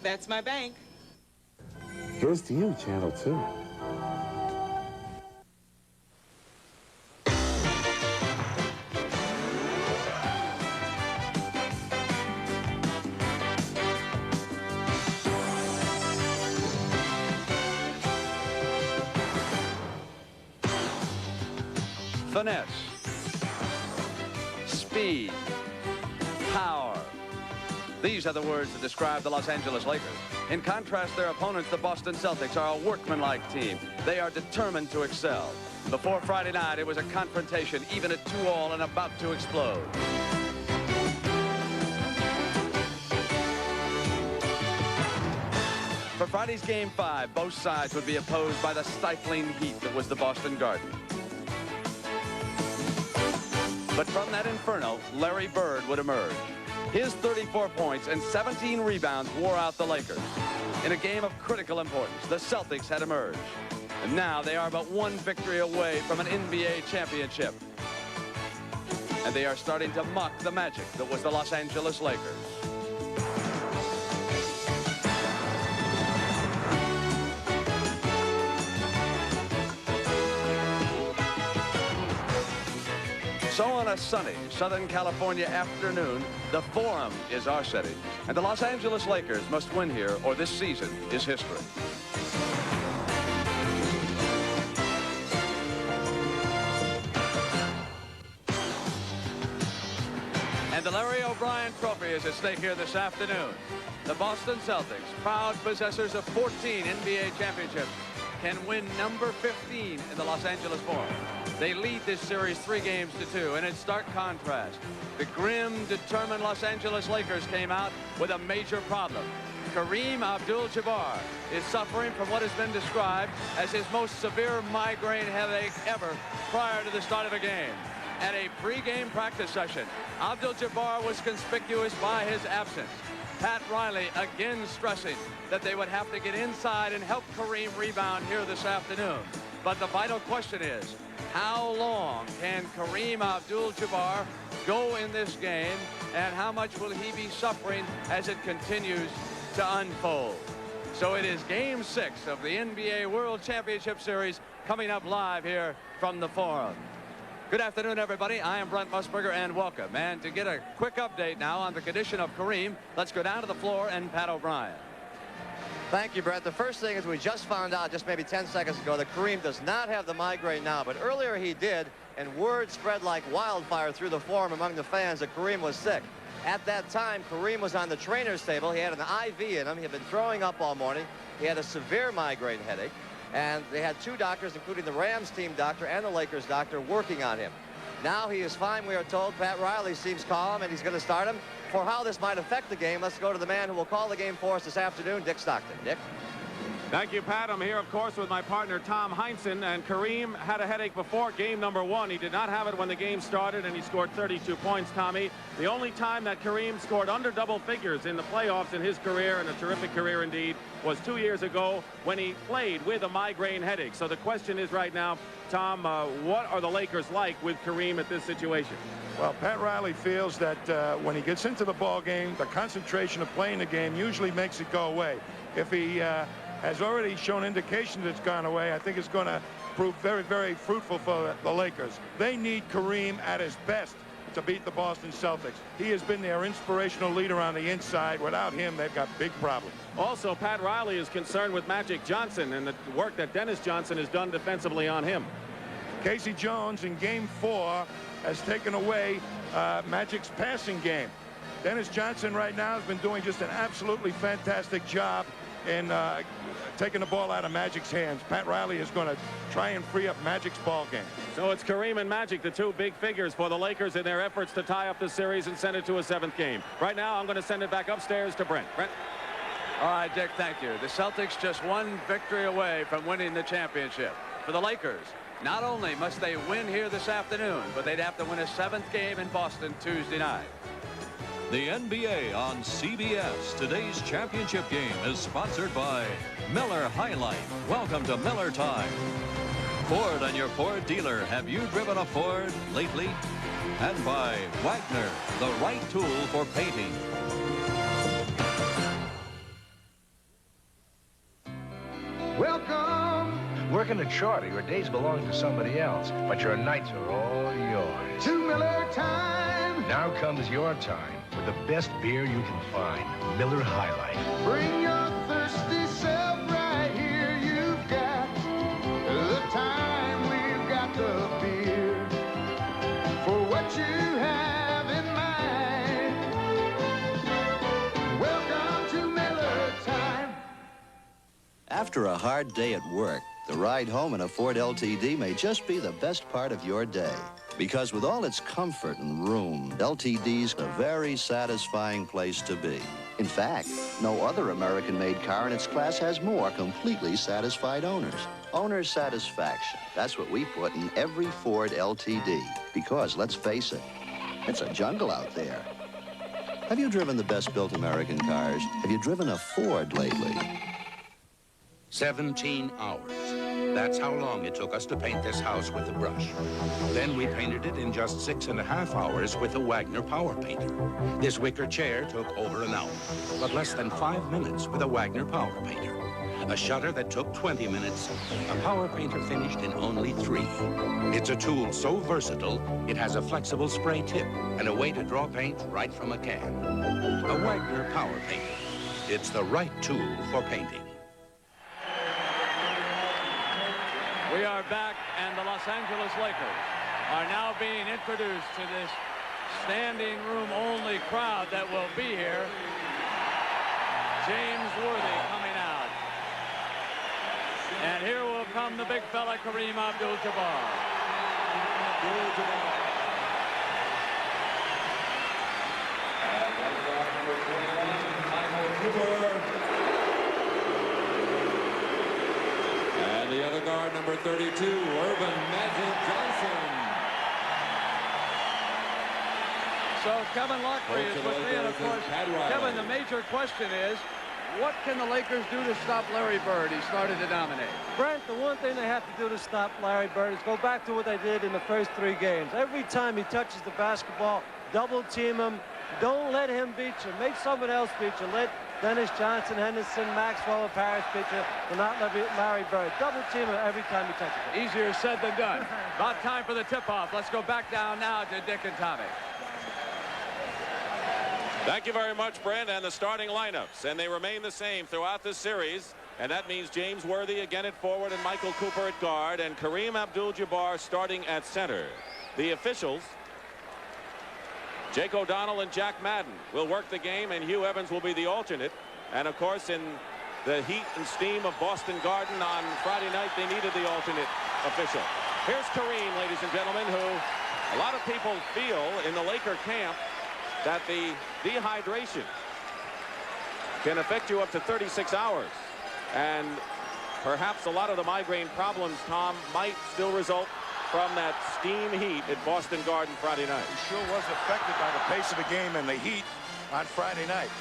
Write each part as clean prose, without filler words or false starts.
That's my bank. Here's to you, Channel 2. Finesse, speed, power. These are the words that describe the Los Angeles Lakers. In contrast, their opponents, the Boston Celtics, are a workmanlike team. They are determined to excel. Before Friday night, it was a confrontation, even at 2-all and about to explode. For Friday's Game 5, both sides would be opposed by the stifling heat that was the Boston Garden. But from that inferno, Larry Bird would emerge. His 34 points and 17 rebounds wore out the Lakers. In a game of critical importance, the Celtics had emerged. And now they are but one victory away from an NBA championship. And they are starting to mock the magic that was the Los Angeles Lakers. So on a sunny Southern California afternoon, the Forum is our city. And the Los Angeles Lakers must win here or this season is history. And the Larry O'Brien Trophy is at stake here this afternoon. The Boston Celtics, proud possessors of 14 NBA championships, can win number 15 in the Los Angeles Forum. They lead this series 3-2, and in stark contrast, the grim, determined Los Angeles Lakers came out with a major problem. Kareem Abdul-Jabbar is suffering from what has been described as his most severe migraine headache ever prior to the start of a game. At a pre-game practice session, Abdul-Jabbar was conspicuous by his absence. Pat Riley again stressing that they would have to get inside and help Kareem rebound here this afternoon. But the vital question is, how long can Kareem Abdul-Jabbar go in this game, and how much will he be suffering as it continues to unfold? So it is Game 6 of the NBA World Championship Series coming up live here from the Forum. Good afternoon, everybody. I am Brent Musburger, and welcome. And to get a quick update now on the condition of Kareem, let's go down to the floor and Pat O'Brien. Thank you, Brett. The first thing is we just found out just maybe 10 seconds ago that Kareem does not have the migraine now, but earlier he did, and word spread like wildfire through the Forum among the fans that Kareem was sick. At that time, Kareem was on the trainer's table. He had an IV in him. He had been throwing up all morning. He had a severe migraine headache, and they had two doctors, including the Rams team doctor and the Lakers doctor, working on him. Now he is fine, we are told. Pat Riley seems calm, and he's going to start him. For how this might affect the game, let's go to the man who will call the game for us this afternoon, Dick Stockton. Dick? Thank you, Pat. I'm here, of course, with my partner, Tom Heinsohn. And Kareem had a headache before game number 1. He did not have it when the game started, and he scored 32 points, Tommy. The only time that Kareem scored under double figures in the playoffs in his career, and a terrific career indeed, was 2 years ago when he played with a migraine headache. So the question is right now, Tom, what are the Lakers like with Kareem at this situation? Well, Pat Riley feels that when he gets into the ball game, the concentration of playing the game usually makes it go away. If he has already shown indication that it's gone away, I think it's going to prove very, very fruitful for the Lakers. They need Kareem at his best to beat the Boston Celtics. He has been their inspirational leader on the inside. Without him, they've got big problems. Also, Pat Riley is concerned with Magic Johnson and the work that Dennis Johnson has done defensively on him. Casey Jones in Game 4 has taken away Magic's passing game. Dennis Johnson right now has been doing just an absolutely fantastic job in taking the ball out of Magic's hands. Pat Riley is going to try and free up Magic's ball game. So it's Kareem and Magic, the two big figures for the Lakers in their efforts to tie up the series and send it to a 7th game. Right now, I'm going to send it back upstairs to Brent. Brent? All right, Dick, thank you. The Celtics just one victory away from winning the championship. For the Lakers, not only must they win here this afternoon, but they'd have to win a 7th game in Boston Tuesday night. The NBA on CBS. Today's championship game is sponsored by Miller High Life. Welcome to Miller Time. Ford and your Ford dealer. Have you driven a Ford lately? And by Wagner, the right tool for painting. Working a charter, your days belong to somebody else, but your nights are all yours. To Miller time. Now comes your time with the best beer you can find, Miller High Life. Bring your thirsty self right here. You've got the time, we've got the beer for what you have in mind. Welcome to Miller time. After a hard day at work, the ride home in a Ford LTD may just be the best part of your day. Because with all its comfort and room, LTD's a very satisfying place to be. In fact, no other American-made car in its class has more completely satisfied owners. Owner satisfaction, that's what we put in every Ford LTD. Because, let's face it, it's a jungle out there. Have you driven the best-built American cars? Have you driven a Ford lately? 17 hours. That's how long it took us to paint this house with a brush. Then we painted it in just 6.5 hours with a Wagner power painter. This wicker chair took over an hour, but less than 5 minutes with a Wagner power painter. A shutter that took 20 minutes, a power painter finished in only 3. It's a tool so versatile, it has a flexible spray tip and a way to draw paint right from a can. A Wagner power painter. It's the right tool for painting. We are back, and the Los Angeles Lakers are now being introduced to this standing room only crowd that will be here. James Worthy coming out. And here will come the big fella, Kareem Abdul-Jabbar. And the other guard, number 32, Urban Magic Johnson. So Kevin Locklear is with me, and of course, Kevin, the major question is, what can the Lakers do to stop Larry Bird? He started to dominate. Brent, the one thing they have to do to stop Larry Bird is go back to what they did in the first 3 games. Every time he touches the basketball, double team him. Don't let him beat you. Make someone else beat you. Let Dennis Johnson, Henderson, Maxwell, or Parish beat you. Do not let Larry Bird. Double team him every time he touches it. Easier said than done. About time for the tip-off. Let's go back down now to Dick and Tommy. Thank you very much, Brent, and the starting lineups. And they remain the same throughout this series. And that means James Worthy again at forward and Michael Cooper at guard and Kareem Abdul-Jabbar starting at center. The officials, Jake O'Donnell and Jack Madden, will work the game, and Hugh Evans will be the alternate. And, of course, in the heat and steam of Boston Garden on Friday night, they needed the alternate official. Here's Kareem, ladies and gentlemen, who a lot of people feel in the Laker camp that the dehydration can affect you up to 36 hours. And perhaps a lot of the migraine problems, Tom, might still result from that steam heat at Boston Garden Friday night. He sure was affected by the pace of the game and the heat on Friday night.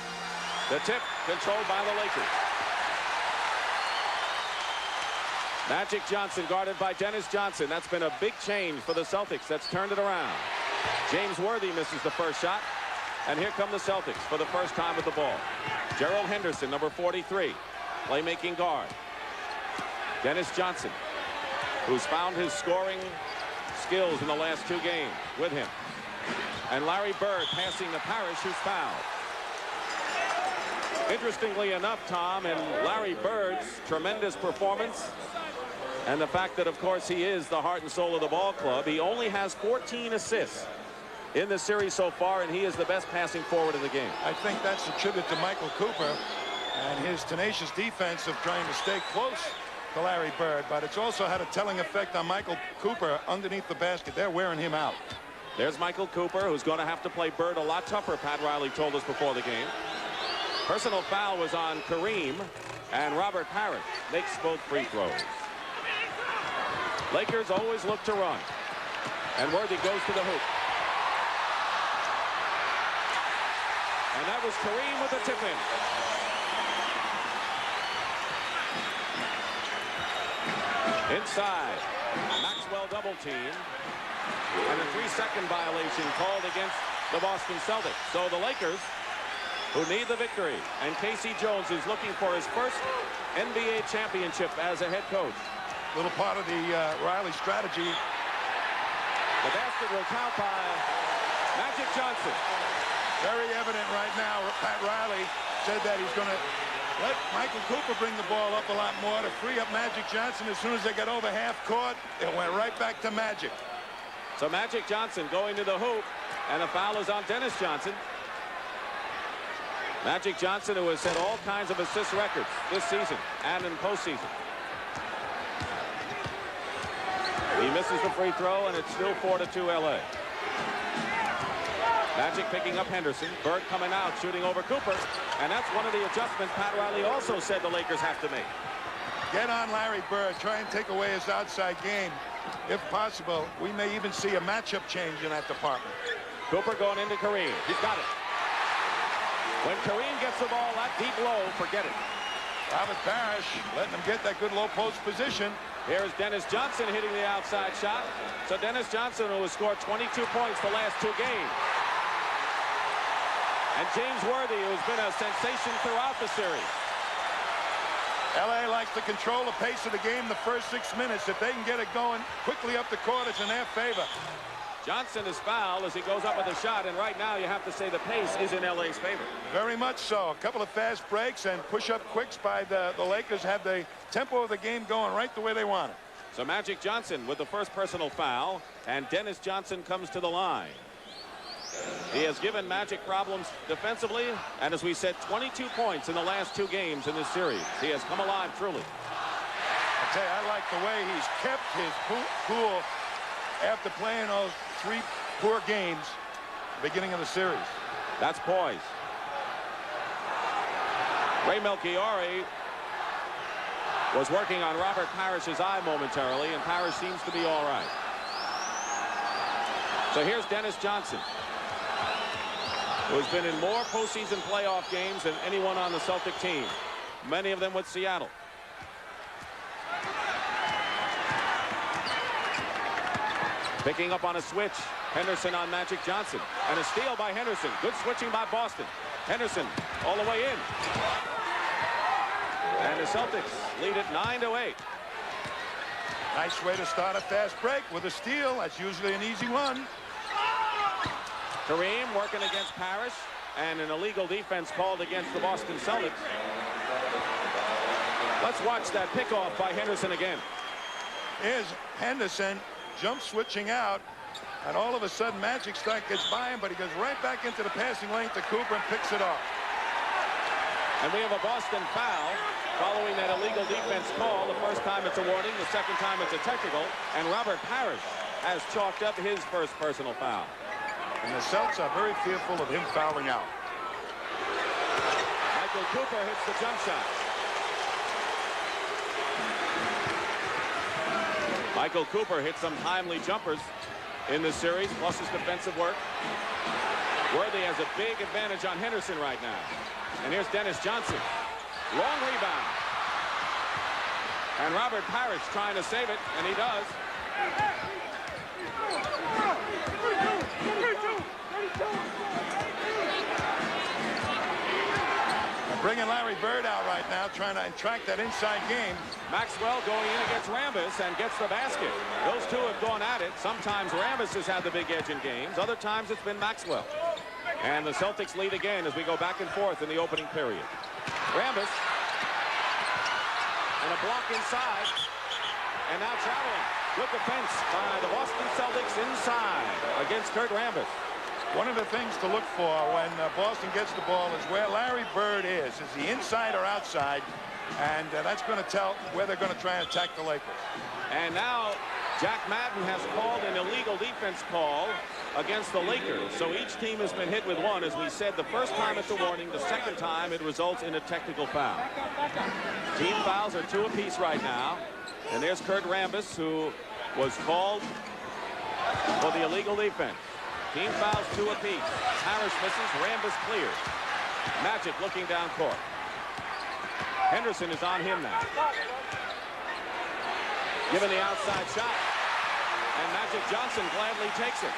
The tip controlled by the Lakers. Magic Johnson guarded by Dennis Johnson. That's been a big change for the Celtics. That's turned it around. James Worthy misses the first shot. And here come the Celtics for the first time with the ball. Gerald Henderson, number 43, playmaking guard. Dennis Johnson, who's found his scoring skills in the last 2 games with him. And Larry Bird passing to Parish, who's fouled. Interestingly enough, Tom, and Larry Bird's tremendous performance and the fact that, of course, he is the heart and soul of the ball club, he only has 14 assists in the series so far, and he is the best passing forward in the game. I think that's a tribute to Michael Cooper and his tenacious defense of trying to stay close to Larry Bird, but it's also had a telling effect on Michael Cooper underneath the basket. They're wearing him out. There's Michael Cooper, who's going to have to play Bird a lot tougher, Pat Riley told us before the game. Personal foul was on Kareem, and Robert Parish makes both free throws. Lakers always look to run, and Worthy goes to the hoop. And that was Kareem with the tip-in. Inside, Maxwell double team, and a 3-second violation called against the Boston Celtics. So the Lakers, who need the victory, and Casey Jones is looking for his first NBA championship as a head coach. little part of the Riley strategy. The basket will count by Magic Johnson. Very evident right now. Pat Riley said that he's going to let Michael Cooper bring the ball up a lot more to free up Magic Johnson. As soon as they got over half court, it went right back to Magic. So Magic Johnson going to the hoop, and the foul is on Dennis Johnson. Magic Johnson, who has set all kinds of assist records this season and in postseason. He misses the free throw, and it's still 4-2 LA. Magic picking up Henderson. Bird coming out, shooting over Cooper. And that's one of the adjustments Pat Riley also said the Lakers have to make. Get on Larry Bird. Try and take away his outside game. If possible, we may even see a matchup change in that department. Cooper going into Kareem. He's got it. When Kareem gets the ball that deep low, forget it. Robert Parish letting him get that good low post position. Here's Dennis Johnson hitting the outside shot. So Dennis Johnson, who has scored 22 points the last 2 games. And James Worthy, who's been a sensation throughout the series. LA likes to control the pace of the game the first 6 minutes. If they can get it going quickly up the court, it's in their favor. Johnson is fouled as he goes up with a shot, and right now you have to say the pace is in LA's favor. Very much so. A couple of fast breaks and push-up quicks by the Lakers have the tempo of the game going right the way they want it. So Magic Johnson with the first personal foul, and Dennis Johnson comes to the line. He has given Magic problems defensively, and as we said, 22 points in the last 2 games in this series. He has come alive truly. I tell you, I like the way he's kept his cool after playing those 3 poor games beginning of the series. That's poise. Ray Melchiori was working on Robert Parish's eye momentarily, and Parish seems to be all right. So here's Dennis Johnson, who's been in more postseason playoff games than anyone on the Celtic team, many of them with Seattle. Picking up on a switch, Henderson on Magic Johnson, and a steal by Henderson. Good switching by Boston. Henderson all the way in. And the Celtics lead it 9-8. Nice way to start a fast break with a steal. That's usually an easy one. Kareem working against Parish, and an illegal defense called against the Boston Celtics. Let's watch that pickoff by Henderson again. Here's Henderson jump switching out, and all of a sudden Magic gets by him, but he goes right back into the passing lane to Cooper and picks it off. And we have a Boston foul following that illegal defense call. The first time it's a warning, the second time it's a technical, and Robert Parish has chalked up his first personal foul. And the Celtics are very fearful of him fouling out. Michael Cooper hits the jump shot. Michael Cooper hit some timely jumpers in this series, plus his defensive work. Worthy has a big advantage on Henderson right now. And here's Dennis Johnson. Long rebound. And Robert Parish trying to save it, and he does. Bringing Larry Bird out right now, trying to attract that inside game. Maxwell going in against Rambis and gets the basket. Those two have gone at it. Sometimes Rambis has had the big edge in games. Other times it's been Maxwell. And the Celtics lead again as we go back and forth in the opening period. Rambis. And a block inside. And now traveling. Good defense by the Boston Celtics inside against Kurt Rambis. One of the things to look for when Boston gets the ball is where Larry Bird is. Is he inside or outside? And that's going to tell where they're going to try and attack the Lakers. And now Jack Madden has called an illegal defense call against the Lakers. So each team has been hit with one. As we said, the first time it's a warning. The second time it results in a technical foul. Team fouls are 2 apiece right now. And there's Kurt Rambis, who was called for the illegal defense. Team fouls 2 apiece. Parish misses. Rambis clears. Magic looking down court. Henderson is on him now. Given the outside shot. And Magic Johnson gladly takes it.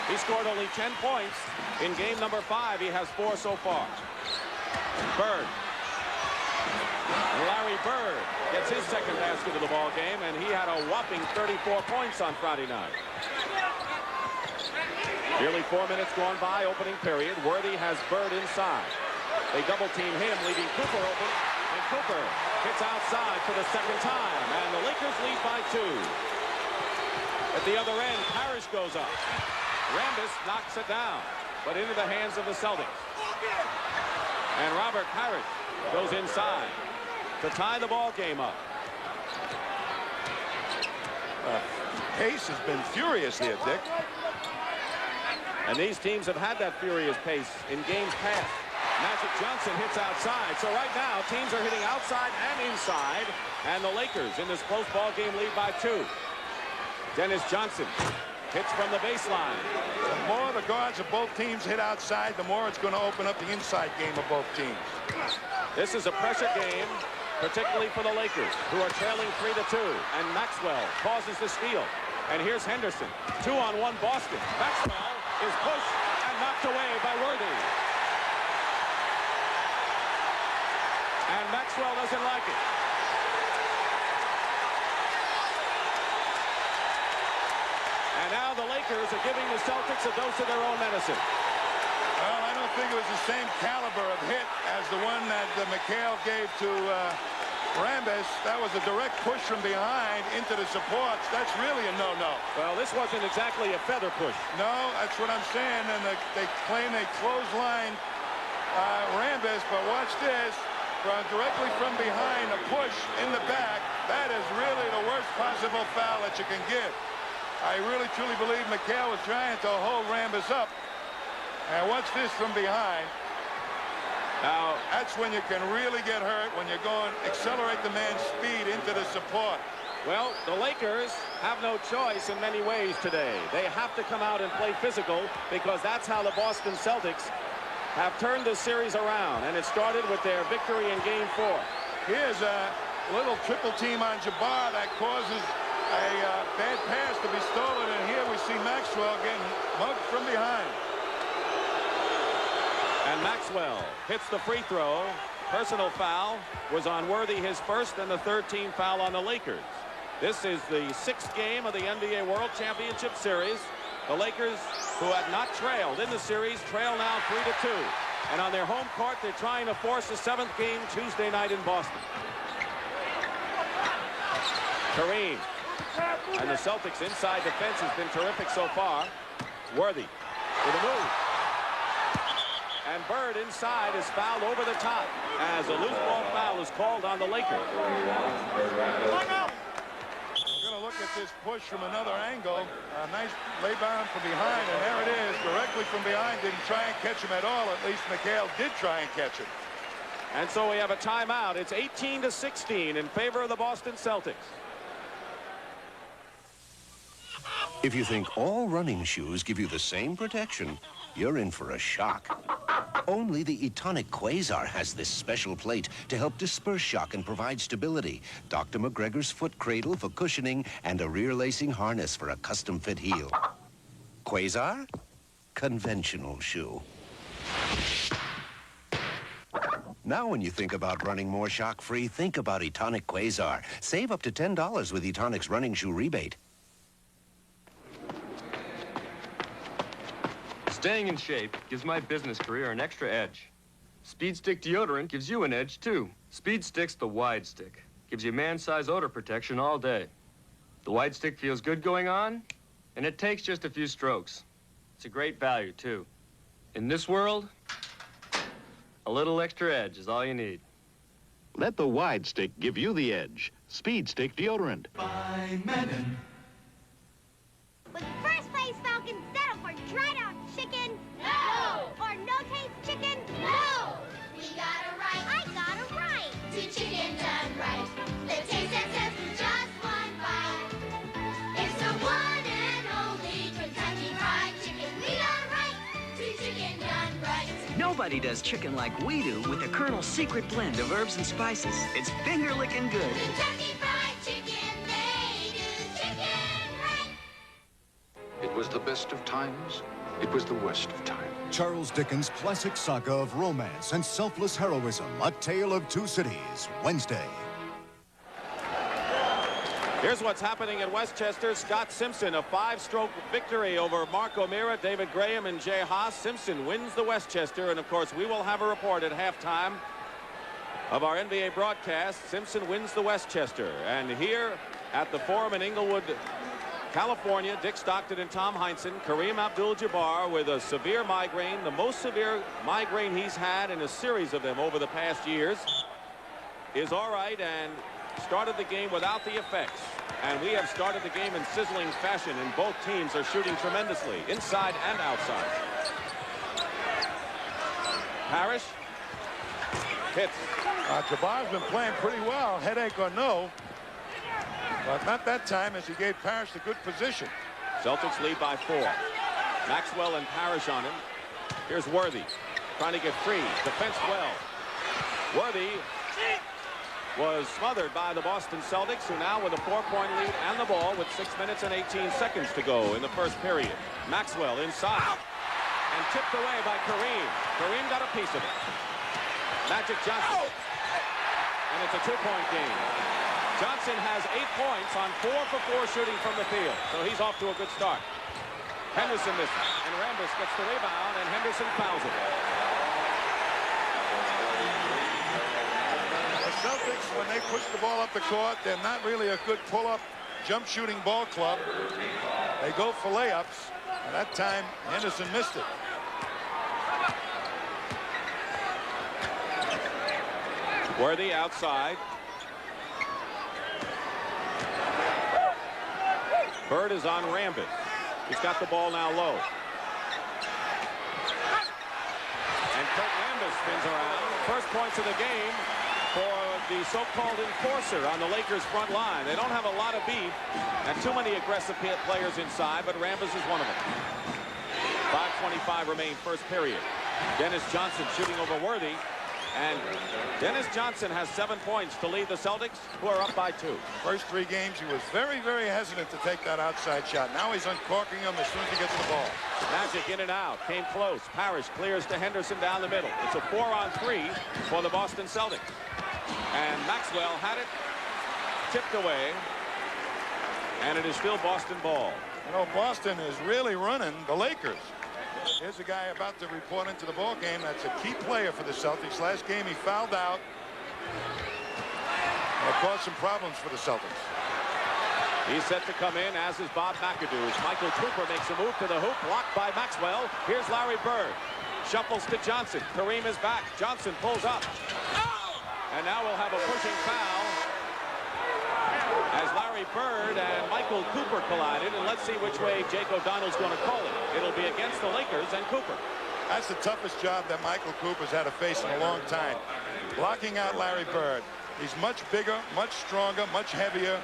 He scored only 10 points. In game number 5, he has 4 so far. Bird. Larry Bird gets his second basket of the ball game, and he had a whopping 34 points on Friday night. Nearly 4 minutes gone by, opening period. Worthy has Bird inside. They double team him, leaving Cooper open, and Cooper hits outside for the second time, and the Lakers lead by 2. At the other end, Parish goes up. Rambis knocks it down, but into the hands of the Celtics. And Robert Parish goes inside to tie the ball game up. Pace has been furious here, Dick. And these teams have had that furious pace in games past. Magic Johnson hits outside. So right now, teams are hitting outside and inside. And the Lakers in this close ball game lead by 2. Dennis Johnson hits from the baseline. The more the guards of both teams hit outside, the more it's going to open up the inside game of both teams. This is a pressure game, particularly for the Lakers, who are trailing 3-2. And Maxwell causes the steal. And here's Henderson. 2-on-1 Boston. Maxwell is pushed and knocked away by Worthy. And Maxwell doesn't like it. And now the Lakers are giving the Celtics a dose of their own medicine. Well, I don't think it was the same caliber of hit as the one that McHale gave to Rambis. That was a direct push from behind into the supports. That's really a no-no. Well, this wasn't exactly a feather push. No, that's what I'm saying. And they claim they clotheslined Rambis, but watch this. Directly from behind, a push in the back. That is really the worst possible foul that you can give. I really, truly believe McHale was trying to hold Rambis up. And watch this from behind. Now, that's when you can really get hurt, when you're going, accelerate the man's speed into the support. Well, the Lakers have no choice in many ways today. They have to come out and play physical because that's how the Boston Celtics have turned this series around, and it started with their victory in Game 4. Here's a little triple team on Jabbar that causes a bad pass to be stolen, and here we see Maxwell getting mugged from behind. And Maxwell hits the free throw. Personal foul was on Worthy, his first, and the third team foul on the Lakers. This is the 6th game of the NBA World Championship Series. The Lakers, who had not trailed in the series, trail now 3-2. And on their home court, they're trying to force a 7th game Tuesday night in Boston. Kareem. And the Celtics' inside defense has been terrific so far. Worthy with a move. And Bird inside is fouled over the top as a loose ball foul is called on the Lakers. We're going to look at this push from another angle. A nice laydown from behind, and there it is, directly from behind. Didn't try and catch him at all. At least McHale did try and catch him. And so we have a timeout. It's 18-16 in favor of the Boston Celtics. If you think all running shoes give you the same protection, you're in for a shock. Only the Etonic Quasar has this special plate to help disperse shock and provide stability. Dr. McGregor's foot cradle for cushioning and a rear lacing harness for a custom fit heel. Quasar? Conventional shoe. Now when you think about running more shock-free, think about Etonic Quasar. Save up to $10 with Etonic's running shoe rebate. Staying in shape gives my business career an extra edge. Speed Stick deodorant gives you an edge, too. Speed Stick's the wide stick. Gives you man-size odor protection all day. The wide stick feels good going on, and it takes just a few strokes. It's a great value, too. In this world, a little extra edge is all you need. Let the wide stick give you the edge. Speed Stick deodorant. By Menon. With first place Falcons settle for dried out chicken? No! Or no taste chicken? No! We got it right. I got it right. 2 chicken done right. The taste that says with just one bite. It's the one and only Kentucky Fried Chicken. We got it right. 2 chicken done right. Nobody does chicken like we do with the Colonel's secret blend of herbs and spices. It's finger-licking good. Kentucky Fried Chicken, they do chicken right. It was the best of times. It was the worst of times. Charles Dickens' classic saga of romance and selfless heroism, A Tale of Two Cities, Wednesday. Here's what's happening at Westchester. Scott Simpson, a 5-stroke victory over Mark O'Meara, David Graham, and Jay Haas. Simpson wins the Westchester, and of course we will have a report at halftime of our NBA broadcast. Simpson wins the Westchester. And here at the Forum in Inglewood, California, Dick Stockton and Tom Heinsohn, Kareem Abdul-Jabbar with a severe migraine, the most severe migraine he's had in a series of them over the past years, is all right and started the game without the effects. And we have started the game in sizzling fashion, and both teams are shooting tremendously, inside and outside. Parish hits. Jabbar's been playing pretty well, headache or no. But not that time, as he gave Parish the good position. Celtics lead by 4. Maxwell and Parish on him. Here's Worthy trying to get free. Defense well. Worthy was smothered by the Boston Celtics, who now with a 4-point lead and the ball with 6 minutes and 18 seconds to go in the first period. Maxwell inside and tipped away by Kareem. Kareem got a piece of it. Magic Johnson. And it's a 2-point game. Johnson has 8 points on 4 for 4 shooting from the field, so he's off to a good start. Henderson misses, and Rambis gets the rebound, and Henderson fouls it. The Celtics, when they push the ball up the court, they're not really a good pull-up, jump-shooting ball club. They go for layups, and that time Henderson missed it. Worthy outside. Bird is on Rambis. He's got the ball now low. And Kurt Rambis spins around. First points of the game for the so-called enforcer on the Lakers front line. They don't have a lot of beef and too many aggressive players inside, but Rambis is one of them. 5:25 remain first period. Dennis Johnson shooting over Worthy. And Dennis Johnson has 7 points to lead the Celtics, who are up by 2. First 3 games, he was very, very hesitant to take that outside shot. Now he's uncorking them as soon as he gets the ball. Magic in and out. Came close. Parish clears to Henderson down the middle. It's a 4-on-3 for the Boston Celtics. And Maxwell had it tipped away. And it is still Boston ball. You know, Boston is really running the Lakers. Here's a guy about to report into the ball game that's a key player for the Celtics. Last game he fouled out. And it caused some problems for the Celtics. He's set to come in, as is Bob McAdoo. As Michael Cooper makes a move to the hoop, blocked by Maxwell. Here's Larry Bird. Shuffles to Johnson. Kareem is back. Johnson pulls up. And now we'll have a pushing foul as Larry Bird and Michael Cooper collided, and let's see which way Jake O'Donnell's going to call it. It'll be against the Lakers and Cooper. That's the toughest job that Michael Cooper's had to face in a long time. Blocking out Larry Bird. He's much bigger, much stronger, much heavier,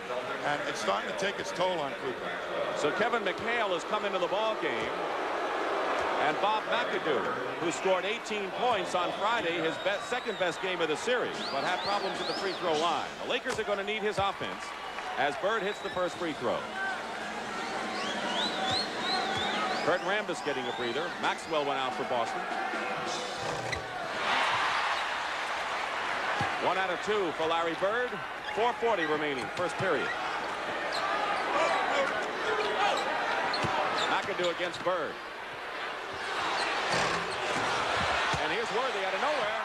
and it's starting to take its toll on Cooper. So Kevin McHale has come into the ball game, and Bob McAdoo, who scored 18 points on Friday, his second best game of the series, but had problems at the free throw line. The Lakers are going to need his offense as Bird hits the first free throw. Kurt Rambis getting a breather. Maxwell went out for Boston. 1 out of 2 for Larry Bird. 4:40 remaining, first period. McAdoo against Bird. And here's Worthy out of nowhere.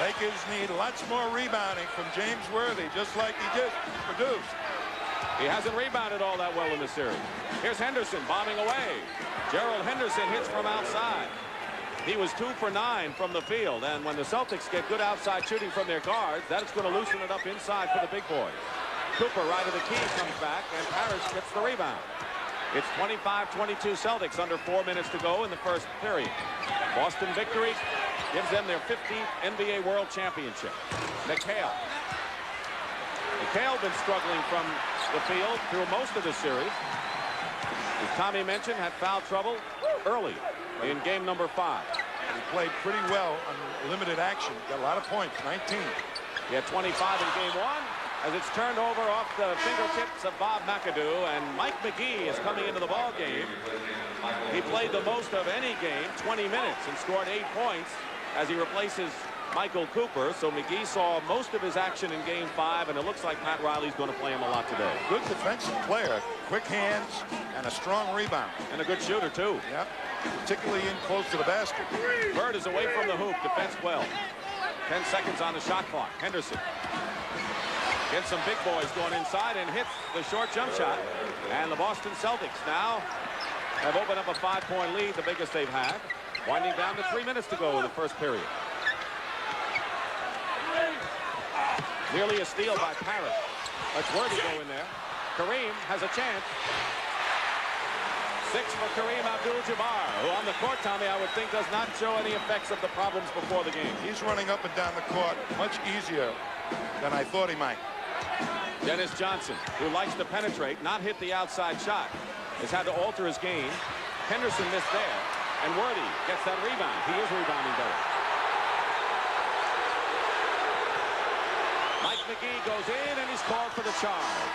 Lakers need lots more rebounding from James Worthy, just like he just produced. He hasn't rebounded all that well in the series. Here's Henderson bombing away. Gerald Henderson hits from outside. He was 2 for 9 from the field, and when the Celtics get good outside shooting from their guards, that's going to loosen it up inside for the big boys. Cooper, right of the key, comes back, and Parish gets the rebound. It's 25-22 Celtics, under 4 minutes to go in the first period. Boston victory gives them their 15th NBA World Championship. McHale. McHale been struggling from the field through most of the series. As Tommy mentioned, had foul trouble early in game number 5. He played pretty well on limited action. Got a lot of points, 19. He had 25 in game 1 as it's turned over off the fingertips of Bob McAdoo, and Mike McGee is coming into the ball game. He played the most of any game, 20 minutes, and scored 8 points as he replaces Michael Cooper, so McGee saw most of his action in Game 5, and it looks like Pat Riley's going to play him a lot today. Good defensive player, quick hands, and a strong rebound. And a good shooter, too. Yep, particularly in close to the basket. Bird is away from the hoop, defends well. 10 seconds on the shot clock. Henderson gets some big boys going inside and hits the short jump shot. And the Boston Celtics now have opened up a 5-point lead, the biggest they've had. Winding down to 3 minutes to go in the first period. Nearly a steal by Parish. Let's Worthy go in there. Kareem has a chance. 6 for Kareem Abdul-Jabbar, who on the court, Tommy, I would think does not show any effects of the problems before the game. He's running up and down the court much easier than I thought he might. Dennis Johnson, who likes to penetrate, not hit the outside shot, has had to alter his game. Henderson missed there, and Worthy gets that rebound. He is rebounding better. Mike McGee goes in, and he's called for the charge.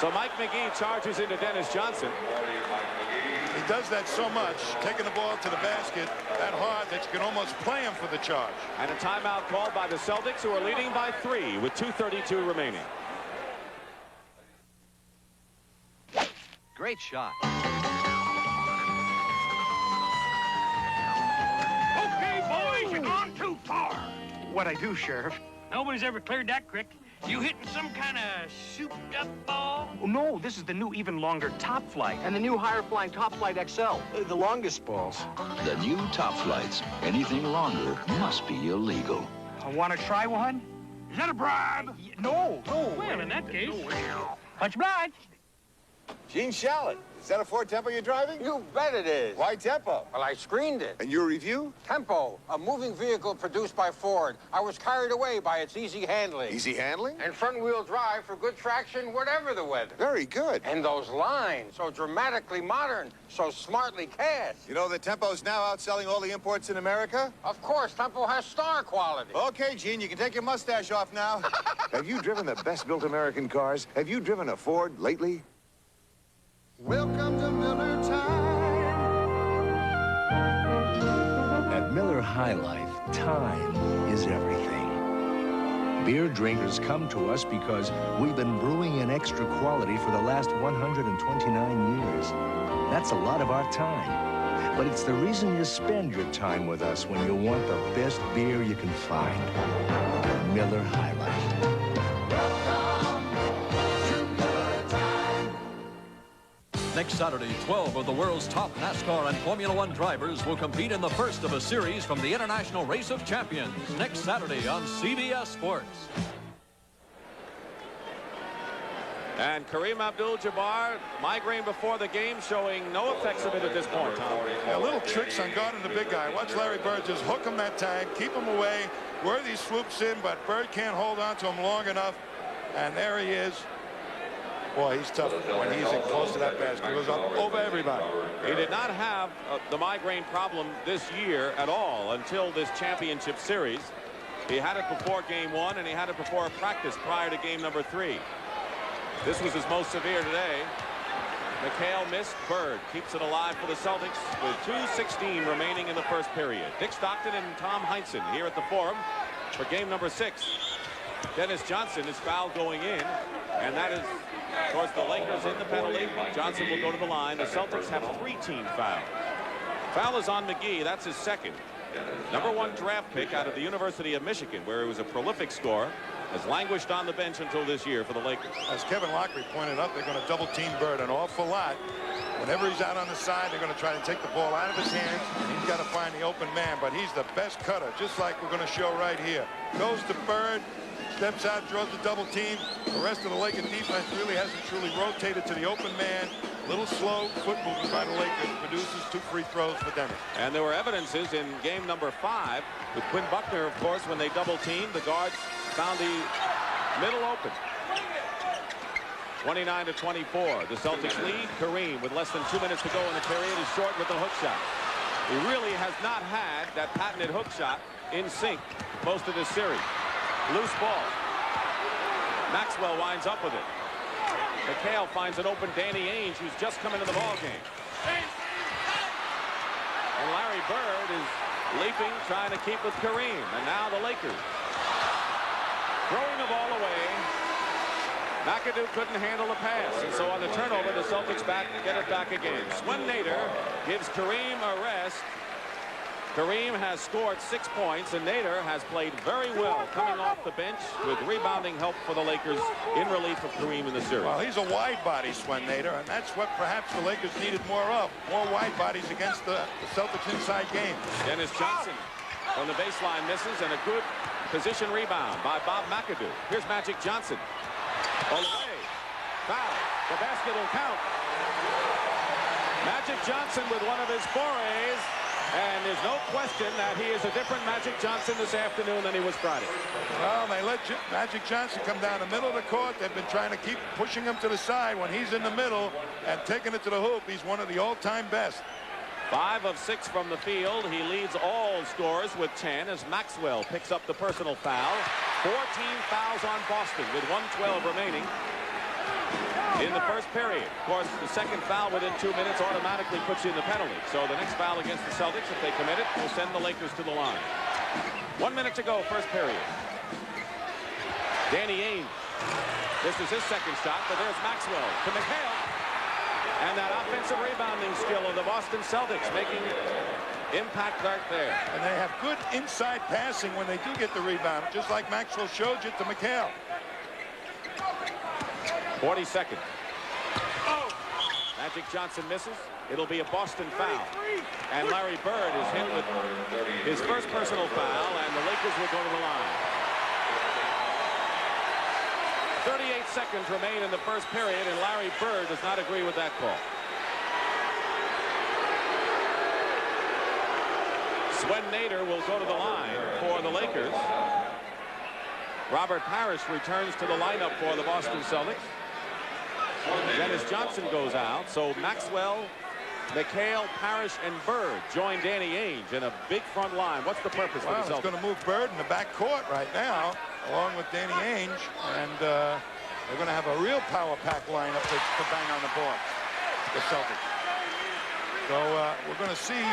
So Mike McGee charges into Dennis Johnson. He does that so much, taking the ball to the basket that hard that you can almost play him for the charge. And a timeout called by the Celtics, who are leading by 3 with 2:32 remaining. Great shot. Okay, boys, you're gone too far. What'd I do, Sheriff? Nobody's ever cleared that creek. You hitting some kind of souped-up ball? Oh, no, this is the new even longer Top Flight. And the new higher flying Top Flight XL. The longest balls. The new Top Flights. Anything longer must be illegal. Want to try one? Is that a bribe? No. Well, in that case, much obliged. Gene Shalit, is that a Ford Tempo you're driving? You bet it is. Why Tempo? Well, I screened it. And your review? Tempo, a moving vehicle produced by Ford. I was carried away by its easy handling. Easy handling? And front-wheel drive for good traction, whatever the weather. Very good. And those lines, so dramatically modern, so smartly cast. You know that Tempo's now outselling all the imports in America? Of course, Tempo has star quality. Okay, Gene, you can take your mustache off now. Have you driven the best-built American cars? Have you driven a Ford lately? Welcome to Miller Time. At Miller High Life, time is everything. Beer drinkers come to us because we've been brewing in extra quality for the last 129 years. That's a lot of our time. But it's the reason you spend your time with us when you want the best beer you can find. Miller High Life. Next Saturday, 12 of the world's top NASCAR and Formula One drivers will compete in the first of a series from the International Race of Champions. Next Saturday on CBS Sports. And Kareem Abdul-Jabbar, migraine before the game, showing no effects of it at this point, Tom. Yeah, little tricks on guarding the big guy. Watch Larry Bird just hook him that time, keep him away. Worthy swoops in, but Bird can't hold on to him long enough. And there he is. Boy, he's tough when he's in close to that basket. He goes up over everybody. He did not have the migraine problem this year at all until this championship series. He had it before Game 1, and he had it before a practice prior to Game number 3. This was his most severe today. McHale missed. Bird keeps it alive for the Celtics with 2:16 remaining in the first period. Dick Stockton and Tom Heinsohn here at the Forum for Game number 6. Dennis Johnson is fouled going in, and that is towards the Lakers in the penalty. Johnson will go to the line. The Celtics have 3 team fouls. Foul is on McGee. That's his second. #1 draft pick out of the University of Michigan, where he was a prolific scorer, has languished on the bench until this year for the Lakers. As Kevin Lockery pointed out, they're going to double team Bird an awful lot. Whenever he's out on the side, they're going to try to take the ball out of his hands. He's got to find the open man, but he's the best cutter, just like we're going to show right here. Goes to Bird. Steps out, draws the double team. The rest of the Lakers defense really hasn't truly rotated to the open man. Little slow foot movement by the Lakers produces 2 free throws for Dennis. And there were evidences in game number 5 with Quinn Buckner, of course, when they double teamed. The guards found the middle open. 29-24. The Celtics lead. Kareem, with less than 2 minutes to go in the period, is short with the hook shot. He really has not had that patented hook shot in sync most of this series. Loose ball. Maxwell winds up with it. McHale finds an open Danny Ainge, who's just come into the ball game. And Larry Bird is leaping, trying to keep with Kareem. And now the Lakers throwing the ball away. McAdoo couldn't handle the pass, and so on the turnover, the Celtics get it back again. Swen Nader gives Kareem a rest. Kareem has scored 6 points, and Nader has played very well coming off the bench with rebounding help for the Lakers in relief of Kareem in the series. Well, he's a wide body, Swen Nader, and that's what perhaps the Lakers needed more of. More wide bodies against the Celtics inside game. Dennis Johnson from the baseline misses, and a good position rebound by Bob McAdoo. Here's Magic Johnson. Away. Foul. The basket will count. Magic Johnson with one of his forays. And there's no question that he is a different Magic Johnson this afternoon than he was Friday. Well, they let Magic Johnson come down the middle of the court. They've been trying to keep pushing him to the side. When he's in the middle and taking it to the hoop, he's one of the all-time best. 5 of 6 from the field. He leads all scorers with 10 as Maxwell picks up the personal foul. 14 fouls on Boston with 1:12 remaining in the first period. Of course, the second foul within 2 minutes automatically puts you in the penalty. So the next foul against the Celtics, if they commit it, will send the Lakers to the line. 1 minute to go, first period. Danny Ainge. This is his second shot, but there's Maxwell to McHale. And that offensive rebounding skill of the Boston Celtics making impact right there. And they have good inside passing when they do get the rebound, just like Maxwell showed you to McHale. 40 seconds. Oh! Magic Johnson misses. It'll be a Boston foul. And Larry Bird is hit with his first personal foul, and the Lakers will go to the line. 38 seconds remain in the first period, and Larry Bird does not agree with that call. Swen Nader will go to the line for the Lakers. Robert Parish returns to the lineup for the Boston Celtics. Dennis Johnson goes out, so Maxwell, McHale, Parish, and Bird join Danny Ainge in a big front line. What's the purpose for the Celtics? It's going to move Bird in the back court right now, along with Danny Ainge, and they're going to have a real power pack lineup to bang on the board, the Celtics. So we're going to see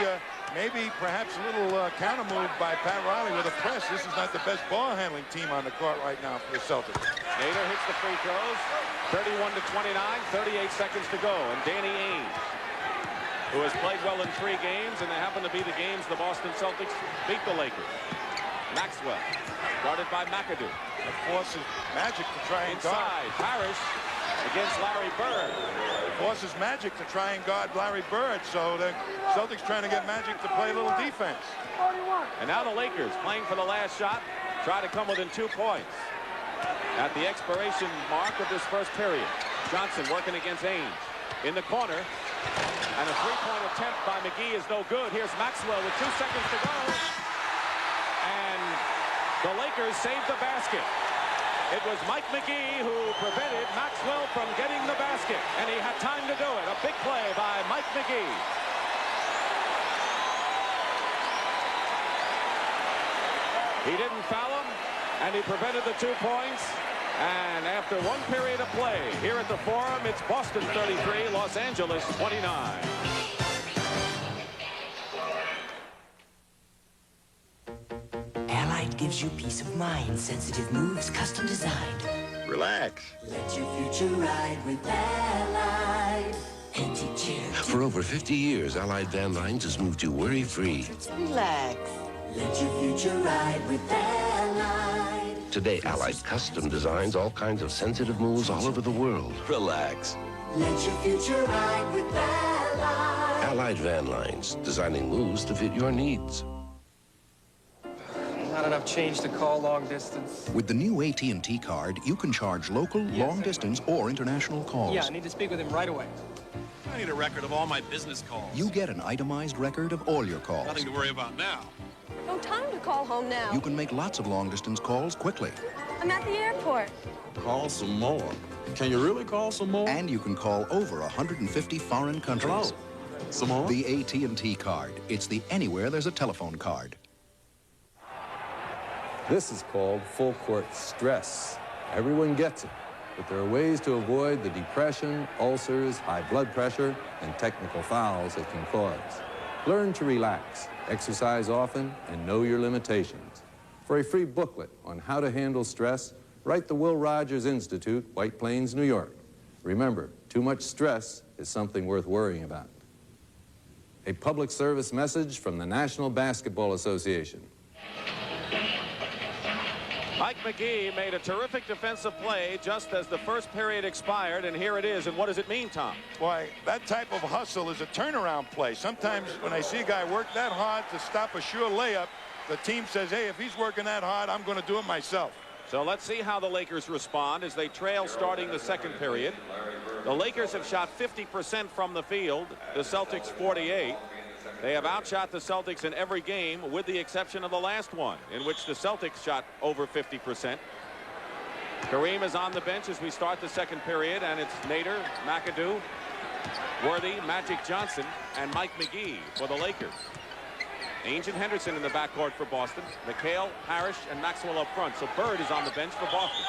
maybe perhaps a little counter move by Pat Riley with a press. This is not the best ball handling team on the court right now for the Celtics. Nader hits the free throws. 31-29, 38 seconds to go. And Danny Ainge, who has played well in 3 games, and they happen to be the games the Boston Celtics beat the Lakers. Maxwell, guarded by McAdoo. That forces Magic to try and inside. Parish against Larry Bird. Forces Magic to try and guard Larry Bird, so the Celtics trying to get Magic to play a little defense. And now the Lakers playing for the last shot, try to come within 2 points. At the expiration mark of this first period, Johnson working against Ainge in the corner, and a three-point attempt by McGee is no good. Here's Maxwell with 2 seconds to go, and the Lakers saved the basket. It was Mike McGee who prevented Maxwell from getting the basket, and he had time to do it. A big play by Mike McGee. He didn't foul him, and he prevented the 2 points. And after 1 period of play here at the Forum, it's Boston 33, Los Angeles 29. Allied gives you peace of mind. Sensitive moves, custom designed. Relax. Let your future ride with Allied. Antique chair. For over 50 years, Allied Van Lines has moved you worry-free. Relax. Let your future ride with Allied. Today, Allied custom designs all kinds of sensitive moves all over the world. Relax. Let your future ride with Allied. Allied Van Lines, designing moves to fit your needs. Not enough change to call long distance. With the new AT&T card, you can charge local, long distance, or international calls. Yeah, I need to speak with him right away. I need a record of all my business calls. You get an itemized record of all your calls. Nothing to worry about now. No time to call home now. You can make lots of long-distance calls quickly. I'm at the airport. Call some more. Can you really call some more? And you can call over 150 foreign countries. Hello. Some more? The AT&T card. It's the anywhere there's a telephone card. This is called full court stress. Everyone gets it, but there are ways to avoid the depression, ulcers, high blood pressure, and technical fouls it can cause. Learn to relax, exercise often, and know your limitations. For a free booklet on how to handle stress, write the Will Rogers Institute, White Plains, New York. Remember, too much stress is something worth worrying about. A public service message from the National Basketball Association. Mike McGee made a terrific defensive play just as the first period expired, and here it is. And what does it mean, Tom? Boy, that type of hustle is a turnaround play. Sometimes when I see a guy work that hard to stop a sure layup, the team says, hey, if he's working that hard, I'm going to do it myself. So let's see how the Lakers respond as they trail starting the second period. The Lakers have shot 50% from the field, the Celtics 48. They have outshot the Celtics in every game with the exception of the last one, in which the Celtics shot over 50%. Kareem is on the bench as we start the second period, and it's Nader, McAdoo, Worthy, Magic Johnson, and Mike McGee for the Lakers. Ainge and Henderson in the backcourt for Boston. McHale, Parish, and Maxwell up front. So Bird is on the bench for Boston.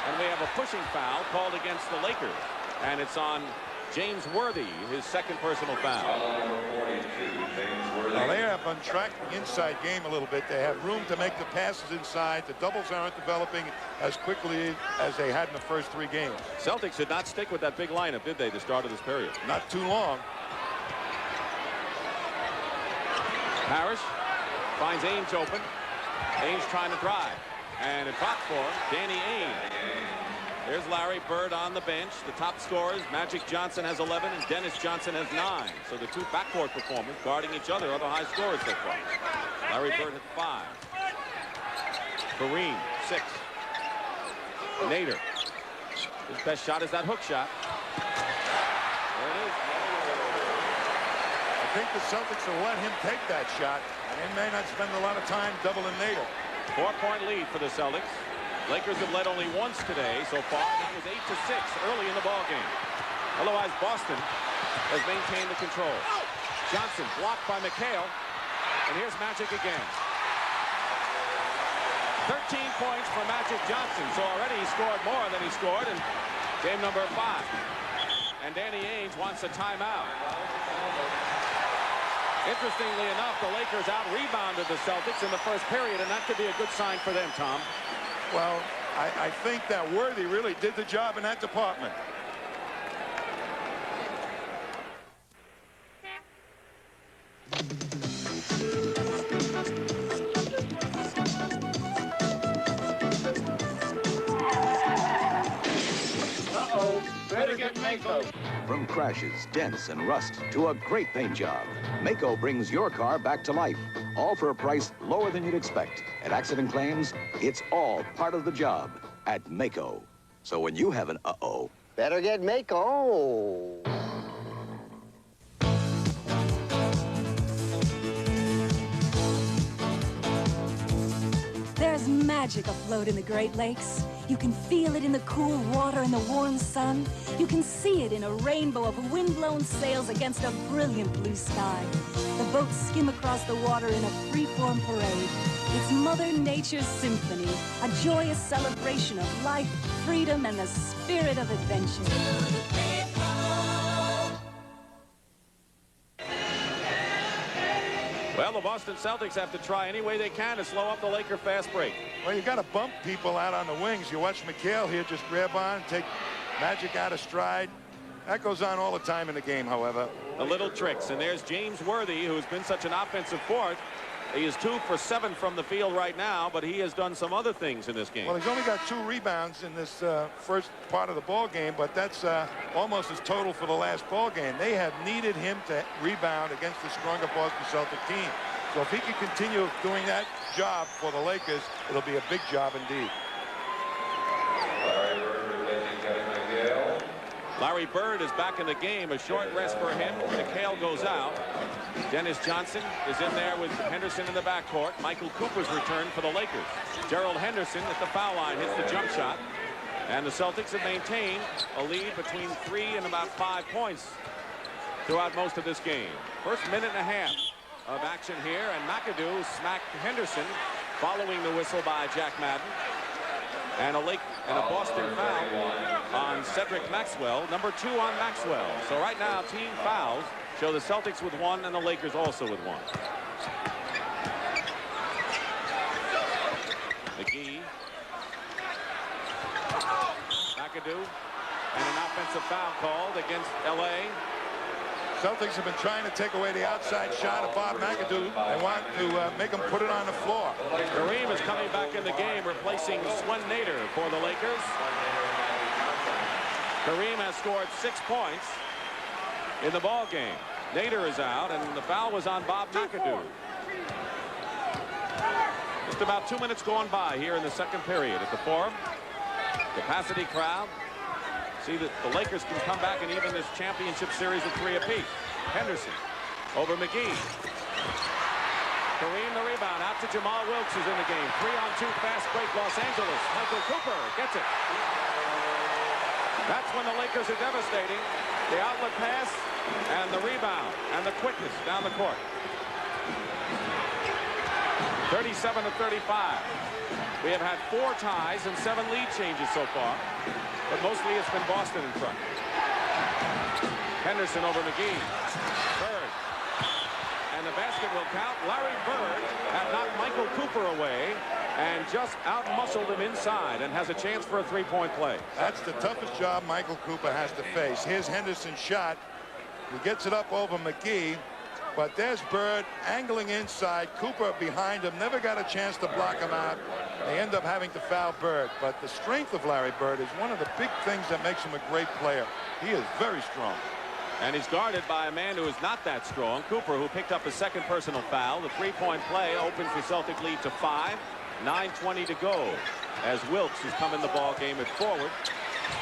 And we have a pushing foul called against the Lakers. And it's on James Worthy, his second personal foul. Now they have untracked the inside game a little bit. They have room to make the passes inside. The doubles aren't developing as quickly as they had in the first 3 games. Celtics did not stick with that big lineup, did they, the start of this period? Not too long. Parish finds Ainge open. Ainge trying to drive. And it dropped for him. Danny Ainge. There's Larry Bird on the bench. The top scorers, Magic Johnson has 11 and Dennis Johnson has 9. So the two backcourt performers guarding each other are the high scorers so far. Larry Bird hit 5. Kareem, 6. Nader. His best shot is that hook shot. There it is. I think the Celtics will let him take that shot, and they may not spend a lot of time doubling Nader. 4-point lead for the Celtics. Lakers have led only once today so far. It was 8-6 early in the ball game. Otherwise, Boston has maintained the control. Johnson blocked by McHale, and here's Magic again. 13 points for Magic Johnson, so already he scored more than he scored in game number 5. And Danny Ainge wants a timeout. Interestingly enough, the Lakers out-rebounded the Celtics in the first period, and that could be a good sign for them, Tom. Well, I think that Worthy really did the job in that department. Uh-oh, better get McHale. From crashes, dents, and rust to a great paint job, McHale brings your car back to life, all for a price lower than you'd expect. At Accident Claims, it's all part of the job at McHale. So when you have an uh-oh, better get McHale. There's magic afloat in the Great Lakes. You can feel it in the cool water and the warm sun. You can see it in a rainbow of wind-blown sails against a brilliant blue sky. The boats skim across the water in a free-form parade. It's Mother Nature's symphony, a joyous celebration of life, freedom, and the spirit of adventure. Well, the Boston Celtics have to try any way they can to slow up the Laker fast break. Well, you got to bump people out on the wings. You watch McHale here just grab on, take Magic out of stride. That goes on all the time in the game, however. The little tricks. And there's James Worthy, who's been such an offensive force. He is 2 for 7 from the field right now, but he has done some other things in this game. Well, he's only got 2 rebounds in this first part of the ball game, but that's almost his total for the last ball game. They have needed him to rebound against the stronger Boston Celtic team. So if he can continue doing that job for the Lakers, it'll be a big job indeed. Larry Bird is back in the game. A short rest for him. McHale goes out. Dennis Johnson is in there with Henderson in the backcourt. Michael Cooper's return for the Lakers. Gerald Henderson at the foul line hits the jump shot. And the Celtics have maintained a lead between 3 and about 5 points throughout most of this game. First minute and a half of action here, and McAdoo smacked Henderson following the whistle by Jack Madden. And a Boston foul on Cedric Maxwell, number 2 on Maxwell. So right now, team fouls show the Celtics with 1 and the Lakers also with 1. McGee. McAdoo. And an offensive foul called against L.A. Celtics have been trying to take away the outside shot of Bob McAdoo. They want to make him put it on the floor. Kareem is coming back in the game, replacing Swen Nader for the Lakers. Kareem has scored 6 points in the ball game. Nader is out, and the foul was on Bob McAdoo. Just about 2 minutes gone by here in the second period at the Forum. Capacity crowd. See that the Lakers can come back and even this championship series with 3 apiece. Henderson over McGee. Kareem the rebound out to Jamal Wilkes, who's in the game. 3-on-2 fast break Los Angeles. Michael Cooper gets it. That's when the Lakers are devastating. The outlet pass and the rebound and the quickness down the court. 37-35. We have had 4 ties and 7 lead changes so far, but mostly it's been Boston in front. Henderson over McGee. Bird. And the basket will count. Larry Bird had knocked Michael Cooper away and just out-muscled him inside and has a chance for a 3-point play. That's the toughest job Michael Cooper has to face. Here's Henderson's shot. He gets it up over McGee, but there's Bird angling inside. Cooper behind him, never got a chance to block him out. They end up having to foul Bird, but the strength of Larry Bird is one of the big things that makes him a great player. He is very strong. And he's guarded by a man who is not that strong, Cooper, who picked up his 2nd personal foul. The 3-point play opens the Celtic lead to 5. 9:20 to go as Wilkes has come in the ball game at forward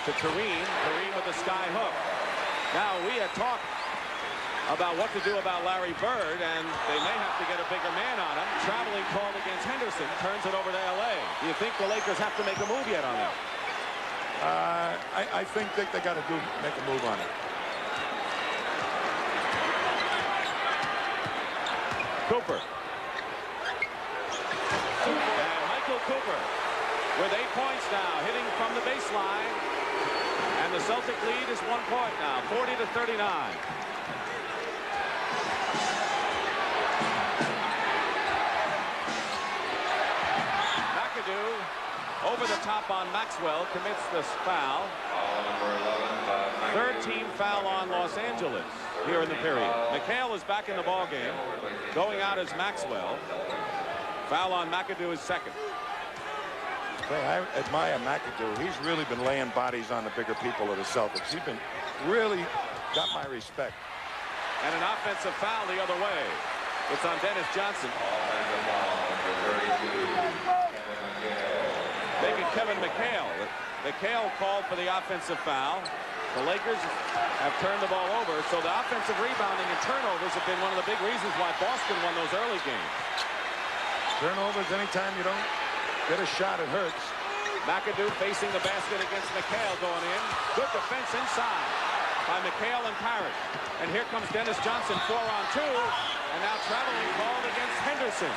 to Kareem. Kareem with a sky hook. Now, we had talked about what to do about Larry Bird, and they may have to get a bigger man on him. Traveling called against Henderson, turns it over to L.A. Do you think the Lakers have to make a move yet on that? I think they got to make a move on it. Cooper. And Michael Cooper with 8 points now, hitting from the baseline. And the Celtic lead is 1 point now, 40-39. McAdoo over the top on Maxwell, commits this foul. 3rd team foul on Los Angeles here in the period. McHale is back in the ball game. Going out is Maxwell. Foul on McAdoo is 2nd. Hey, I admire McAdoo. He's really been laying bodies on the bigger people of the Celtics. He's been really got my respect. And an offensive foul the other way. It's on Dennis Johnson. Taking Kevin McHale. McHale called for the offensive foul. The Lakers have turned the ball over, so the offensive rebounding and turnovers have been one of the big reasons why Boston won those early games. Turnovers, anytime you don't get a shot, it hurts. McAdoo facing the basket against McHale going in. Good defense inside by McHale and Parish. And here comes Dennis Johnson, 4-on-2, and now traveling called against Henderson.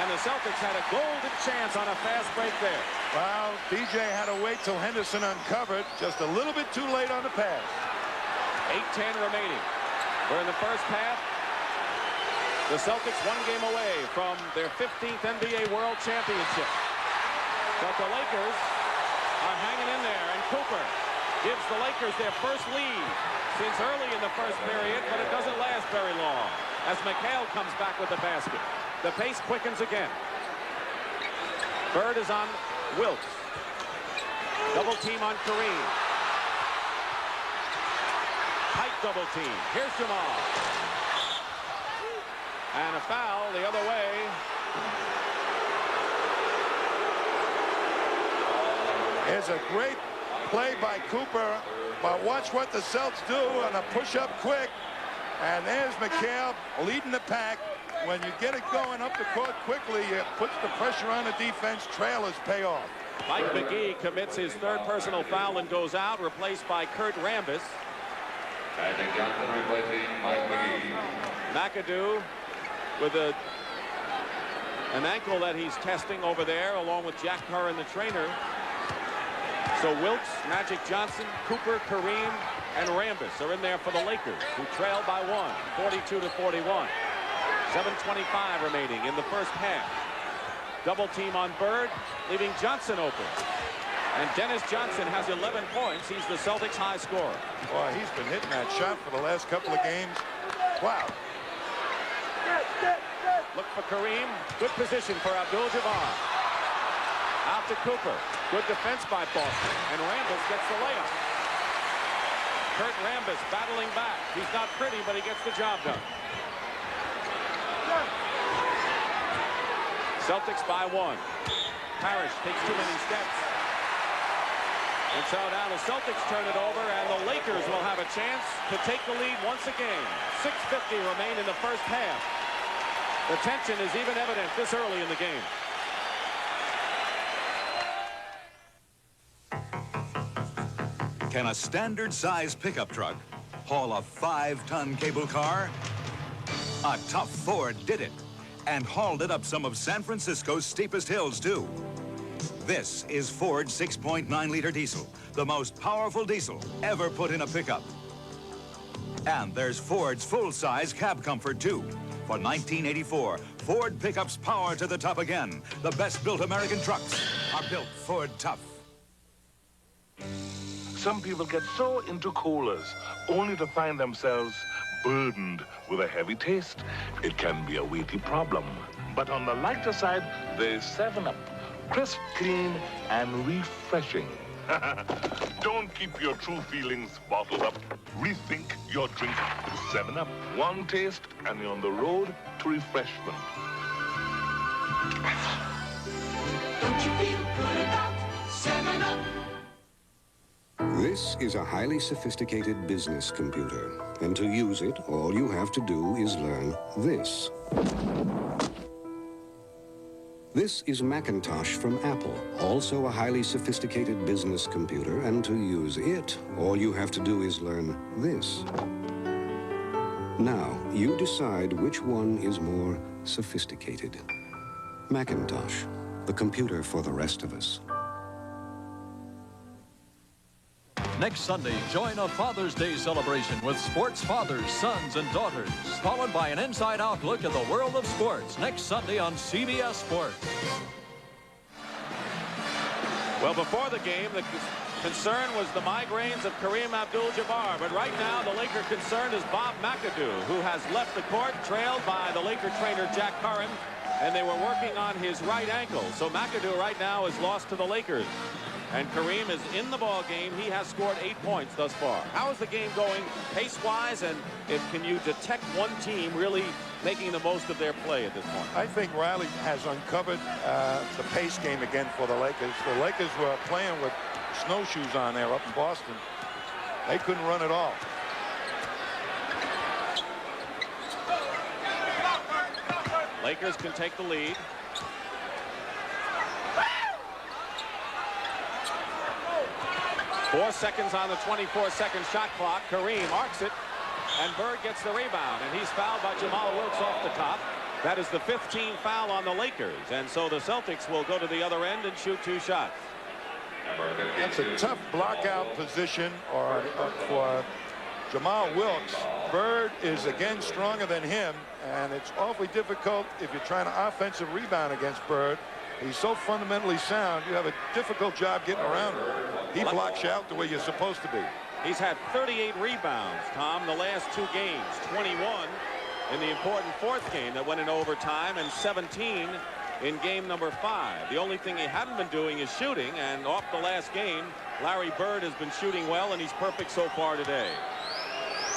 And the Celtics had a golden chance on a fast break there. Well, DJ had to wait till Henderson uncovered. Just a little bit too late on the pass. 8:10 remaining. We're in the first half. The Celtics 1 game away from their 15th NBA World Championship. But the Lakers are hanging in there, and Cooper gives the Lakers their first lead since early in the first period, but it doesn't last very long as McHale comes back with the basket. The pace quickens again. Bird is on Wilkes. Double team on Kareem. Tight double team. Here's Jamal. And a foul the other way. Here's a great play by Cooper, but watch what the Celts do on a push-up quick. And there's McHale leading the pack. When you get it going up the court quickly, it puts the pressure on the defense. Trailers pay off. Mike McGee commits his 3rd personal foul and goes out, replaced by Kurt Rambis. Johnson replacing Mike McGee. McAdoo with an ankle that he's testing over there, along with Jack Curran, the trainer. So Wilkes, Magic Johnson, Cooper, Kareem, and Rambis are in there for the Lakers, who trail by 1, 42-41. 7:25 remaining in the first half. Double team on Bird, leaving Johnson open. And Dennis Johnson has 11 points. He's the Celtics' high scorer. Boy, he's been hitting that shot for the last couple of games. Wow. Look for Kareem. Good position for Abdul-Jabbar. Out to Cooper. Good defense by Boston. And Rambis gets the layup. Kurt Rambis battling back. He's not pretty, but he gets the job done. Celtics by 1. Parish takes too many steps. And so now the Celtics turn it over, and the Lakers will have a chance to take the lead once again. 6:50 remain in the first half. The tension is even evident this early in the game. Can a standard-size pickup truck haul a 5-ton cable car? A tough Ford did it, and hauled it up some of San Francisco's steepest hills, too. This is Ford's 6.9-liter diesel, the most powerful diesel ever put in a pickup. And there's Ford's full-size cab comfort, too. For 1984, Ford pickups power to the top again. The best-built American trucks are built Ford tough. Some people get so into coolers, only to find themselves burdened with a heavy taste. It can be a weighty problem. But on the lighter side, there's 7-Up. Crisp, clean, and refreshing. Don't keep your true feelings bottled up. Rethink your drink with 7-Up. One taste, and you're on the road to refreshment. Don't you feel good about 7-Up? This is a highly sophisticated business computer, and to use it, all you have to do is learn this. This is Macintosh from Apple, also a highly sophisticated business computer, and to use it, all you have to do is learn this. Now, you decide which one is more sophisticated. Macintosh, the computer for the rest of us. Next Sunday, join a Father's Day celebration with sports fathers, sons, and daughters, followed by an inside-out look at the world of sports next Sunday on CBS Sports. Well, before the game, the concern was the migraines of Kareem Abdul-Jabbar, but right now the Laker concern is Bob McAdoo, who has left the court, trailed by the Laker trainer Jack Curran, and they were working on his right ankle. So McAdoo right now is lost to the Lakers. And Kareem is in the ball game. He has scored 8 points thus far. How is the game going pace-wise, and can you detect one team really making the most of their play at this point? I think Riley has uncovered the pace game again for the Lakers. The Lakers were playing with snowshoes on there up in Boston. They couldn't run at all. Lakers can take the lead. Four seconds on the 24-second shot clock. Kareem arcs it, and Bird gets the rebound, and he's fouled by Jamal Wilkes off the top. That is the 15th foul on the Lakers, and so the Celtics will go to the other end and shoot 2 shots. That's a tough block-out position for Jamal Wilkes. Bird is again stronger than him, and it's awfully difficult if you're trying to offensive rebound against Bird. He's so fundamentally sound, you have a difficult job getting around him. He blocks you out the way you're supposed to be. He's had 38 rebounds, Tom, the last 2 games. 21 in the important 4th game that went in overtime, and 17 in game number 5. The only thing he hadn't been doing is shooting, and off the last game, Larry Bird has been shooting well, and he's perfect so far today.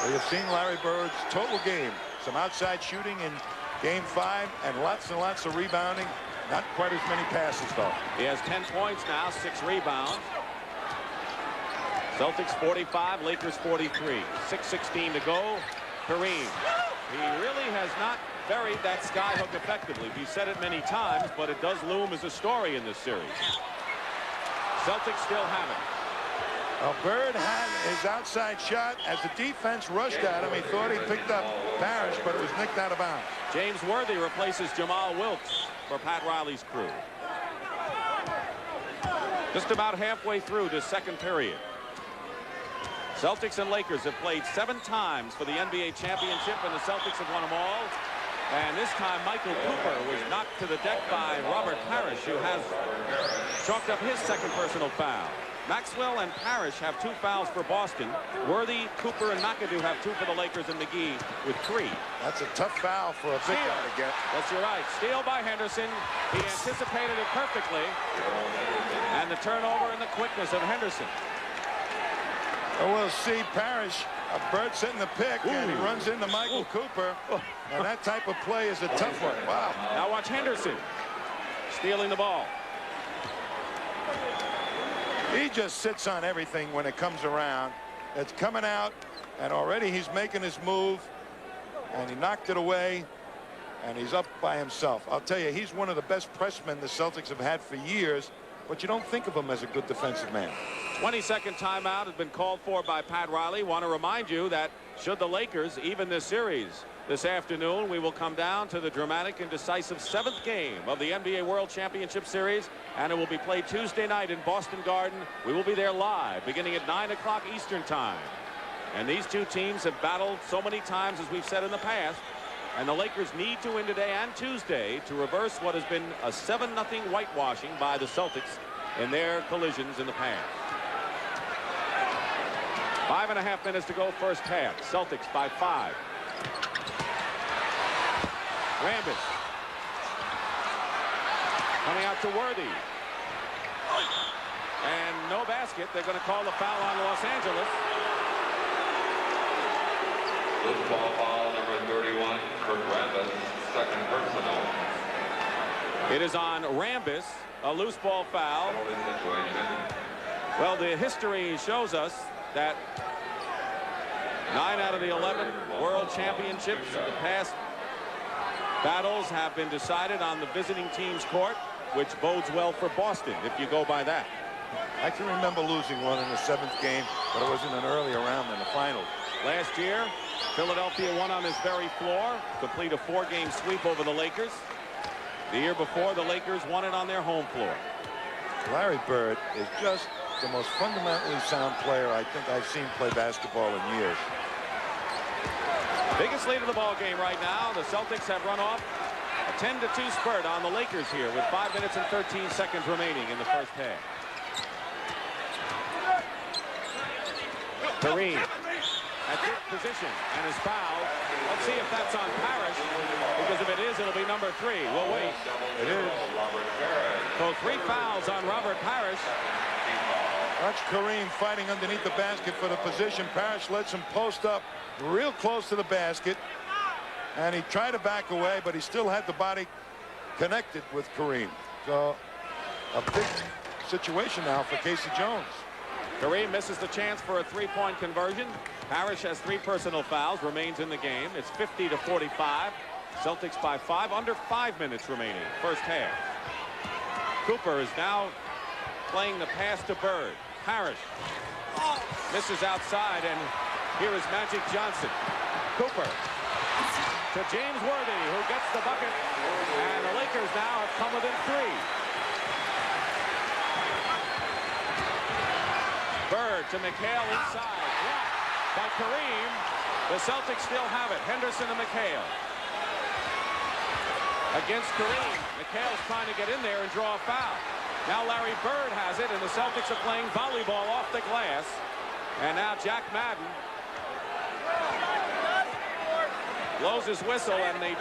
Well, you've seen Larry Bird's total game. Some outside shooting in game 5, and lots of rebounding. Not quite as many passes, though. He has 10 points now, 6 rebounds. Celtics 45, Lakers 43. 6:16 to go. Kareem. He really has not buried that skyhook effectively. We've said it many times, but it does loom as a story in this series. Celtics still have it. Well, Bird had his outside shot. As the defense rushed at him, he thought he picked up Parish, but it was nicked out of bounds. James Worthy replaces Jamal Wilkes for Pat Riley's crew. Just about halfway through this second period. Celtics and Lakers have played 7 times for the NBA championship, and the Celtics have won them all. And this time, Michael Cooper was knocked to the deck by Robert Parish, who has chalked up his second personal foul. Maxwell and Parish have 2 fouls for Boston. Worthy, Cooper, and McAdoo have 2 for the Lakers, and McGee with 3. That's a tough foul for a big guy to get. Yes, you're right. Steal by Henderson. He anticipated it perfectly. And the turnover and the quickness of Henderson. And we'll see Parish, Bird setting the pick, and he runs into Michael Cooper. And that type of play is a tough one. Wow. Now watch Henderson stealing the ball. He just sits on everything when it comes around. It's coming out, and already he's making his move, and he knocked it away, and he's up by himself. I'll tell you, he's one of the best pressmen the Celtics have had for years, but you don't think of him as a good defensive man. 22nd timeout has been called for by Pat Riley. Want to remind you that should the Lakers even this series this afternoon, we will come down to the dramatic and decisive 7th game of the NBA World Championship Series, and it will be played Tuesday night in Boston Garden. We will be there live beginning at 9 o'clock Eastern Time. And these two teams have battled so many times, as we've said in the past, and the Lakers need to win today and Tuesday to reverse what has been a 7-0 whitewashing by the Celtics in their collisions in the past. 5.5 minutes to go first half. Celtics by 5. Rambis coming out to Worthy. And no basket. They're going to call the foul on Los Angeles. Loose ball foul number 31, Kurt Rambis, second personal. It is on Rambis, a loose ball foul. Well, the history shows us that 9 out of the 11 world championships in the past battles have been decided on the visiting team's court, which bodes well for Boston if you go by that. I can remember losing one in the 7th game, but it was in an earlier round than the finals. Last year, Philadelphia won on this very floor, complete a 4-game sweep over the Lakers. The year before, the Lakers won it on their home floor. Larry Bird is just the most fundamentally sound player I think I've seen play basketball in years. Biggest lead of the ball game right now. The Celtics have run off a 10-2 spurt on the Lakers here with 5 minutes and 13 seconds remaining in the first half. Kareem at good position and is fouled. Let's see if that's on Parish, because if it is, it'll be number 3. We'll wait. It is. So 3 fouls on Robert Parish. Watch Kareem fighting underneath the basket for the position. Parish lets him post up real close to the basket, and he tried to back away, but he still had the body connected with Kareem. So a big situation now for Casey Jones. Kareem misses the chance for a 3-point conversion. Parish has 3 personal fouls, remains in the game. It's 50-45. Celtics by 5, under 5 minutes remaining, first half. Cooper is now playing the pass to Bird. Parish misses outside, and here is Magic Johnson. Cooper to James Worthy, who gets the bucket, and the Lakers now have come within 3. Bird to McHale inside, blocked by Kareem. The Celtics still have it. Henderson to McHale. Against Kareem, McHale's trying to get in there and draw a foul. Now Larry Bird has it, and the Celtics are playing volleyball off the glass. And now Jack Madden blows his whistle, and they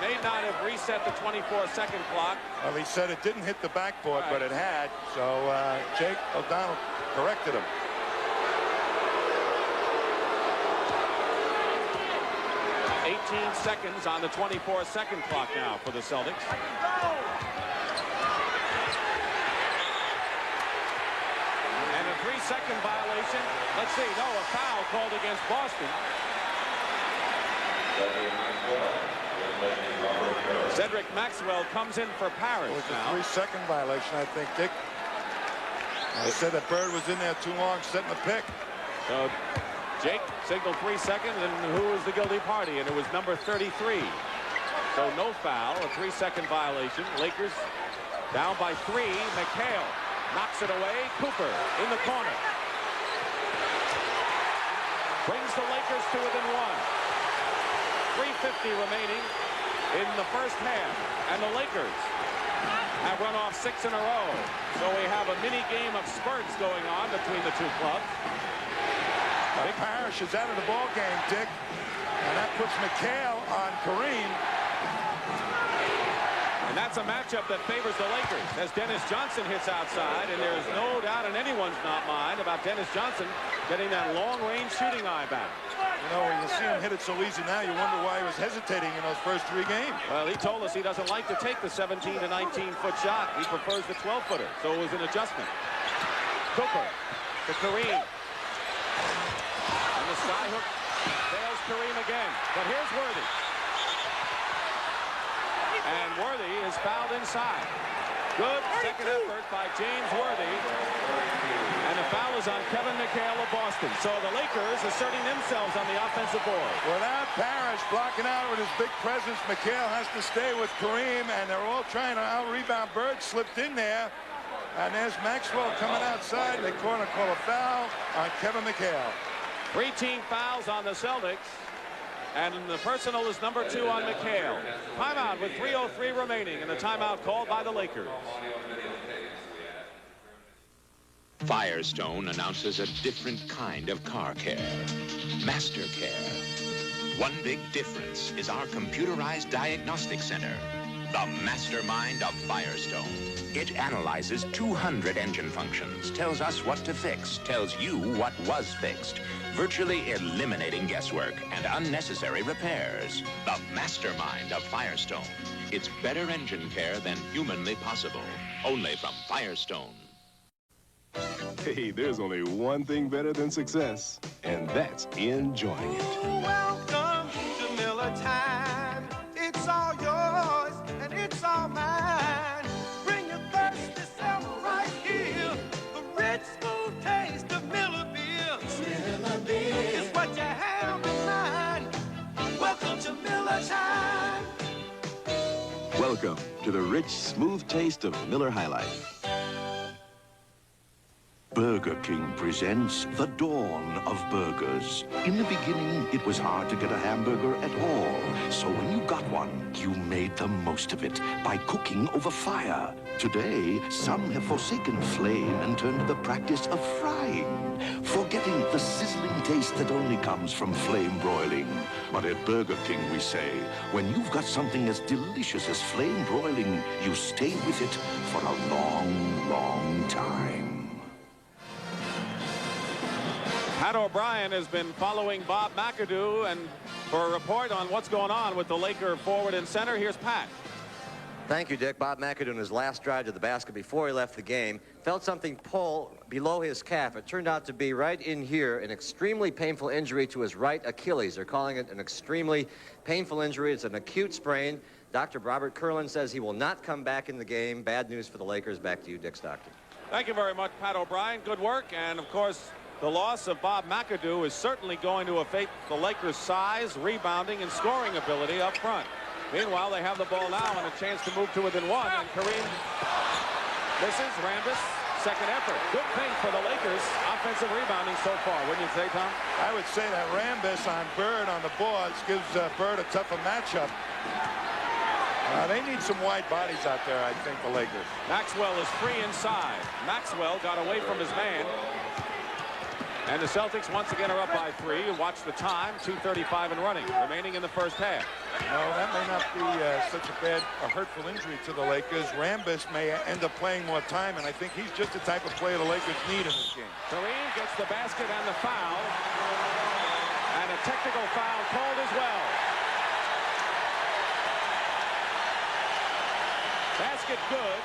may not have reset the 24-second clock. Well, he said it didn't hit the backboard, but it had. So Jake O'Donnell corrected him. Seconds on the 24-second clock now for the Celtics. And a 3-second violation. Let's see. No, a foul called against Boston. Cedric Maxwell comes in for Parish now. It was a 3-second violation, I think, Dick. I said that Bird was in there too long setting the pick. So Jake signaled 3 seconds, and who was the guilty party? And it was number 33. So no foul, a 3-second violation. Lakers down by 3. McHale knocks it away. Cooper in the corner. brings the Lakers to within one. 3:50 remaining in the first half, and the Lakers have run off 6 in a row. So we have a mini game of spurts going on between the two clubs. Parish is out of the ball game, Dick, and that puts McHale on Kareem. And that's a matchup that favors the Lakers as Dennis Johnson hits outside, and there's no doubt in anyone's mind about Dennis Johnson getting that long-range shooting eye back. You know, when you see him hit it so easy now, you wonder why he was hesitating in those first 3 games. Well, he told us he doesn't like to take the 17 to 19-foot shot. He prefers the 12-footer, so it was an adjustment. Cooper to Kareem. And the skyhook fails Kareem again. But here's Worthy. And Worthy is fouled inside. Good second effort by James Worthy. And the foul is on Kevin McHale of Boston. So the Lakers asserting themselves on the offensive board. Without Parish blocking out with his big presence, McHale has to stay with Kareem, and they're all trying to out-rebound. Bird slipped in there. And there's Maxwell coming outside. They call a foul on Kevin McHale. 3 team fouls on the Celtics. And the personal is number 2 on McHale. Timeout with 3:03 remaining, and the timeout called by the Lakers. Firestone announces a different kind of car care. Master Care. One big difference is our computerized diagnostic center, the mastermind of Firestone. It analyzes 200 engine functions, tells us what to fix, tells you what was fixed, virtually eliminating guesswork and unnecessary repairs. The mastermind of Firestone. It's better engine care than humanly possible. Only from Firestone. Hey, there's only one thing better than success, and that's enjoying it. Welcome to Miller Time. It's all yours and it's all mine. Bring your thirsty self right here. The rich, smooth taste of Miller beer. Miller beer is what you have in mind. Welcome to Miller Time. Welcome to the rich, smooth taste of Miller High Life. Burger King presents the dawn of burgers. In the beginning, it was hard to get a hamburger at all. So when you got one, you made the most of it by cooking over fire. Today, some have forsaken flame and turned to the practice of frying, forgetting the sizzling taste that only comes from flame broiling. But at Burger King, we say, when you've got something as delicious as flame broiling, you stay with it for a long, long time. Pat O'Brien has been following Bob McAdoo, and for a report on what's going on with the Laker forward and center, here's Pat. Thank you, Dick. Bob McAdoo in his last drive to the basket before he left the game felt something pull below his calf. It turned out to be right in here, an extremely painful injury to his right Achilles. They're calling it an extremely painful injury. It's an acute sprain. Dr. Robert Curlin says he will not come back in the game. Bad news for the Lakers. Back to you, Dick Stockton. Thank you very much, Pat O'Brien. Good work. And, of course, the loss of Bob McAdoo is certainly going to affect the Lakers' size, rebounding, and scoring ability up front. Meanwhile, they have the ball now and a chance to move to within one. And Kareem misses. Rambis, second effort. Good thing for the Lakers' offensive rebounding so far, wouldn't you say, Tom? I would say that Rambis on Bird on the boards gives Bird a tougher matchup. They need some wide bodies out there, I think, the Lakers. Maxwell is free inside. Maxwell got away from his man. And the Celtics once again are up by 3. Watch the time, 2:35 and running, remaining in the first half. No, that may not be such a hurtful injury to the Lakers. Rambis may end up playing more time, and I think he's just the type of player the Lakers need in this game. Kareem gets the basket and the foul. And a technical foul called as well. Basket good.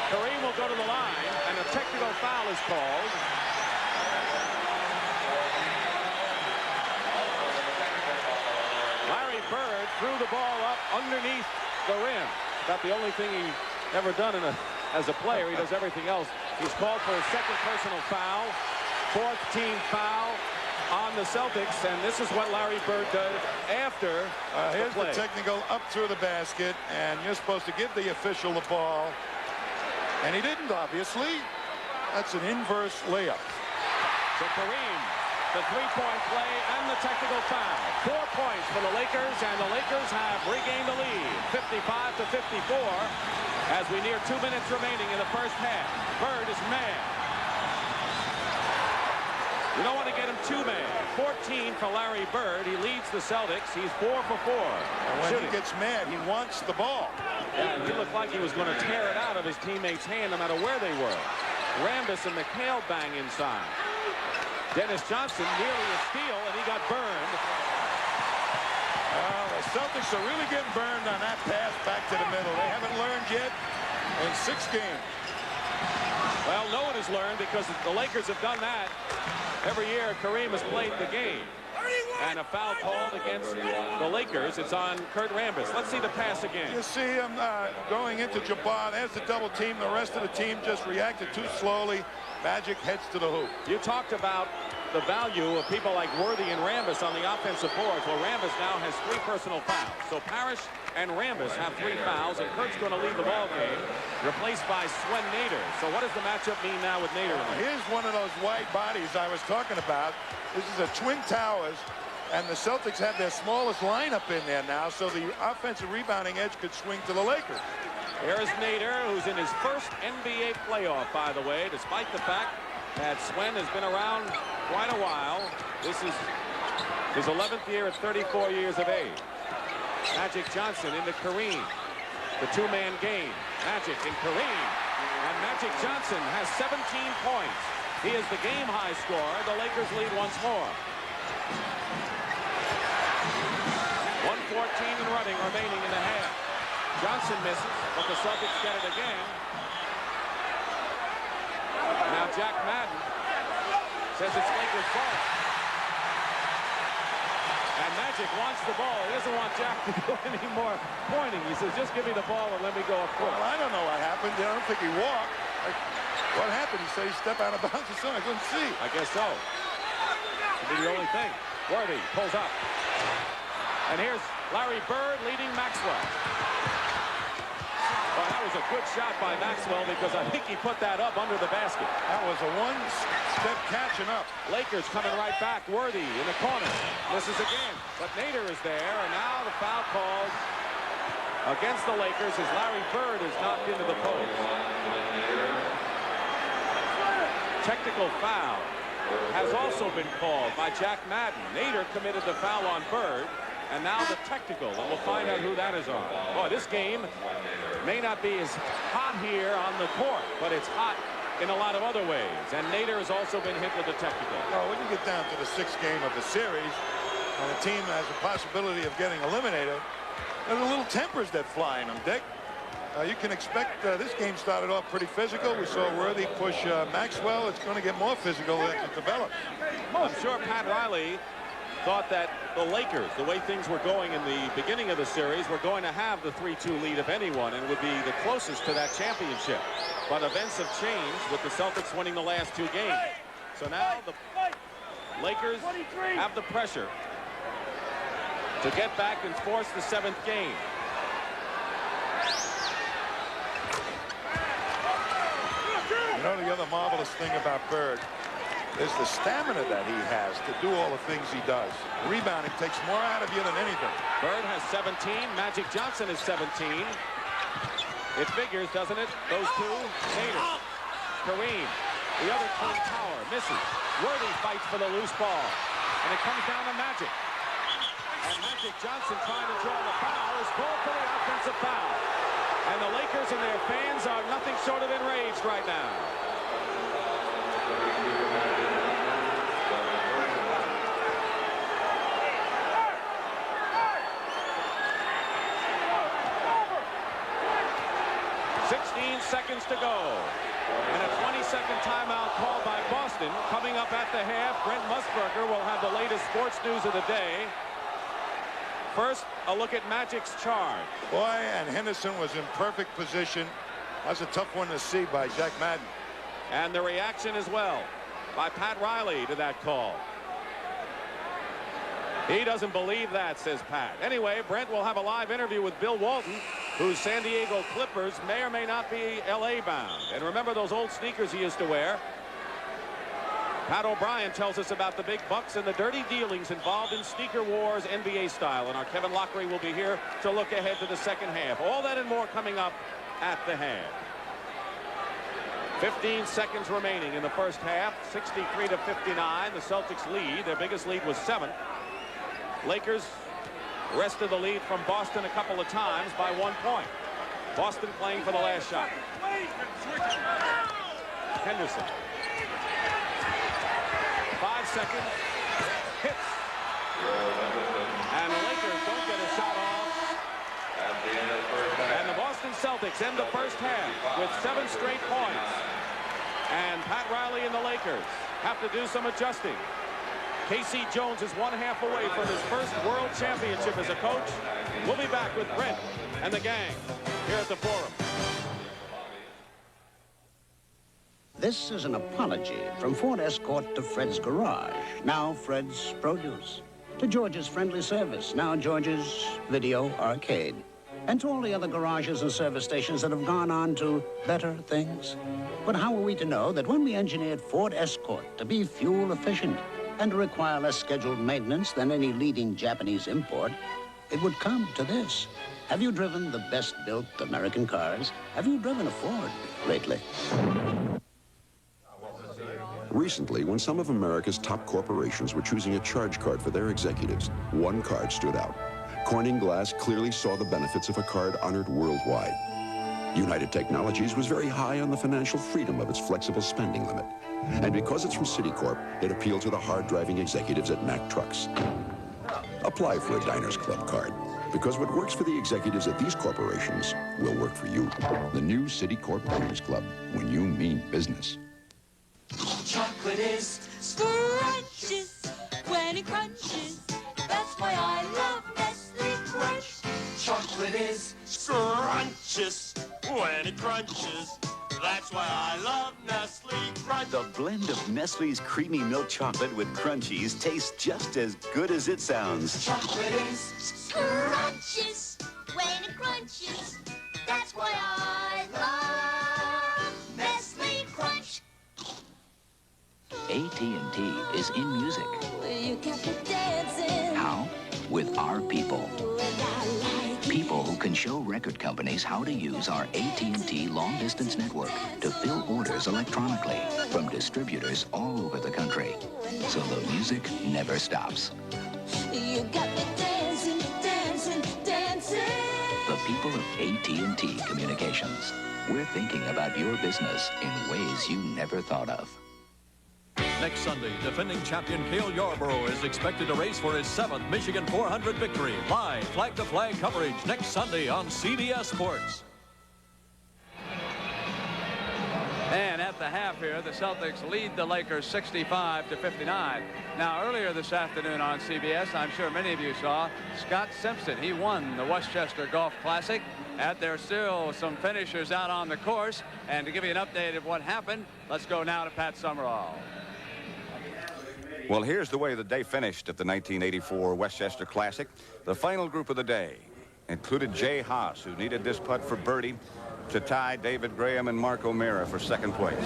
Kareem will go to the line, and a technical foul is called. Bird threw the ball up underneath the rim. About the only thing he's ever done as a player. He does everything else. He's called for a second personal foul. 4th team foul on the Celtics, and this is what Larry Bird does after here's the technical up through the basket, and you're supposed to give the official the ball, and he didn't, obviously. That's an inverse layup. So Kareem the three-point play and the technical foul. 4 points for the Lakers, and the Lakers have regained the lead, 55-54, as we near 2 minutes remaining in the first half. Bird is mad. You don't want to get him too mad. 14 for Larry Bird. He leads the Celtics. He's 4 for 4. And when he gets mad, he wants the ball. Yeah, he looked like he was going to tear it out of his teammates' hand no matter where they were. Rambis and McHale bang inside. Dennis Johnson nearly a steal, and he got burned. The Celtics are really getting burned on that pass back to the middle. They haven't learned yet in 6 games. Well, no one has learned because the Lakers have done that. Every year, Kareem has played the game. And a foul called against the Lakers. It's on Kurt Rambis. Let's see the pass again. You see him going into Jabbar. There's the double team. The rest of the team just reacted too slowly. Magic heads to the hoop. You talked about the value of people like Worthy and Rambis on the offensive boards. Well, Rambis now has 3 personal fouls. So Parish and Rambis have 3 fouls, and Kurt's going to leave the ball game, replaced by Swen Nader. So what does the matchup mean now with Nader? Here's one of those wide bodies I was talking about. This is a Twin Towers, and the Celtics have their smallest lineup in there now, so the offensive rebounding edge could swing to the Lakers. Here's Nader, who's in his first NBA playoff, by the way, despite the fact that Swen has been around quite a while. This is his 11th year at 34 years of age. Magic Johnson into Kareem. The 2-man game. Magic and Kareem. And Magic Johnson has 17 points. He is the game-high scorer. The Lakers lead once more. 1:14 and running remaining in the half. Johnson misses, but the Celtics get it again. Now Jack Madden says it's Lakers ball. And Magic wants the ball. He doesn't want Jack to do any more pointing. He says, just give me the ball and let me go up court. Well, I don't know what happened. I don't think he walked. What happened? He said he stepped out of bounds or something. I couldn't see. I guess so. Could be the only thing. Worthy pulls up. And here's Larry Bird leading Maxwell. Well, that was a good shot by Maxwell because I think he put that up under the basket. That was a one-step catching up. Lakers coming right back. Worthy in the corner. Misses again. But Nader is there, and now the foul called against the Lakers as Larry Bird is knocked into the post. Technical foul has also been called by Jack Madden. Nader committed the foul on Bird, and now the technical, and we'll find out who that is on. Boy, this game may not be as hot here on the court, but it's hot in a lot of other ways. And Nader has also been hit with the technical. Well, when you get down to the 6th game of the series, and a team has a possibility of getting eliminated, there's a little tempers that fly in them, Dick. You can expect this game started off pretty physical. We saw Worthy push Maxwell. It's going to get more physical as it develops. I'm sure Pat Riley thought that the Lakers, the way things were going in the beginning of the series, were going to have the 3-2 lead, if anyone, and would be the closest to that championship. But events have changed with the Celtics winning the last 2 games. So now the Lakers have the pressure to get back and force the 7th game. You know, the other marvelous thing about Bird is the stamina that he has to do all the things he does. Rebounding takes more out of you than anything. Bird has 17. Magic Johnson is 17. It figures, doesn't it? Those two. Nader. Kareem. The other Twin Tower. Misses. Worthy fights for the loose ball. And it comes down to Magic. And Magic Johnson trying to draw the foul is called for the offensive foul. And the Lakers and their fans are nothing short of enraged right now. Seconds to go. And a 20-second timeout called by Boston. Coming up at the half, Brent Musburger will have the latest sports news of the day. First, a look at Magic's charge. Boy, and Henderson was in perfect position. That's a tough one to see by Jack Madden. And the reaction as well by Pat Riley to that call. He doesn't believe that, says Pat. Anyway, Brent will have a live interview with Bill Walton, whose San Diego Clippers may or may not be LA bound. And remember those old sneakers he used to wear? Pat O'Brien tells us about the big bucks and the dirty dealings involved in sneaker wars NBA style. And our Kevin Lockery will be here to look ahead to the second half. All that and more coming up at the half. 15 seconds remaining in the first half. 63-59. The Celtics lead. Their biggest lead was 7. Lakers wrested the lead from Boston a couple of times by 1 point. Boston playing for the last shot. Henderson. 5 seconds. Hits. And the Lakers don't get a shot off. And the Boston Celtics end the first half with 7 straight points. And Pat Riley and the Lakers have to do some adjusting. Casey Jones is 1 half away from his first world championship as a coach. We'll be back with Brent and the gang here at the Forum. This is an apology from Ford Escort to Fred's Garage, now Fred's Produce. To George's Friendly Service, now George's Video Arcade. And to all the other garages and service stations that have gone on to better things. But how are we to know that when we engineered Ford Escort to be fuel efficient and to require less scheduled maintenance than any leading Japanese import, it would come to this? Have you driven the best-built American cars? Have you driven a Ford lately? Recently, when some of America's top corporations were choosing a charge card for their executives, one card stood out. Corning Glass clearly saw the benefits of a card honored worldwide. United Technologies was very high on the financial freedom of its flexible spending limit. And because it's from Citicorp, it appealed to the hard-driving executives at Mack Trucks. Apply for a Diners Club card, because what works for the executives at these corporations will work for you. The new Citicorp Diners Club, when you mean business. Chocolate is scrumptious when it crunches. That's why I love Nestle Crunch. Chocolate is scrumptious when it crunches. That's why I love Nestle Crunch. The blend of Nestle's creamy milk chocolate with crunchies tastes just as good as it sounds. Chocolate is scrumptious when it crunches. That's why I love Nestle Crunch. AT&T is in music. You kept me dancing. How? With our people. People who can show record companies how to use our AT&T long-distance network to fill orders electronically from distributors all over the country. So the music never stops. You got me dancing, dancing, dancing. The people of AT&T Communications. We're thinking about your business in ways you never thought of. Next Sunday, defending champion Cale Yarborough is expected to race for his 7th Michigan 400 victory. Live flag-to-flag coverage next Sunday on CBS Sports. And at the half here, the Celtics lead the Lakers 65-59. Now, earlier this afternoon on CBS, I'm sure many of you saw Scott Simpson. He won the Westchester Golf Classic. And there's still some finishers out on the course. And to give you an update of what happened, let's go now to Pat Summerall. Well, here's the way the day finished at the 1984 Westchester Classic. The final group of the day included Jay Haas, who needed this putt for birdie to tie David Graham and Mark O'Meara for second place.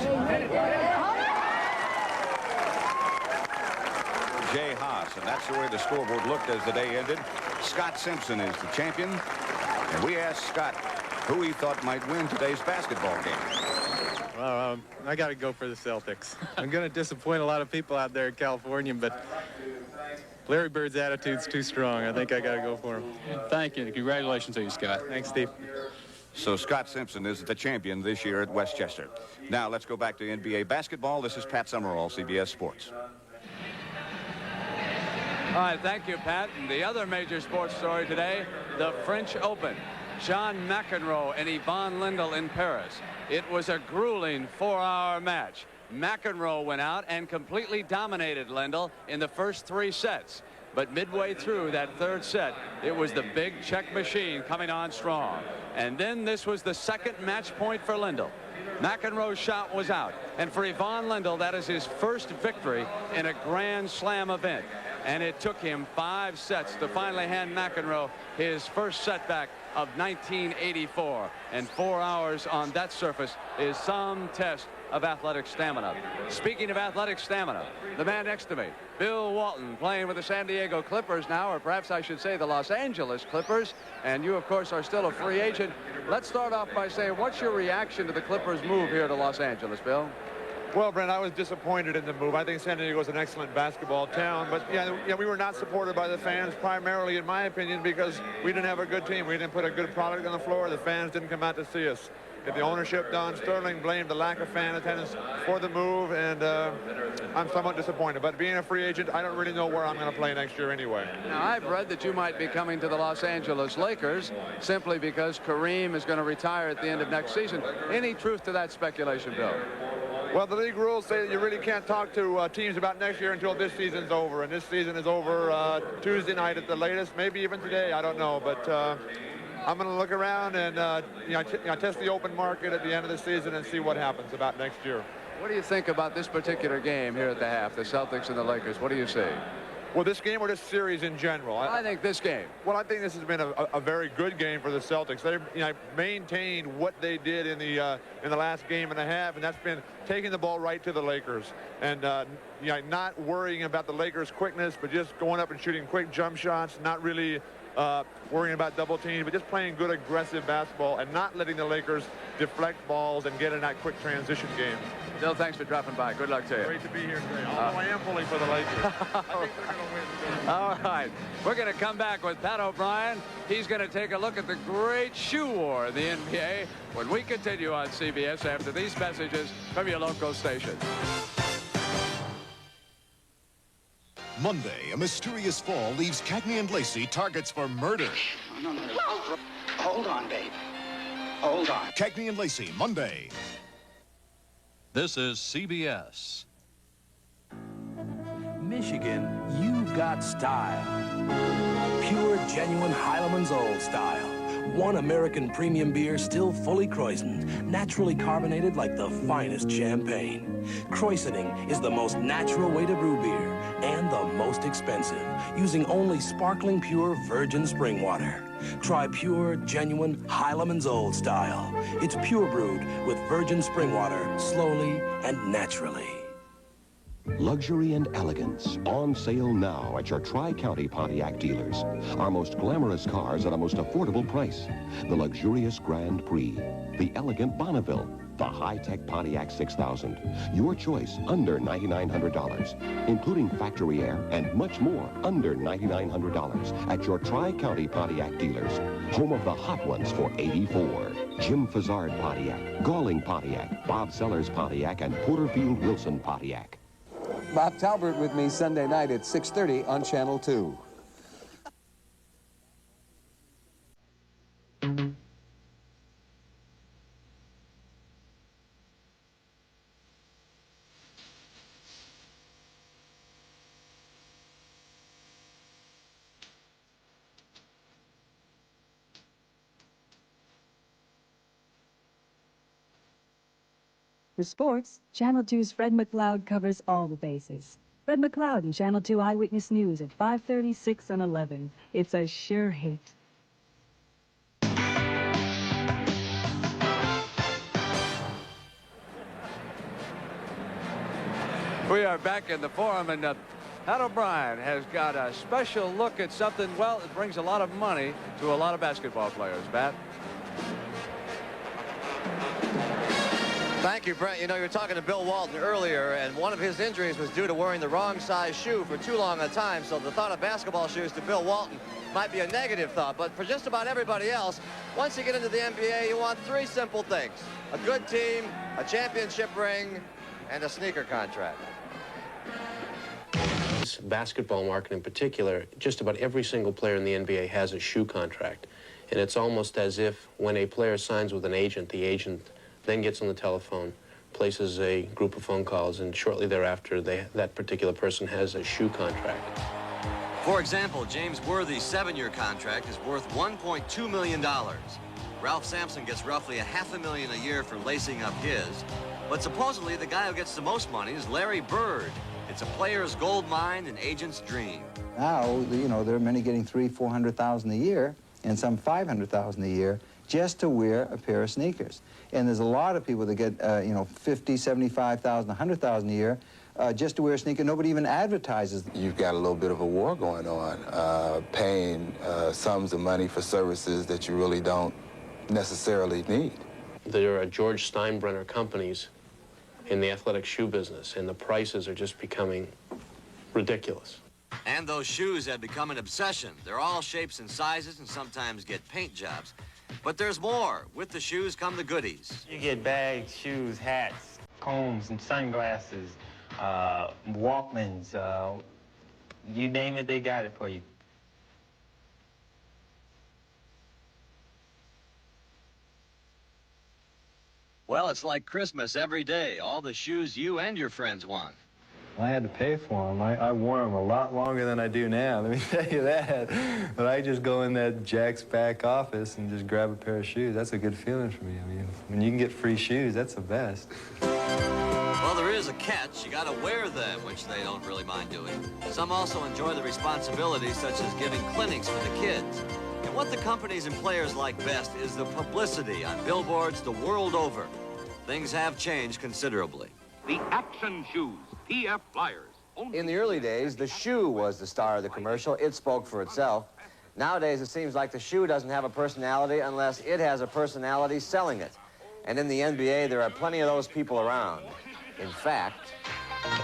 Jay Haas, and that's the way the scoreboard looked as the day ended. Scott Simpson is the champion, and we asked Scott who he thought might win today's basketball game. Well, I got to go for the Celtics. I'm going to disappoint a lot of people out there in California, but Larry Bird's attitude's too strong. I think I got to go for him. Thank you. Congratulations to you, Scott. Thanks, Steve. So Scott Simpson is the champion this year at Westchester. Now let's go back to NBA basketball. This is Pat Summerall, CBS Sports. All right, thank you, Pat. And the other major sports story today, the French Open. John McEnroe and Yvonne Lendl in Paris. It was a grueling 4-hour match. McEnroe went out and completely dominated Lendl in the first 3 sets. But midway through that 3rd set, it was the big Czech machine coming on strong. And then this was the second match point for Lendl. McEnroe's shot was out. And for Yvonne Lendl, that is his first victory in a Grand Slam event. and it took him 5 sets to finally hand McEnroe his first setback of 1984. And 4 hours on that surface is some test of athletic stamina. Speaking of athletic stamina, the man next to me, Bill Walton, playing with the San Diego Clippers now, or perhaps I should say the Los Angeles Clippers, and you, of course, are still a free agent. Let's start off by saying, what's your reaction to the Clippers' move here to Los Angeles, Bill? Well, Brent, I was disappointed in the move. I think San Diego is an excellent basketball town, but yeah, we were not supported by the fans, primarily, in my opinion, because we didn't have a good team. We didn't put a good product on the floor. The fans didn't come out to see us. The ownership, Don Sterling, blamed the lack of fan attendance for the move, and I'm somewhat disappointed. But being a free agent, I don't really know where I'm going to play next year anyway. Now, I've read that you might be coming to the Los Angeles Lakers simply because Kareem is going to retire at the end of next season. Any truth to that speculation, Bill? Well, the league rules say that you really can't talk to teams about next year until this season's over, and this season is over Tuesday night at the latest, maybe even today, I don't know, but I'm going to look around and test the open market at the end of the season and see what happens about next year. What do you think about this particular game here at the half, the Celtics and the Lakers? What do you see? Well, this game or this series in general? I think this game. Well, I think this has been a very good game for the Celtics. They maintained what they did in the last game and a half, and that's been taking the ball right to the Lakers and not worrying about the Lakers' quickness, but just going up and shooting quick jump shots, not really worrying about double teams, but just playing good aggressive basketball and not letting the Lakers deflect balls and get in that quick transition game. Bill, thanks for dropping by. Good luck to you. Great to be here today. Although I am pulling for the Lakers. I think they're going to win. All right. We're going to come back with Pat O'Brien. He's going to take a look at the great shoe war in the NBA when we continue on CBS after these messages from your local station. Monday, a mysterious fall leaves Cagney and Lacey targets for murder. No. Hold on, babe. Hold on. Cagney and Lacey, Monday. This is CBS. Michigan, you've got style. Pure, genuine Heileman's Old style. One American premium beer still fully kreuzened, naturally carbonated like the finest champagne. Kreuzening is the most natural way to brew beer and the most expensive, using only sparkling pure virgin spring water. Try pure, genuine Heileman's Old style. It's pure brewed with virgin spring water, slowly and naturally. Luxury and elegance on sale now at your Tri-County Pontiac dealers. Our most glamorous cars at a most affordable price. The luxurious Grand Prix, the elegant Bonneville, the high-tech Pontiac 6000. Your choice under $9,900, including factory air and much more under $9,900 at your Tri-County Pontiac dealers. Home of the hot ones for '84. Jim Fazard Pontiac, Galling Pontiac, Bob Sellers Pontiac, and Porterfield Wilson Pontiac. Bob Talbert with me Sunday night at 6:30 on Channel 2. For sports, Channel 2's Fred McLeod covers all the bases. Fred McLeod in Channel 2 Eyewitness News at 5:30, 6, and 11. It's a sure hit. We are back in the forum, and Pat O'Brien has got a special look at something, well, it brings a lot of money to a lot of basketball players. Pat? Thank you, Brent. You know, you were talking to Bill Walton earlier, and one of his injuries was due to wearing the wrong size shoe for too long a time. So the thought of basketball shoes to Bill Walton might be a negative thought. But for just about everybody else, once you get into the NBA, you want 3 simple things: a good team, a championship ring, and a sneaker contract. Basketball market in particular, just about every single player in the NBA has a shoe contract. And it's almost as if when a player signs with an agent, the agent then gets on the telephone, places a group of phone calls, and shortly thereafter, that particular person has a shoe contract. For example, James Worthy's 7-year contract is worth $1.2 million. Ralph Sampson gets roughly $500,000 a year for lacing up his. But supposedly, the guy who gets the most money is Larry Bird. It's a player's gold mine, an agent's dream. Now, you know, there are many getting $300,000–400,000 a year, and some $500,000 a year just to wear a pair of sneakers. And there's a lot of people that get, you know, $50,000, $75,000, $100,000 a year just to wear a sneaker. Nobody even advertises. You've got a little bit of a war going on, paying sums of money for services that you really don't necessarily need. There are George Steinbrenner companies in the athletic shoe business, and the prices are just becoming ridiculous. And those shoes have become an obsession. They're all shapes and sizes and sometimes get paint jobs. But there's more. With the shoes come the goodies. You get bags, shoes, hats, combs, and sunglasses, Walkmans, you name it, they got it for you. Well, it's like Christmas every day. All the shoes you and your friends want. I had to pay for them. I wore them a lot longer than I do now, let me tell you that. But I just go in that Jack's back office and just grab a pair of shoes. That's a good feeling for me. I mean, when you can get free shoes, that's the best. Well, there is a catch. You got to wear them, which they don't really mind doing. Some also enjoy the responsibilities, such as giving clinics for the kids. And what the companies and players like best is the publicity on billboards the world over. Things have changed considerably. The action shoes, PF Flyers. In the early days, the shoe was the star of the commercial. It spoke for itself. Nowadays, it seems like the shoe doesn't have a personality unless it has a personality selling it. And in the NBA, there are plenty of those people around. In fact,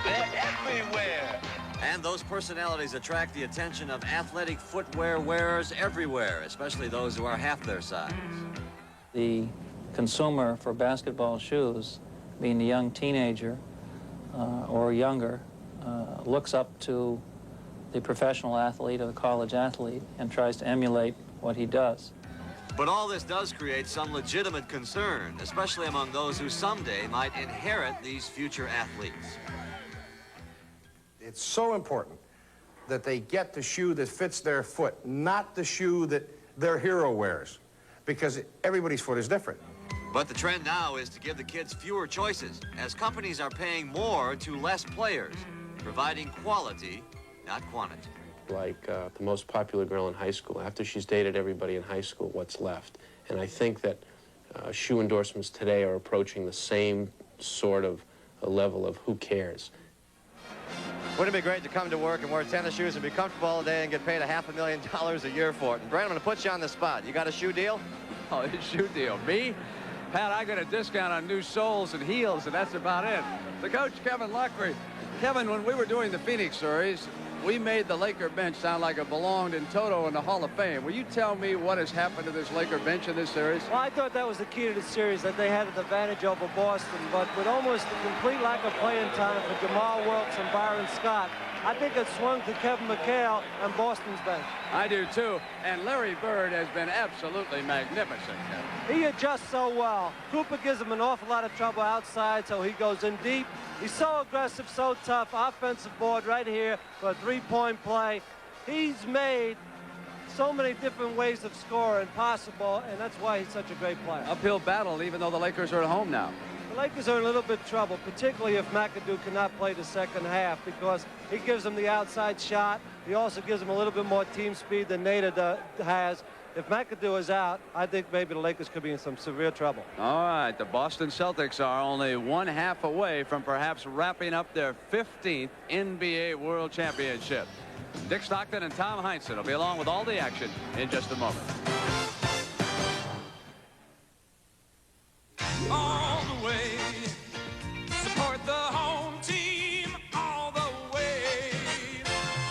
they're everywhere. And those personalities attract the attention of athletic footwear wearers everywhere, especially those who are half their size. The consumer for basketball shoes, being a young teenager or younger, looks up to the professional athlete or the college athlete and tries to emulate what he does. But all this does create some legitimate concern, especially among those who someday might inherit these future athletes. It's so important that they get the shoe that fits their foot, not the shoe that their hero wears, because everybody's foot is different. But the trend now is to give the kids fewer choices, as companies are paying more to less players, providing quality, not quantity. Like the most popular girl in high school, after she's dated everybody in high school, what's left? And I think that shoe endorsements today are approaching the same sort of level of who cares. Wouldn't it be great to come to work and wear tennis shoes and be comfortable all day and get paid $500,000 a year for it? And Brent, I'm going to put you on the spot. You got a shoe deal? Oh, a shoe deal. Me? Pat, I got a discount on new soles and heels, and that's about it. The coach, Kevin Luckery. Kevin, when we were doing the Phoenix series, we made the Laker bench sound like it belonged in toto in the Hall of Fame. Will you tell me what has happened to this Laker bench in this series? Well, I thought that was the key to the series, that they had an advantage over Boston, but with almost a complete lack of playing time for Jamal Wilkes and Byron Scott, I think it swung to Kevin McHale and Boston's bench. I do, too. And Larry Bird has been absolutely magnificent, Kevin. He adjusts so well. Cooper gives him an awful lot of trouble outside, so he goes in deep. He's so aggressive, so tough. Offensive board right here for a three-point play. He's made so many different ways of scoring possible, and that's why he's such a great player. Uphill battle, even though the Lakers are at home now. The Lakers are in a little bit of trouble, particularly if McAdoo cannot play the second half, because he gives them the outside shot. He also gives them a little bit more team speed than Nader has. If McAdoo is out, I think maybe the Lakers could be in some severe trouble. All right, the Boston Celtics are only 1/2 away from perhaps wrapping up their 15th NBA World Championship. Dick Stockton and Tom Heinsohn will be along with all the action in just a moment. All the way, support the home team all the way.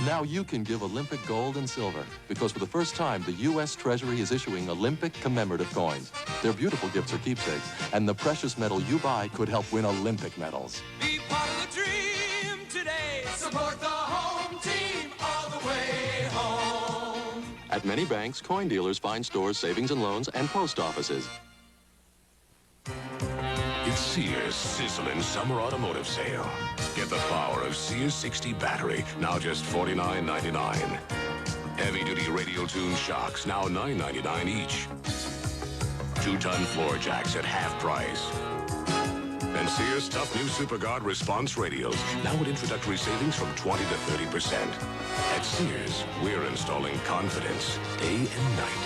Now you can give Olympic gold and silver, because for the first time, the U.S. Treasury is issuing Olympic commemorative coins. They're beautiful gifts or keepsakes, and the precious metal you buy could help win Olympic medals. Be part of the dream today. Support the home team all the way home. At many banks, coin dealers find stores, savings and loans, and post offices. It's Sears' sizzling summer automotive sale. Get the power of Sears 60 battery, now just $49.99. Heavy-duty radio tune shocks, now $9.99 each. 2-ton floor jacks at half price. And Sears' tough new SuperGuard response radios, now with introductory savings from 20 to 30%. At Sears, we're installing confidence day and night.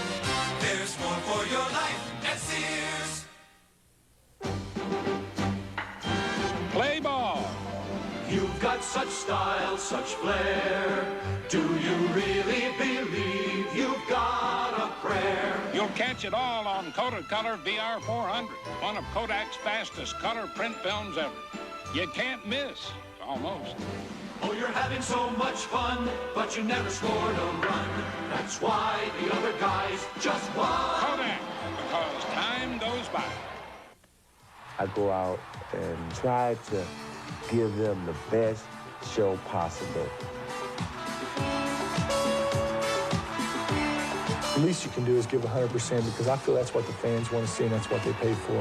There's more for your life at Sears. Play ball. You've got such style, such flair. Do you really believe you've got a prayer? You'll catch it all on Kodak Color VR 400, one of Kodak's fastest color print films ever. You can't miss, almost. Oh, you're having so much fun, but you never scored a run. That's why the other guys just won. Kodak, because time goes by. I go out and try to give them the best show possible. The least you can do is give 100% because I feel that's what the fans want to see and that's what they pay for.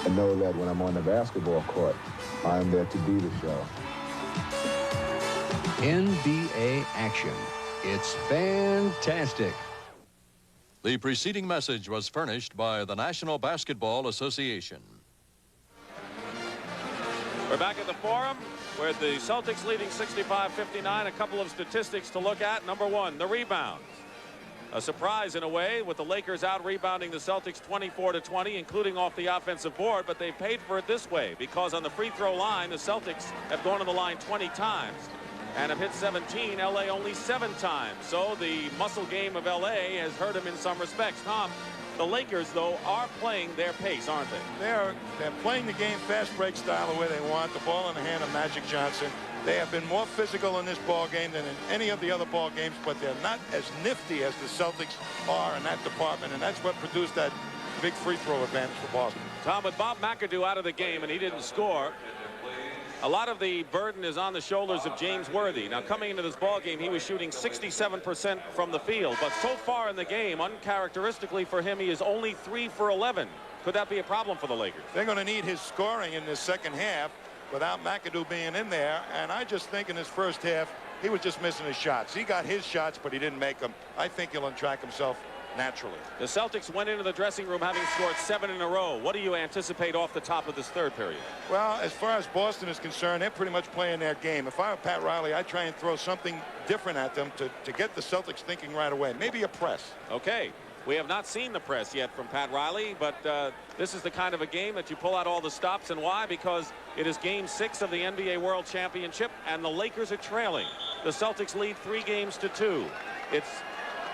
I know that when I'm on the basketball court, I'm there to be the show. NBA action. It's fantastic. The preceding message was furnished by the National Basketball Association. We're back at the Forum with the Celtics leading 65-59. A couple of statistics to look at. Number one, the rebounds. A surprise in a way with the Lakers out rebounding the Celtics 24-20, including off the offensive board, but they paid for it this way because on the free throw line, the Celtics have gone to the line 20 times and have hit 17, LA only 7 times. So the muscle game of LA has hurt them in some respects. Tom, the Lakers, though, are playing their pace, aren't they? They're playing the game fast break style the way they want, the ball in the hand of Magic Johnson. They have been more physical in this ball game than in any of the other ball games, but they're not as nifty as the Celtics are in that department, and that's what produced that big free throw advantage for Boston. Tom, with Bob McAdoo out of the game and he didn't score, a lot of the burden is on the shoulders of James Worthy. Now, coming into this ball game, he was shooting 67% from the field, but so far in the game, uncharacteristically for him, he is only 3 for 11. Could that be a problem for the Lakers? They're going to need his scoring in this second half without McAdoo being in there, and I just think in his first half, he was just missing his shots. He got his shots, but he didn't make them. I think he'll untrack himself naturally. The Celtics went into the dressing room having scored 7 in a row. What do you anticipate off the top of this third period? Well, as far as Boston is concerned, they're pretty much playing their game. If I were Pat Riley, I'd try and throw something different at them to get the Celtics thinking right away. Maybe a press. Okay. We have not seen the press yet from Pat Riley, but this is the kind of a game that you pull out all the stops. And why? Because it is Game 6 of the NBA World Championship, and the Lakers are trailing. The Celtics lead 3-2. It's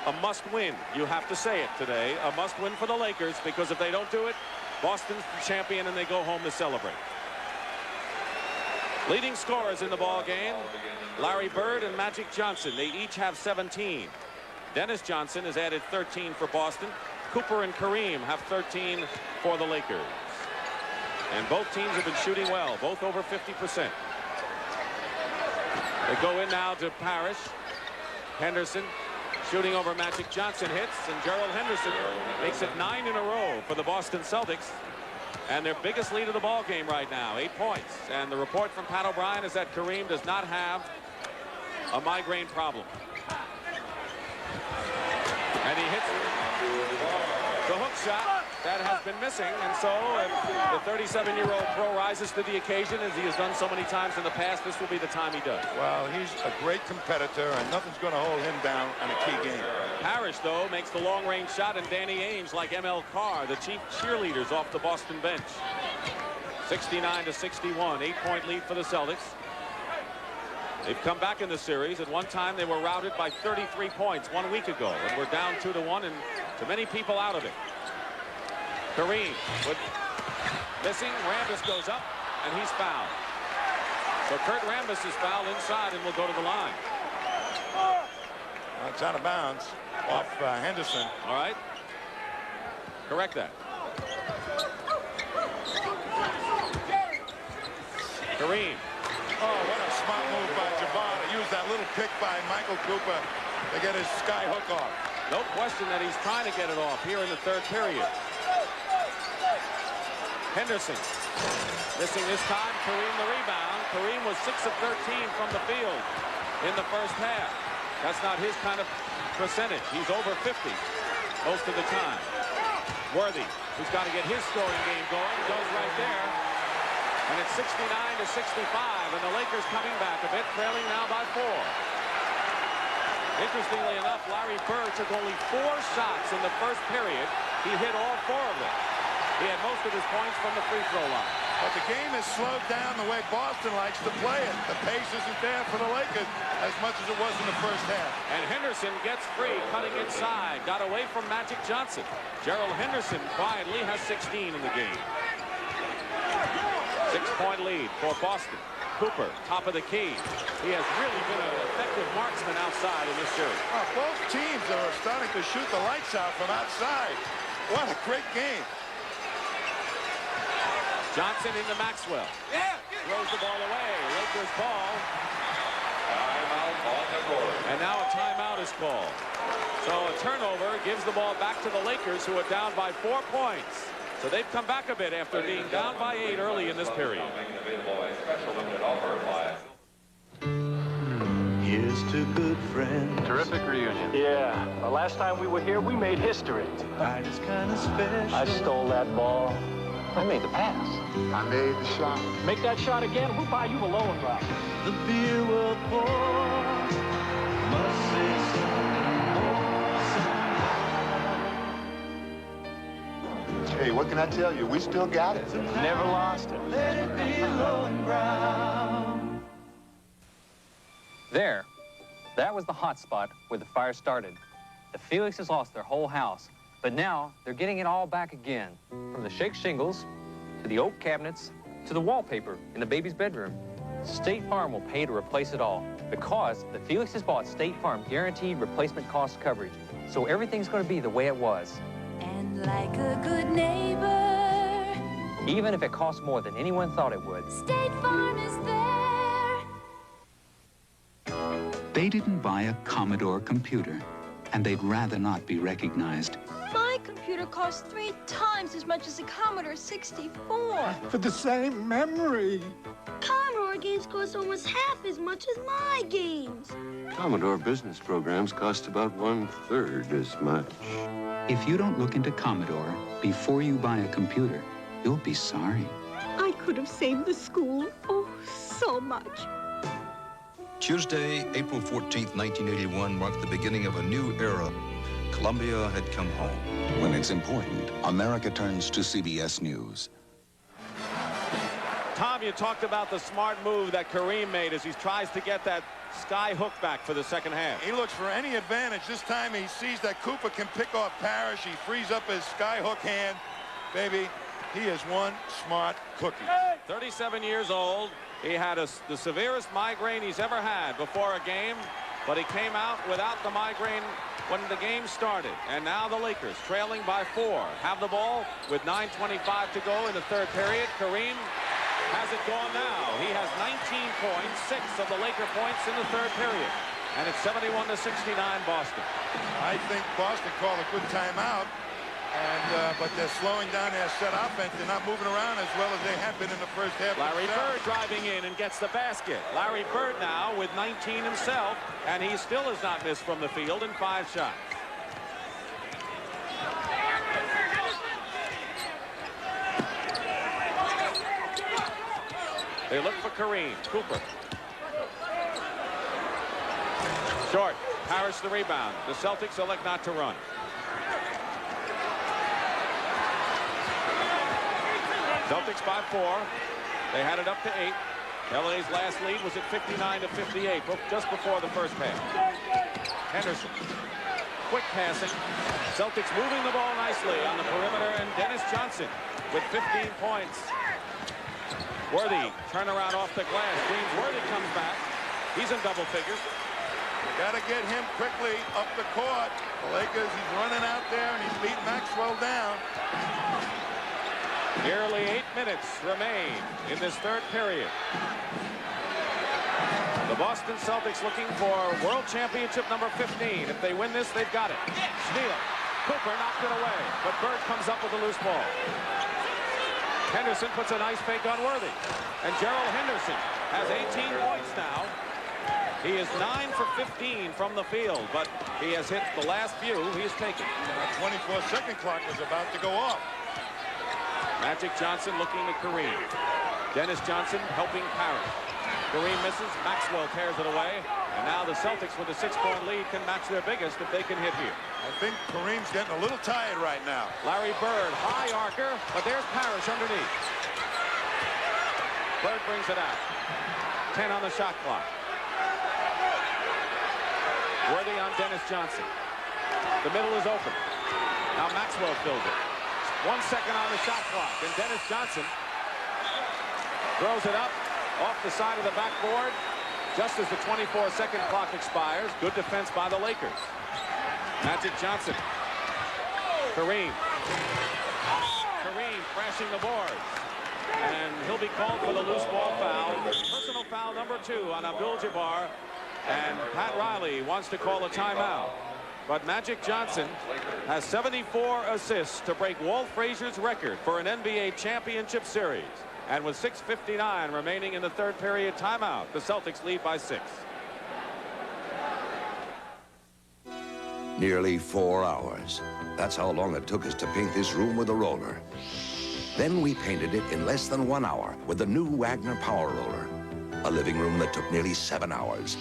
a must-win. You have to say it today. A must-win for the Lakers, because if they don't do it, Boston's the champion, and they go home to celebrate. Leading scorers in the ball game, Larry Bird and Magic Johnson. They each have 17. Dennis Johnson has added 13 for Boston. Cooper and Kareem have 13 for the Lakers. And both teams have been shooting well, both over 50%. They go in now to Parish. Henderson shooting over Magic Johnson hits, and Gerald Henderson makes it 9 in a row for the Boston Celtics. And their biggest lead of the ball game right now, 8 points. And the report from Pat O'Brien is that Kareem does not have a migraine problem. And he hits the hook shot that has been missing. And so if the 37-year-old pro rises to the occasion, as he has done so many times in the past, this will be the time he does. Well, he's a great competitor, and nothing's going to hold him down in a key game. Parish, though, makes the long-range shot, and Danny Ainge, like ML Carr, the chief cheerleaders off the Boston bench. 69-61, 8-point lead for the Celtics. They've come back in the series. At one time, they were routed by 33 points 1 week ago, and we're down 2-1, and too many people out of it. Kareem with missing. Rambis goes up, and he's fouled. So Kurt Rambis is fouled inside and will go to the line. Well, it's out of bounds off Henderson. All right. Correct that. Kareem. Oh, what a smart move by Jabbar to use that little pick by Michael Cooper to get his sky hook off. No question that he's trying to get it off here in the third period. Henderson missing this time. Kareem the rebound. Kareem was 6 of 13 from the field in the first half. That's not his kind of percentage. He's over 50 most of the time. Worthy, who's got to get his scoring game going, goes right there. And it's 69-65, and the Lakers coming back a bit, trailing now by 4. Interestingly enough, Larry Bird took only 4 shots in the first period. He hit all 4 of them. He had most of his points from the free throw line. But the game has slowed down the way Boston likes to play it. The pace isn't there for the Lakers as much as it was in the first half. And Henderson gets free, cutting inside. Got away from Magic Johnson. Gerald Henderson quietly has 16 in the game. 6-point lead for Boston. Cooper, top of the key. He has really been an effective marksman outside in this series. Both teams are starting to shoot the lights out from outside. What a great game. Johnson into Maxwell. Throws the ball away. Lakers ball. And now a timeout is called. So a turnover gives the ball back to the Lakers, who are down by 4 points. So they've come back a bit after being down by 8 early in this period. Here's to good friends. Terrific reunion. Yeah, the last time we were here, we made history. Night is kind of special. I stole that ball. I made the pass. I made the shot. Make that shot again, we'll buy you a loan drop. The beer will pour. Must say something more. Hey, what can I tell you? We still got it. Never lost it. Let it be low and brown. There. That was the hot spot where the fire started. The Felixes lost their whole house. But now, they're getting it all back again. From the shake shingles, to the oak cabinets, to the wallpaper in the baby's bedroom. State Farm will pay to replace it all because the Felixes bought State Farm guaranteed replacement cost coverage. So everything's going to be the way it was. And like a good neighbor, Even if it costs more than anyone thought it would. State Farm is there. They didn't buy a Commodore computer, and they'd rather not be recognized. My computer costs 3 times as much as a Commodore 64. For the same memory. Commodore games cost almost half as much as my games. Commodore business programs cost about 1/3 as much. If you don't look into Commodore before you buy a computer, you'll be sorry. I could have saved the school, oh, so much. Tuesday, April 14th, 1981, marked the beginning of a new era. Columbia had come home. When it's important, America turns to CBS News. Tom, you talked about the smart move that Kareem made as he tries to get that sky hook back for the second half. He looks for any advantage. This time he sees that Cooper can pick off Parish. He frees up his sky hook hand. Baby, he is one smart cookie. 37 years old. He had the severest migraine he's ever had before a game, but he came out without the migraine when the game started. And now the Lakers, trailing by 4, have the ball with 9:25 to go in the third period. Kareem has it going now. He has 19 points, 6 of the Laker points in the third period. And it's 71-69 Boston. I think Boston called a good timeout. But they're slowing down their set offense. They're not moving around as well as they have been in the first half. Larry Bird driving in and gets the basket. Larry Bird now with 19 himself, and he still has not missed from the field in 5 shots. They look for Kareem. Cooper. Short. Parish the rebound. The Celtics elect not to run. Celtics by 4. They had it up to 8. LA's last lead was at 59-58, just before the first half. Henderson. Quick passing. Celtics moving the ball nicely on the perimeter, and Dennis Johnson with 15 points. Worthy, turnaround off the glass. James Worthy comes back. He's in double figures. You got to get him quickly up the court. The Lakers, he's running out there, and he's beating Maxwell down. Nearly 8 minutes remain in this third period. The Boston Celtics looking for World Championship number 15. If they win this, they've got it. Steal. Cooper knocked it away, but Bird comes up with a loose ball. Henderson puts a nice fake on Worthy. And Gerald Henderson has 18 points now. He is 9 for 15 from the field, but he has hit the last few he's taken. That 24-second clock was about to go off. Magic Johnson looking at Kareem. Dennis Johnson helping Parish. Kareem misses. Maxwell tears it away. And now the Celtics with a 6-point lead can match their biggest if they can hit here. I think Kareem's getting a little tired right now. Larry Bird, high arcer, but there's Parish underneath. Bird brings it out. 10 on the shot clock. Worthy on Dennis Johnson. The middle is open. Now Maxwell fills it. 1 second on the shot clock. And Dennis Johnson throws it up off the side of the backboard just as the 24-second clock expires. Good defense by the Lakers. Magic Johnson. Kareem. Kareem crashing the boards. And he'll be called for the loose ball foul. Personal foul number 2 on Abdul-Jabbar. And Pat Riley wants to call a timeout. But Magic Johnson has 74 assists to break Walt Frazier's record for an NBA championship series. And with 6:59 remaining in the third period timeout, the Celtics lead by 6. Nearly 4 hours. That's how long it took us to paint this room with a roller. Then we painted it in less than 1 hour with the new Wagner Power Roller. A living room that took nearly 7 hours.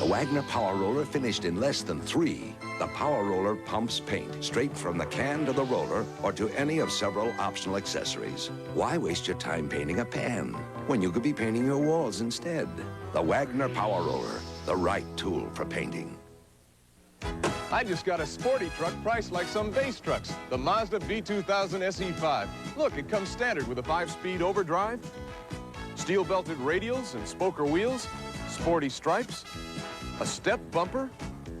The Wagner Power Roller finished in less than 3. The Power Roller pumps paint straight from the can to the roller or to any of several optional accessories. Why waste your time painting a pan when you could be painting your walls instead? The Wagner Power Roller, the right tool for painting. I just got a sporty truck priced like some base trucks. The Mazda B2000 SE5. Look, it comes standard with a 5-speed overdrive, steel-belted radials and spoker wheels, sporty stripes, a step bumper,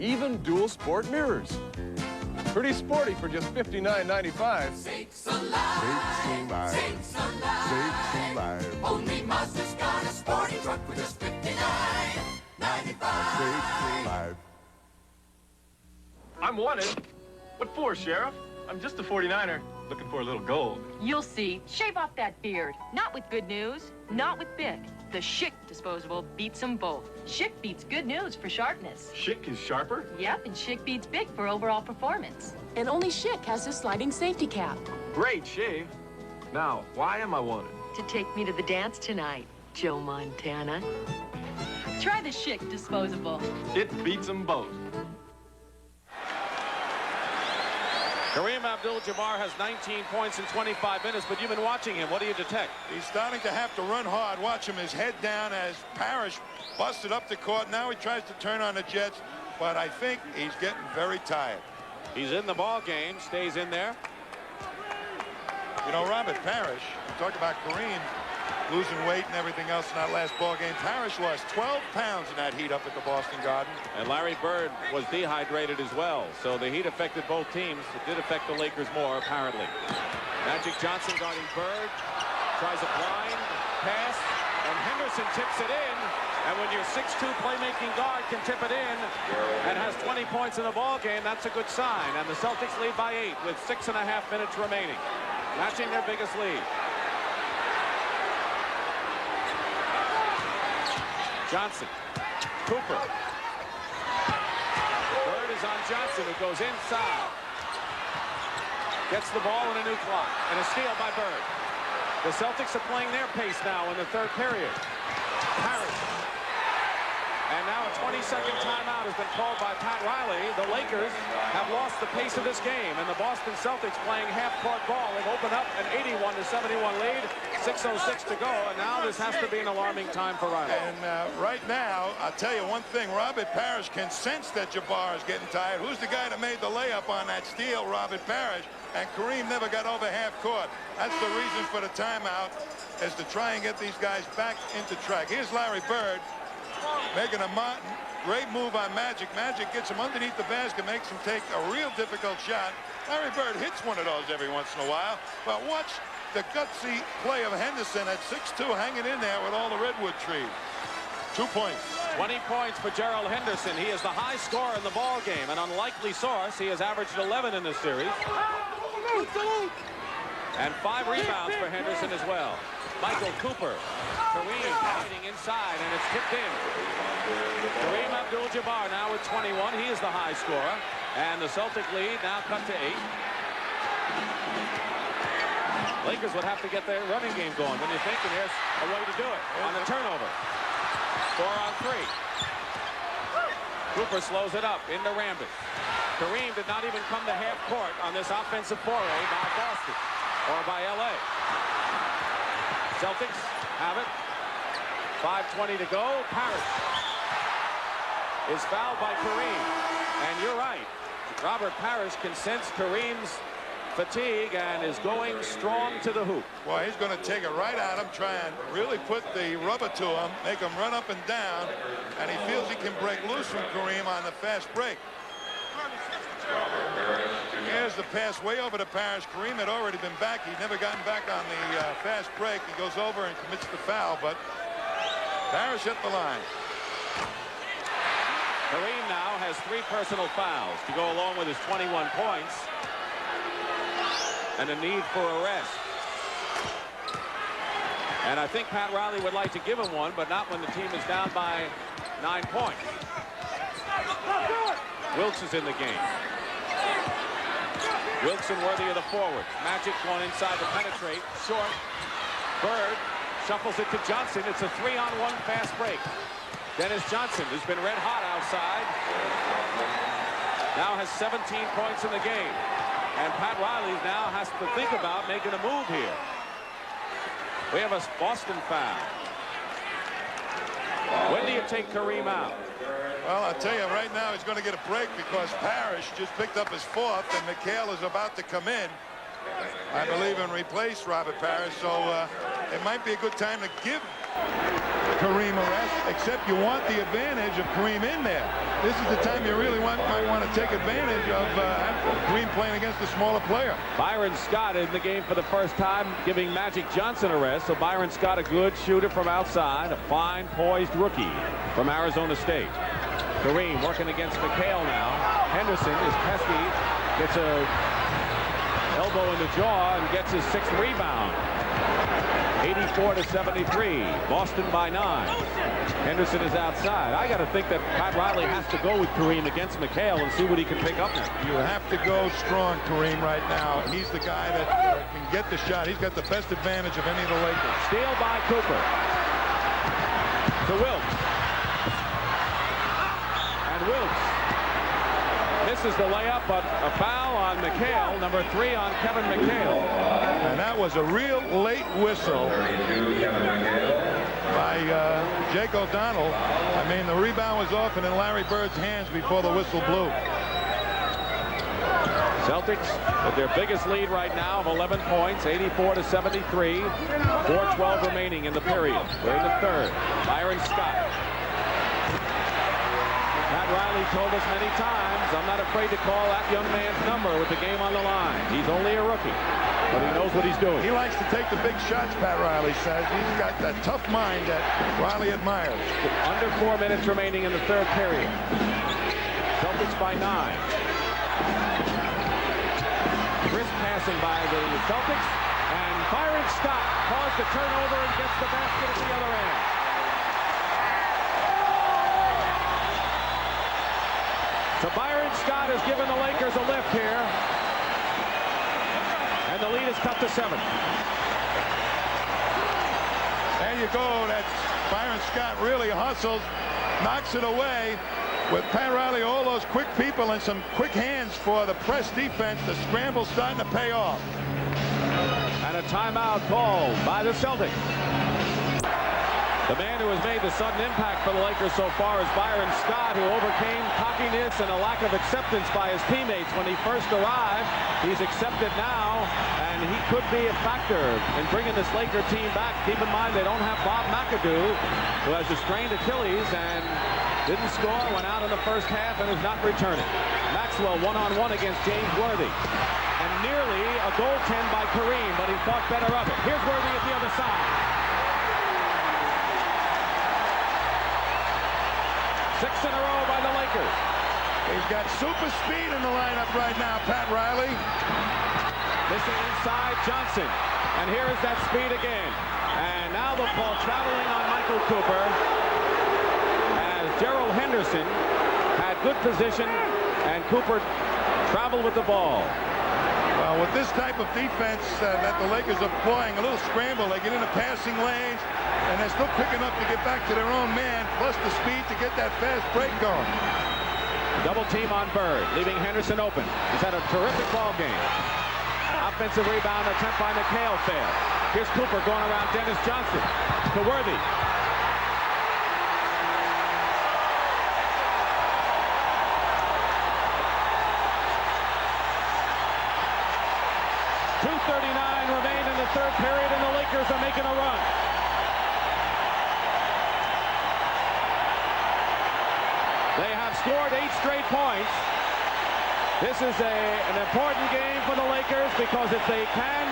even dual sport mirrors. Pretty sporty for just $59.95. Sakes alive, sakes alive. Only Mazda's got a sporty truck with just $59.95. I'm wanted. What for, Sheriff? I'm just a 49er, looking for a little gold. You'll see. Shave off that beard. Not with good news. Not with Bic. The Schick disposable beats them both. Schick beats good news for sharpness. Schick is sharper? Yep, and Schick beats Bic for overall performance. And only Schick has a sliding safety cap. Great shave. Now, why am I wanted? To take me to the dance tonight, Joe Montana. Try the Schick disposable. It beats them both. Kareem Abdul-Jabbar has 19 points in 25 minutes, but you've been watching him. What do you detect? He's starting to have to run hard. Watch him, his head down as Parish busted up the court. Now he tries to turn on the Jets, but I think he's getting very tired. He's in the ball game, stays in there. You know, Robert Parish, we talked about Kareem losing weight and everything else in that last ball game. Parish lost 12 pounds in that heat up at the Boston Garden. And Larry Bird was dehydrated as well. So the heat affected both teams. It did affect the Lakers more, apparently. Magic Johnson guarding Bird. Tries a blind pass. And Henderson tips it in. And when your 6'2 playmaking guard can tip it in and has 20 points in the ball game, that's a good sign. And the Celtics lead by 8 with 6.5 minutes remaining. Matching their biggest lead. Johnson. Cooper. Bird is on Johnson, who goes inside. Gets the ball in a new clock. And a steal by Bird. The Celtics are playing their pace now in the third period. Parish. And now a 20-second timeout has been called by Pat Riley. The Lakers have lost the pace of this game, and the Boston Celtics playing half-court ball have opened up an 81-71 lead. 6:06 to go, and now this has to be an alarming time for Riley. And right now, I'll tell you one thing. Robert Parish can sense that Jabbar is getting tired. Who's the guy that made the layup on that steal? Robert Parish. And Kareem never got over half court. That's the reason for the timeout, is to try and get these guys back into track. Here's Larry Bird making a great move on Magic. Magic gets him underneath the basket, makes him take a real difficult shot. Larry Bird hits one of those every once in a while. But watch the gutsy play of Henderson at 6'2", hanging in there with all the redwood trees. 2 points. 20 points for Gerald Henderson. He is the high scorer in the ball game. An unlikely source. He has averaged 11 in this series. And 5 rebounds for Henderson as well. Michael Cooper. Kareem fighting inside, and it's tipped in. Kareem Abdul-Jabbar now with 21. He is the high scorer. And the Celtic lead now cut to 8. Lakers would have to get their running game going when you're thinking there's a way to do it on the turnover. 4 on 3. Cooper slows it up into Rambis. Kareem did not even come to half court on this offensive foray by Boston or by LA. Celtics have it. 5:20 to go. Parish is fouled by Kareem. And you're right. Robert Parish can sense Kareem's fatigue and is going strong to the hoop. Well, he's going to take it right at him, try and really put the rubber to him, make him run up and down, and he feels he can break loose from Kareem on the fast break. Here's the pass way over to Parish. Kareem had already been back. He'd never gotten back on the fast break. He goes over and commits the foul, but Parish hit the line. Kareem now has 3 personal fouls to go along with his 21 points. And a need for a rest. And I think Pat Riley would like to give him one, but not when the team is down by 9 points. Wilkes is in the game. Wilkes worthy of the forward. Magic going inside to penetrate. Short. Bird shuffles it to Johnson. It's a 3-on-1 fast break. Dennis Johnson, who's been red hot outside, now has 17 points in the game. And Pat Riley now has to think about making a move here. We have a Boston foul. When do you take Kareem out? Well, I'll tell you right now he's going to get a break because Parish just picked up his 4th and McHale is about to come in, I believe, and replace Robert Parish. So it might be a good time to give Kareem a rest, except you want the advantage of Kareem in there. This is the time you really might want to take advantage of Kareem playing against a smaller player. Byron Scott in the game for the first time, giving Magic Johnson a rest. So Byron Scott, a good shooter from outside, a fine poised rookie from Arizona State. Kareem working against McHale now. Henderson is pesky, gets a elbow in the jaw and gets his 6th rebound. 84-73. Boston by 9. Henderson is outside. I got to think that Pat Riley has to go with Kareem against McHale and see what he can pick up now. You have to go strong, Kareem, right now. He's the guy that can get the shot. He's got the best advantage of any of the Lakers. Steal by Cooper. To Wilkes. And Wilkes misses the layup, but a foul on McHale, number 3 on Kevin McHale. And that was a real late whistle by Jake O'Donnell. I mean, the rebound was off and in Larry Bird's hands before the whistle blew. Celtics with their biggest lead right now of 11 points, 84-73. 4:12 remaining in the period. We're in the 3rd. Byron Scott. Pat Riley told us many times, I'm not afraid to call that young man's number with the game on the line. He's only a rookie, but he knows what he's doing. He likes to take the big shots, Pat Riley says. He's got that tough mind that Riley admires. Under 4 minutes remaining in the 3rd period. Celtics by 9. Crisp passing by the Celtics, and Byron Scott caused the turnover and gets the basket at the other end. So Byron Scott has given the Lakers a lift here. And the lead is cut to 7. There you go. That's Byron Scott really hustles, knocks it away. With Pat Riley, all those quick people and some quick hands for the press defense. The scramble's starting to pay off. And a timeout called by the Celtics. The man who has made the sudden impact for the Lakers so far is Byron Scott, who overcame cockiness and a lack of acceptance by his teammates when he first arrived. He's accepted now, and he could be a factor in bringing this Laker team back. Keep in mind they don't have Bob McAdoo, who has a strained Achilles and didn't score, went out in the first half, and is not returning. Maxwell one-on-one against James Worthy. And nearly a goaltend by Kareem, but he thought better of it. Here's Worthy at the other side. 6 in a row by the Lakers. He's got super speed in the lineup right now, Pat Riley. Missing inside Johnson. And here is that speed again. And now the ball traveling on Michael Cooper as Gerald Henderson had good position and Cooper traveled with the ball. Well, with this type of defense that the Lakers are playing, a little scramble, they get into passing lanes, and they're still picking up to get back to their own man, plus the speed to get that fast break going. Double team on Bird, leaving Henderson open. He's had a terrific ball game. Offensive rebound attempt by McHale failed. Here's Cooper going around Dennis Johnson to Worthy. Remain in the third period, and the Lakers are making a run. They have scored 8 straight points. This is an important game for the Lakers because if they can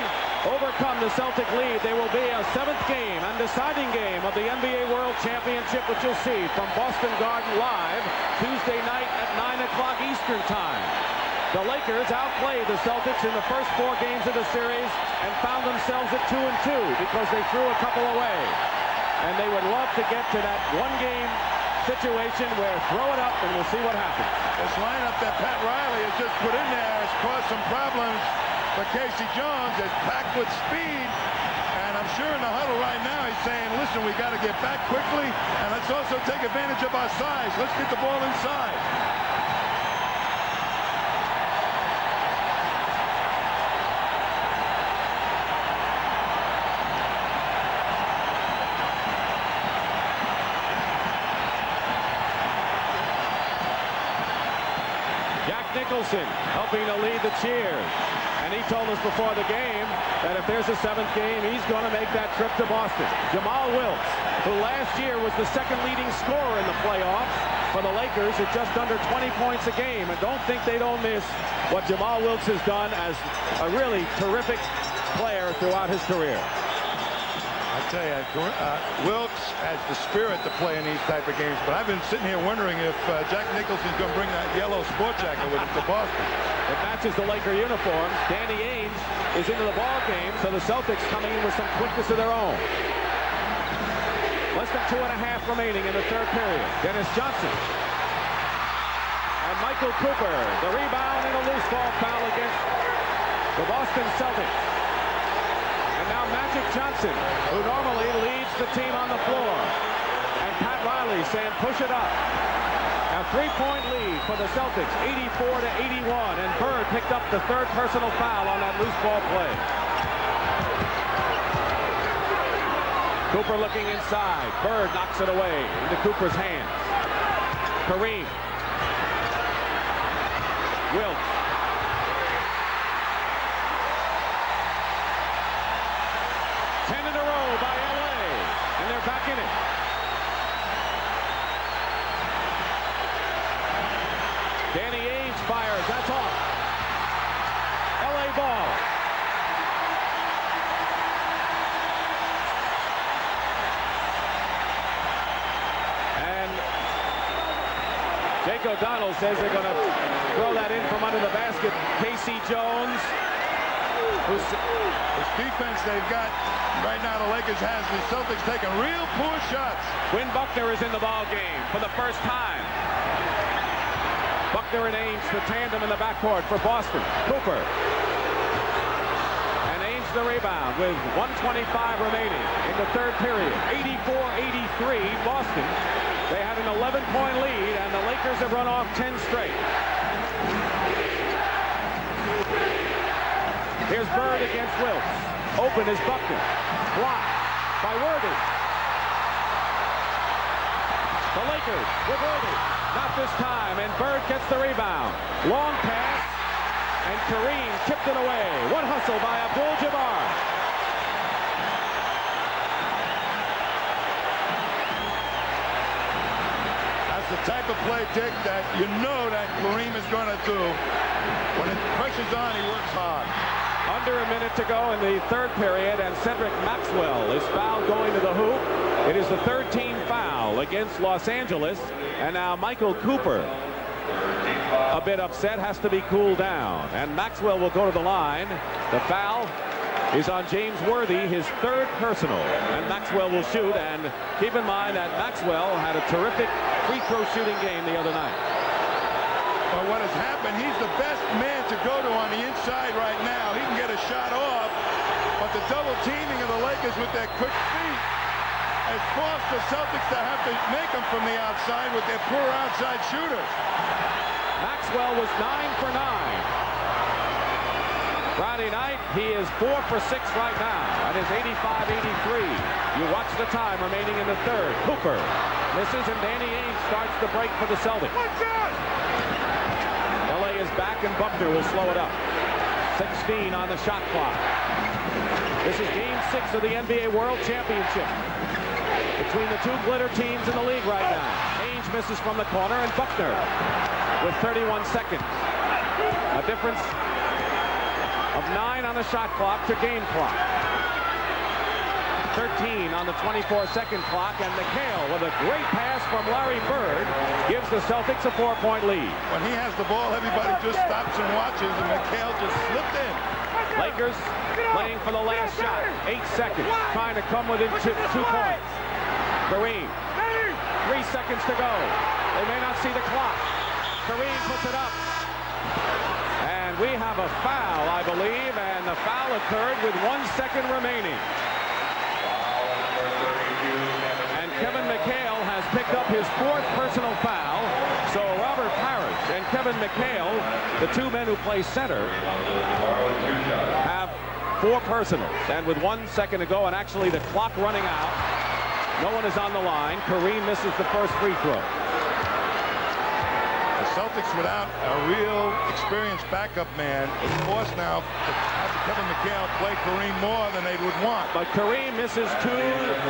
overcome the Celtic lead, they will be a 7th game and deciding game of the NBA World Championship, which you'll see from Boston Garden live Tuesday night at 9 o'clock Eastern Time. The Lakers outplayed the Celtics in the first 4 games of the series and found themselves at 2-2 because they threw a couple away. And they would love to get to that one-game situation where throw it up and we'll see what happens. This lineup that Pat Riley has just put in there has caused some problems for Casey Jones. It's packed with speed. And I'm sure in the huddle right now he's saying, listen, we got to get back quickly and let's also take advantage of our size. Let's get the ball inside. Helping to lead the cheers. And he told us before the game that if there's a 7th game, he's going to make that trip to Boston. Jamal Wilkes, who last year was the 2nd leading scorer in the playoffs for the Lakers at just under 20 points a game. And don't think they don't miss what Jamal Wilkes has done as a really terrific player throughout his career. I tell you, Wilkes has the spirit to play in these type of games, but I've been sitting here wondering if Jack Nicholson's going to bring that yellow sport jacket with him to Boston. It matches the Laker uniform. Danny Ainge is into the ball game, so the Celtics coming in with some quickness of their own. Less than 2.5 remaining in the third period. Dennis Johnson. And Michael Cooper, the rebound and a loose ball foul against the Boston Celtics. Now Magic Johnson, who normally leads the team on the floor. And Pat Riley saying push it up. A 3-point lead for the Celtics, 84-81. And Bird picked up the 3rd personal foul on that loose ball play. Cooper looking inside. Bird knocks it away into Cooper's hands. Kareem. Wilkes. 10 in a row by LA, and they're back in it. Danny Ainge fires, that's off. LA ball. And Jake O'Donnell says they're going to throw that in from under the basket. Casey Jones. This defense they've got right now, the Lakers has the Celtics taking real poor shots. Quinn Buckner is in the ball game for the first time. Buckner and Ainge, the tandem in the backcourt for Boston. Cooper. And Ainge the rebound with 1:25 remaining in the third period. 84-83 Boston. They had an 11-point lead, and the Lakers have run off 10 straight. Here's Bird against Wilkes. Open is Buckner. Blocked by Worthy. The Lakers with Worthy. Not this time, and Bird gets the rebound. Long pass, and Kareem tipped it away. One hustle by Abdul-Jabbar. That's the type of play, Dick, that you know that Kareem is going to do. When the pressure's on, he works hard. Under a minute to go in the third period, and Cedric Maxwell is fouled going to the hoop. It is the 3rd team foul against Los Angeles, and now Michael Cooper a bit upset, has to be cooled down. And Maxwell will go to the line. The foul is on James Worthy, his third personal. And Maxwell will shoot. And keep in mind that Maxwell had a terrific free throw shooting game the other night. But what has happened, he's the best man to go to on the inside right now. He can get a shot off, but the double teaming of the Lakers with their quick feet has forced the Celtics to have to make them from the outside with their poor outside shooters. Maxwell was 9 for 9. Friday night, he is 4 for 6 right now. That is 85-83. You watch the time remaining in the third. Hooper misses, and Danny Ainge starts the break for the Celtics. LA is back, and Buckner will slow it up. 16 on the shot clock. This is Game 6 of the NBA World Championship between the two glitter teams in the league right now. Ainge misses from the corner, and Buckner with 31 seconds. A difference of 9 on the shot clock to game clock. 13 on the 24-second clock, and McHale with a great pass from Larry Bird gives the Celtics a 4-point lead. When he has the ball, everybody just stops and watches, and McHale just slipped in. Lakers playing for the last shot. 8 seconds, trying to come within 2 points. Kareem, 3 seconds to go. They may not see the clock. Kareem puts it up. And we have a foul, I believe, and the foul occurred with 1 second remaining. And Kevin McHale has picked up his 4th personal foul. So Robert Parish and Kevin McHale, the two men who play center, have 4 personals. And with 1 second to go, and actually the clock running out, no one is on the line. Kareem misses the first free throw. The Celtics, without a real experienced backup man, is forced now to have Kevin McHale play Kareem more than they would want. But Kareem misses 2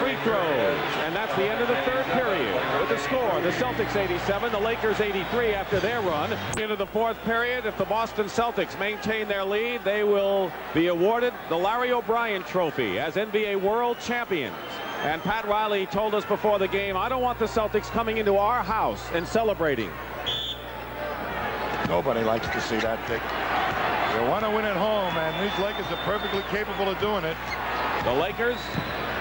free throws, and that's the end of the third period. With the score, the Celtics 87, the Lakers 83 after their run. Into the fourth period, if the Boston Celtics maintain their lead, they will be awarded the Larry O'Brien Trophy as NBA World Champions. And Pat Riley told us before the game, I don't want the Celtics coming into our house and celebrating. Nobody likes to see that, Dick. You want to win at home, and these Lakers are perfectly capable of doing it. The Lakers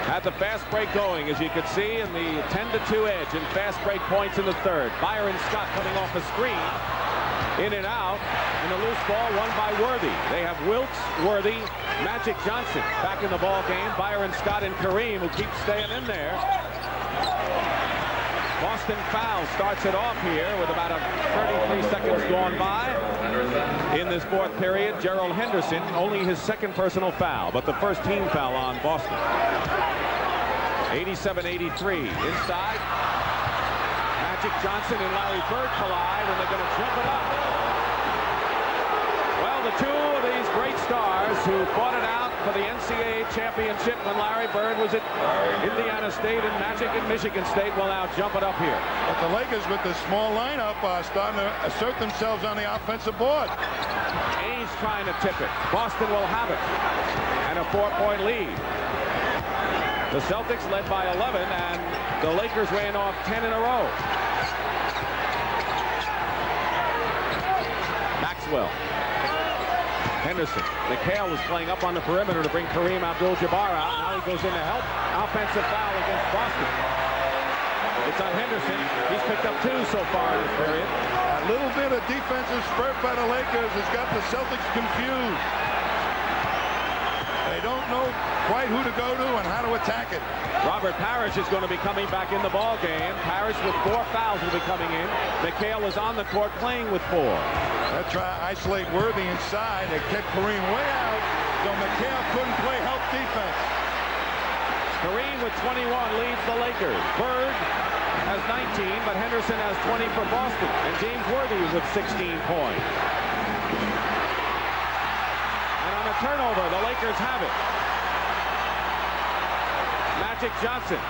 had the fast break going, as you can see, in the 10-2 edge in fast break points in the third. Byron Scott coming off a screen, in and out, and the loose ball won by Worthy. They have Wilkes, Worthy, Magic Johnson back in the ball game. Byron Scott and Kareem, who keep staying in there. Boston foul starts it off here with about 33 seconds gone by in this fourth period. Gerald Henderson, only his 2nd personal foul, but the first team foul on Boston. 87-83 inside. Magic Johnson and Larry Bird collide, and they're going to jump it up. Well, the two of these great stars who fought it out for the NCAA championship when Larry Bird was at Indiana State and Magic at Michigan State will now jump it up here. But the Lakers with the small lineup are starting to assert themselves on the offensive board. Ainge trying to tip it. Boston will have it. And a 4-point lead. The Celtics led by 11, and the Lakers ran off 10 in a row. Maxwell. Henderson. McHale was playing up on the perimeter to bring Kareem Abdul-Jabbar out. Now he goes in to help. Offensive foul against Boston. It's on Henderson. He's picked up 2 so far in this period. A little bit of defensive spurt by the Lakers has got the Celtics confused. They don't know quite who to go to and how to attack it. Robert Parish is going to be coming back in the ball game. Parish with 4 fouls will be coming in. McHale is on the court playing with 4. They'll try to isolate Worthy inside. They kick Kareem way out, so McHale couldn't play help defense. Kareem with 21 leads the Lakers. Bird has 19, but Henderson has 20 for Boston. And James Worthy with 16 points. And on a turnover, the Lakers have it. Magic Johnson.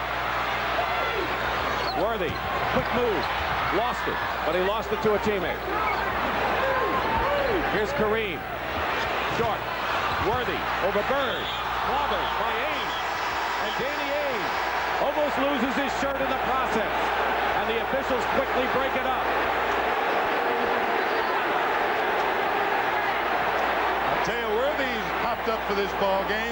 Worthy, quick move, lost it, but he lost it to a teammate. Here's Kareem, short, Worthy, over Bird, clobbered by Ainge, and Danny Ainge almost loses his shirt in the process, and the officials quickly break it up. tell you, Worthy's hopped up for this ball game.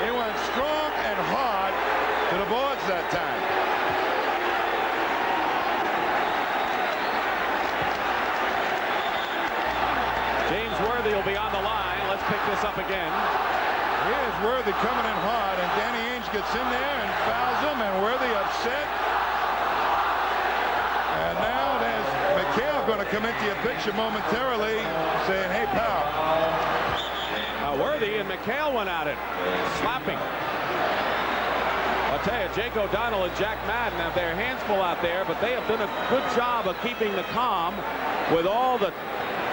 He went strong and hard to the boards that time. James Worthy will be on the line. Let's pick this up again. Here's Worthy coming in hard, and Danny Ainge gets in there and fouls him, and Worthy upset. And now there's McHale going to come into your picture momentarily, saying, hey, pal. Worthy and McHale went at it, slapping. I'll tell you, Jake O'Donnell and Jack Madden have their hands full out there, but they have done a good job of keeping the calm with all the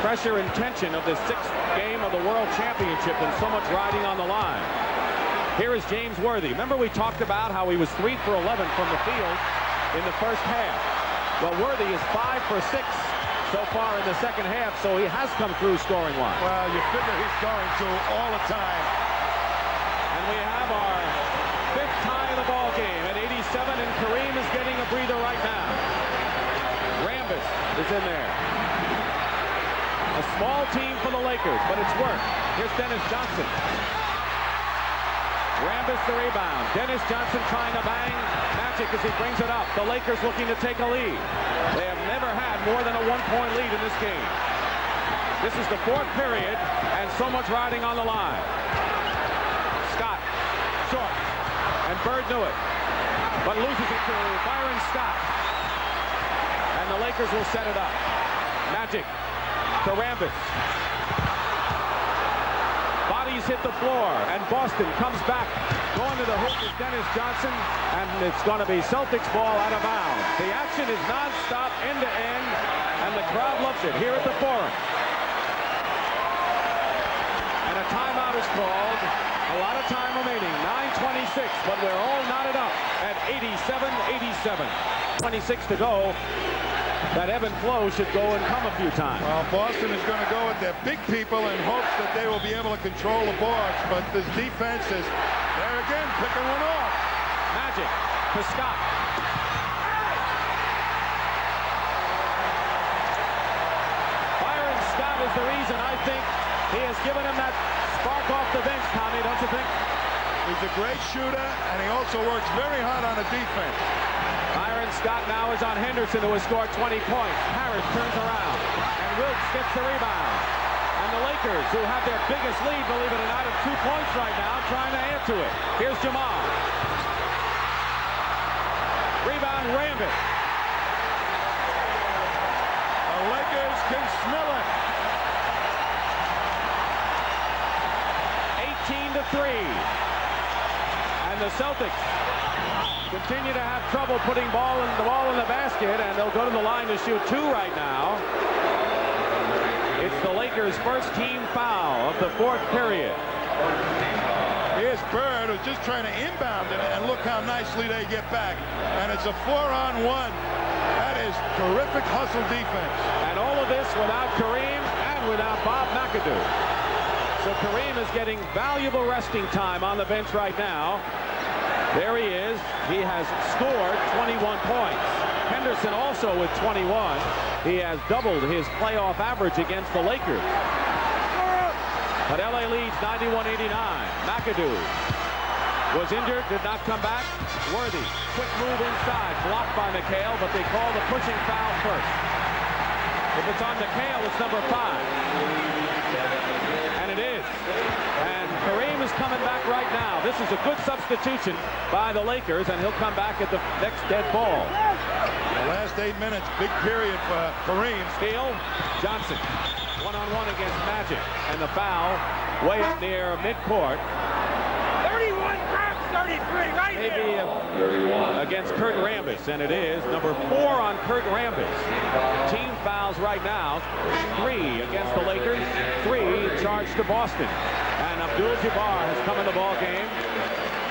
pressure and tension of this 6th game of the World Championship and so much riding on the line. Here is James Worthy. Remember we talked about how he was 3 for 11 from the field in the first half. Well, Worthy is 5 for 6 so far in the second half, so he has come through scoring-wise. Well, you figure he's going to all the time. And we have our 5th tie of the ball game at 87, and Kareem is getting a breather right now. Rambis is in there. A small team for the Lakers, but it's worked. Here's Dennis Johnson. Rambis the rebound. Dennis Johnson trying to bang Magic as he brings it up. The Lakers looking to take a lead. They have never had more than a 1-point lead in this game. This is the 4th period, and so much riding on the line. Scott, short, and Bird knew it, but loses it to Byron Scott. And the Lakers will set it up. Magic to Rambis. Bodies hit the floor, and Boston comes back. Going to the hoop with Dennis Johnson, and it's going to be Celtics ball out of bounds. The action is non-stop, end to end, and the crowd loves it here at the Forum. And a timeout is called. A lot of time remaining, 9:26, but we're all knotted up at 87-87. 26 to go. That ebb and flow should go and come a few times. Well, Boston is going to go with their big people in hopes that they will be able to control the boards, but this defense is there again, picking one off. Magic to Scott. Byron Scott is the reason I think he has given him that spark off the bench, Tommy, don't you think? He's a great shooter, and he also works very hard on the defense. Byron Scott now is on Henderson, who has scored 20 points. Harris turns around, and Wilkes gets the rebound. And the Lakers, who have their biggest lead, believe it or not, of 2 points right now, trying to add to it. Here's Jamal. Rebound, Rambis. The Lakers can smell it. 18-3. And the Celtics continue to have trouble putting the ball in the basket, and they'll go to the line to shoot 2 right now. It's the Lakers' first team foul of the 4th period. Here's Bird, who's just trying to inbound it, and look how nicely they get back. And it's a 4-on-1. That is terrific hustle defense. And all of this without Kareem and without Bob McAdoo. So Kareem is getting valuable resting time on the bench right now. There he is. He has scored 21 points. Henderson also with 21. He has doubled his playoff average against the Lakers. But LA leads 91-89. McAdoo was injured, did not come back. Worthy, quick move inside, blocked by McHale, but they call the pushing foul first. If it's on McHale, it's number 5. And it is. And Kareem is coming back right now. This is a good substitution by the Lakers, and he'll come back at the next dead ball. The last 8 minutes, big period for Kareem. Steele, Johnson, one-on-one against Magic, and the foul way up near midcourt. 31 grabs 33 right Maybe against Kurt Rambis, and it is number 4 on Kurt Rambis. Team fouls right now, 3 against the Lakers, 3 charged to Boston. And Abdul-Jabbar has come in the ball game,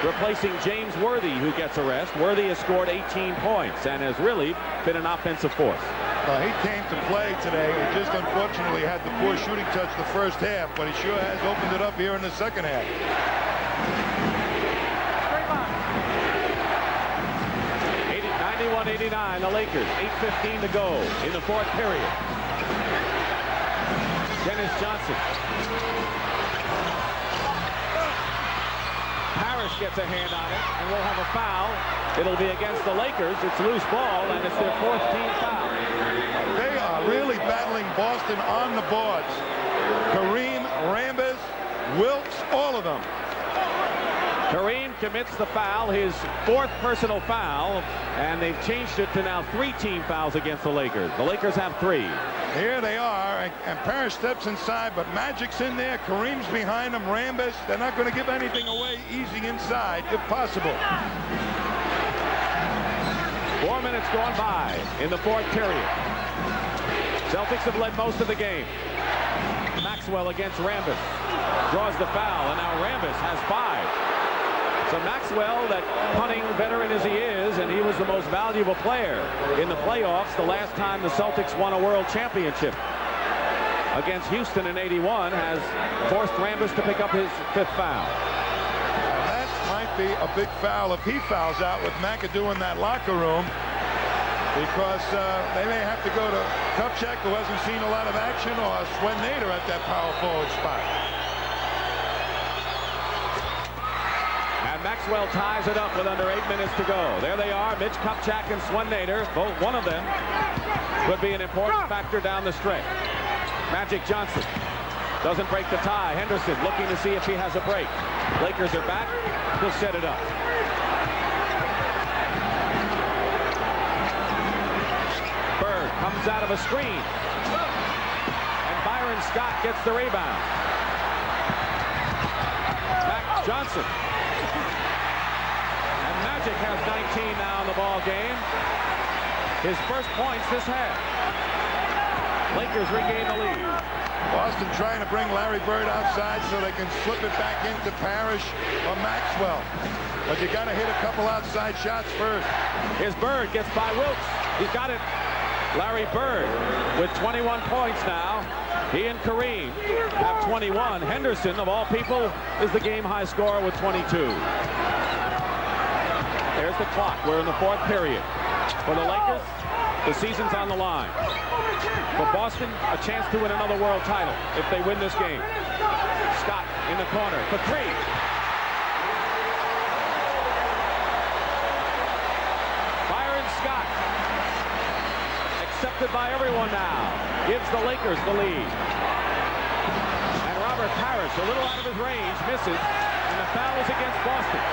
replacing James Worthy, who gets a rest. Worthy has scored 18 points and has really been an offensive force. Well, he came to play today. He just unfortunately had the poor shooting touch the first half, but he sure has opened it up here in the second half. 91-89, the Lakers, 8:15 to go in the 4th period. Johnson. Parish gets a hand on it, and we'll have a foul. It'll be against the Lakers. It's loose ball, and it's their 4th team foul. They are really battling Boston on the boards. Kareem, Rambis, Wilkes, all of them. Kareem commits the foul, his 4th personal foul, and they've changed it to now 3 team fouls against the Lakers. The Lakers have 3. Here they are, and Parish steps inside, but Magic's in there. Kareem's behind him. Rambis, they're not going to give anything away easy inside, if possible. 4 minutes gone by in the 4th period. Celtics have led most of the game. Maxwell against Rambis. Draws the foul, and now Rambis has 5. So Maxwell, that punting veteran as he is, and he was the most valuable player in the playoffs the last time the Celtics won a world championship against Houston in '81, has forced Rambis to pick up his 5th foul. And that might be a big foul if he fouls out with McAdoo in that locker room, because they may have to go to Kupchak, who hasn't seen a lot of action, or Swen Nader at that power forward spot. Maxwell ties it up with under 8 minutes to go. There they are, Mitch Kupchak and Swen Nader. Both, one of them could be an important factor down the stretch. Magic Johnson doesn't break the tie. Henderson looking to see if he has a break. Lakers are back. He'll set it up. Bird comes out of a screen. And Byron Scott gets the rebound. Mac Johnson. Magic has 19 now in the ball game. His first points this half. Lakers regain the lead. Boston trying to bring Larry Bird outside so they can slip it back into Parish or Maxwell. But you got to hit a couple outside shots first. Here's Bird, gets by Wilkes. He's got it. Larry Bird with 21 points now. He and Kareem have 21. Henderson, of all people, is the game high scorer with 22. There's the clock. We're in the 4th period. For the Lakers, the season's on the line. For Boston, a chance to win another world title if they win this game. Scott in the corner for 3. Byron Scott, accepted by everyone now, gives the Lakers the lead. And Robert Parish, a little out of his range, misses, and the foul is against Boston.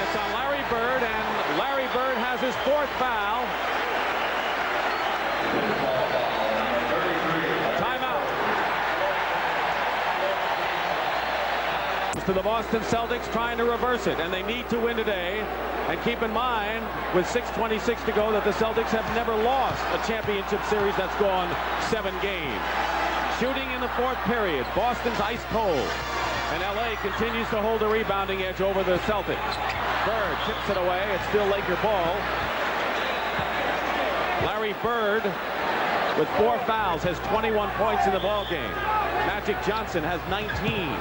It's on Larry Bird, and Larry Bird has his 4th foul. Timeout. To the Boston Celtics trying to reverse it, and they need to win today. And keep in mind, with 6:26 to go, that the Celtics have never lost a championship series that's gone 7 games. Shooting in the 4th period, Boston's ice cold. And LA continues to hold a rebounding edge over the Celtics. Bird tips it away. It's still Laker ball. Larry Bird, with 4 fouls, has 21 points in the ball game. Magic Johnson has 19.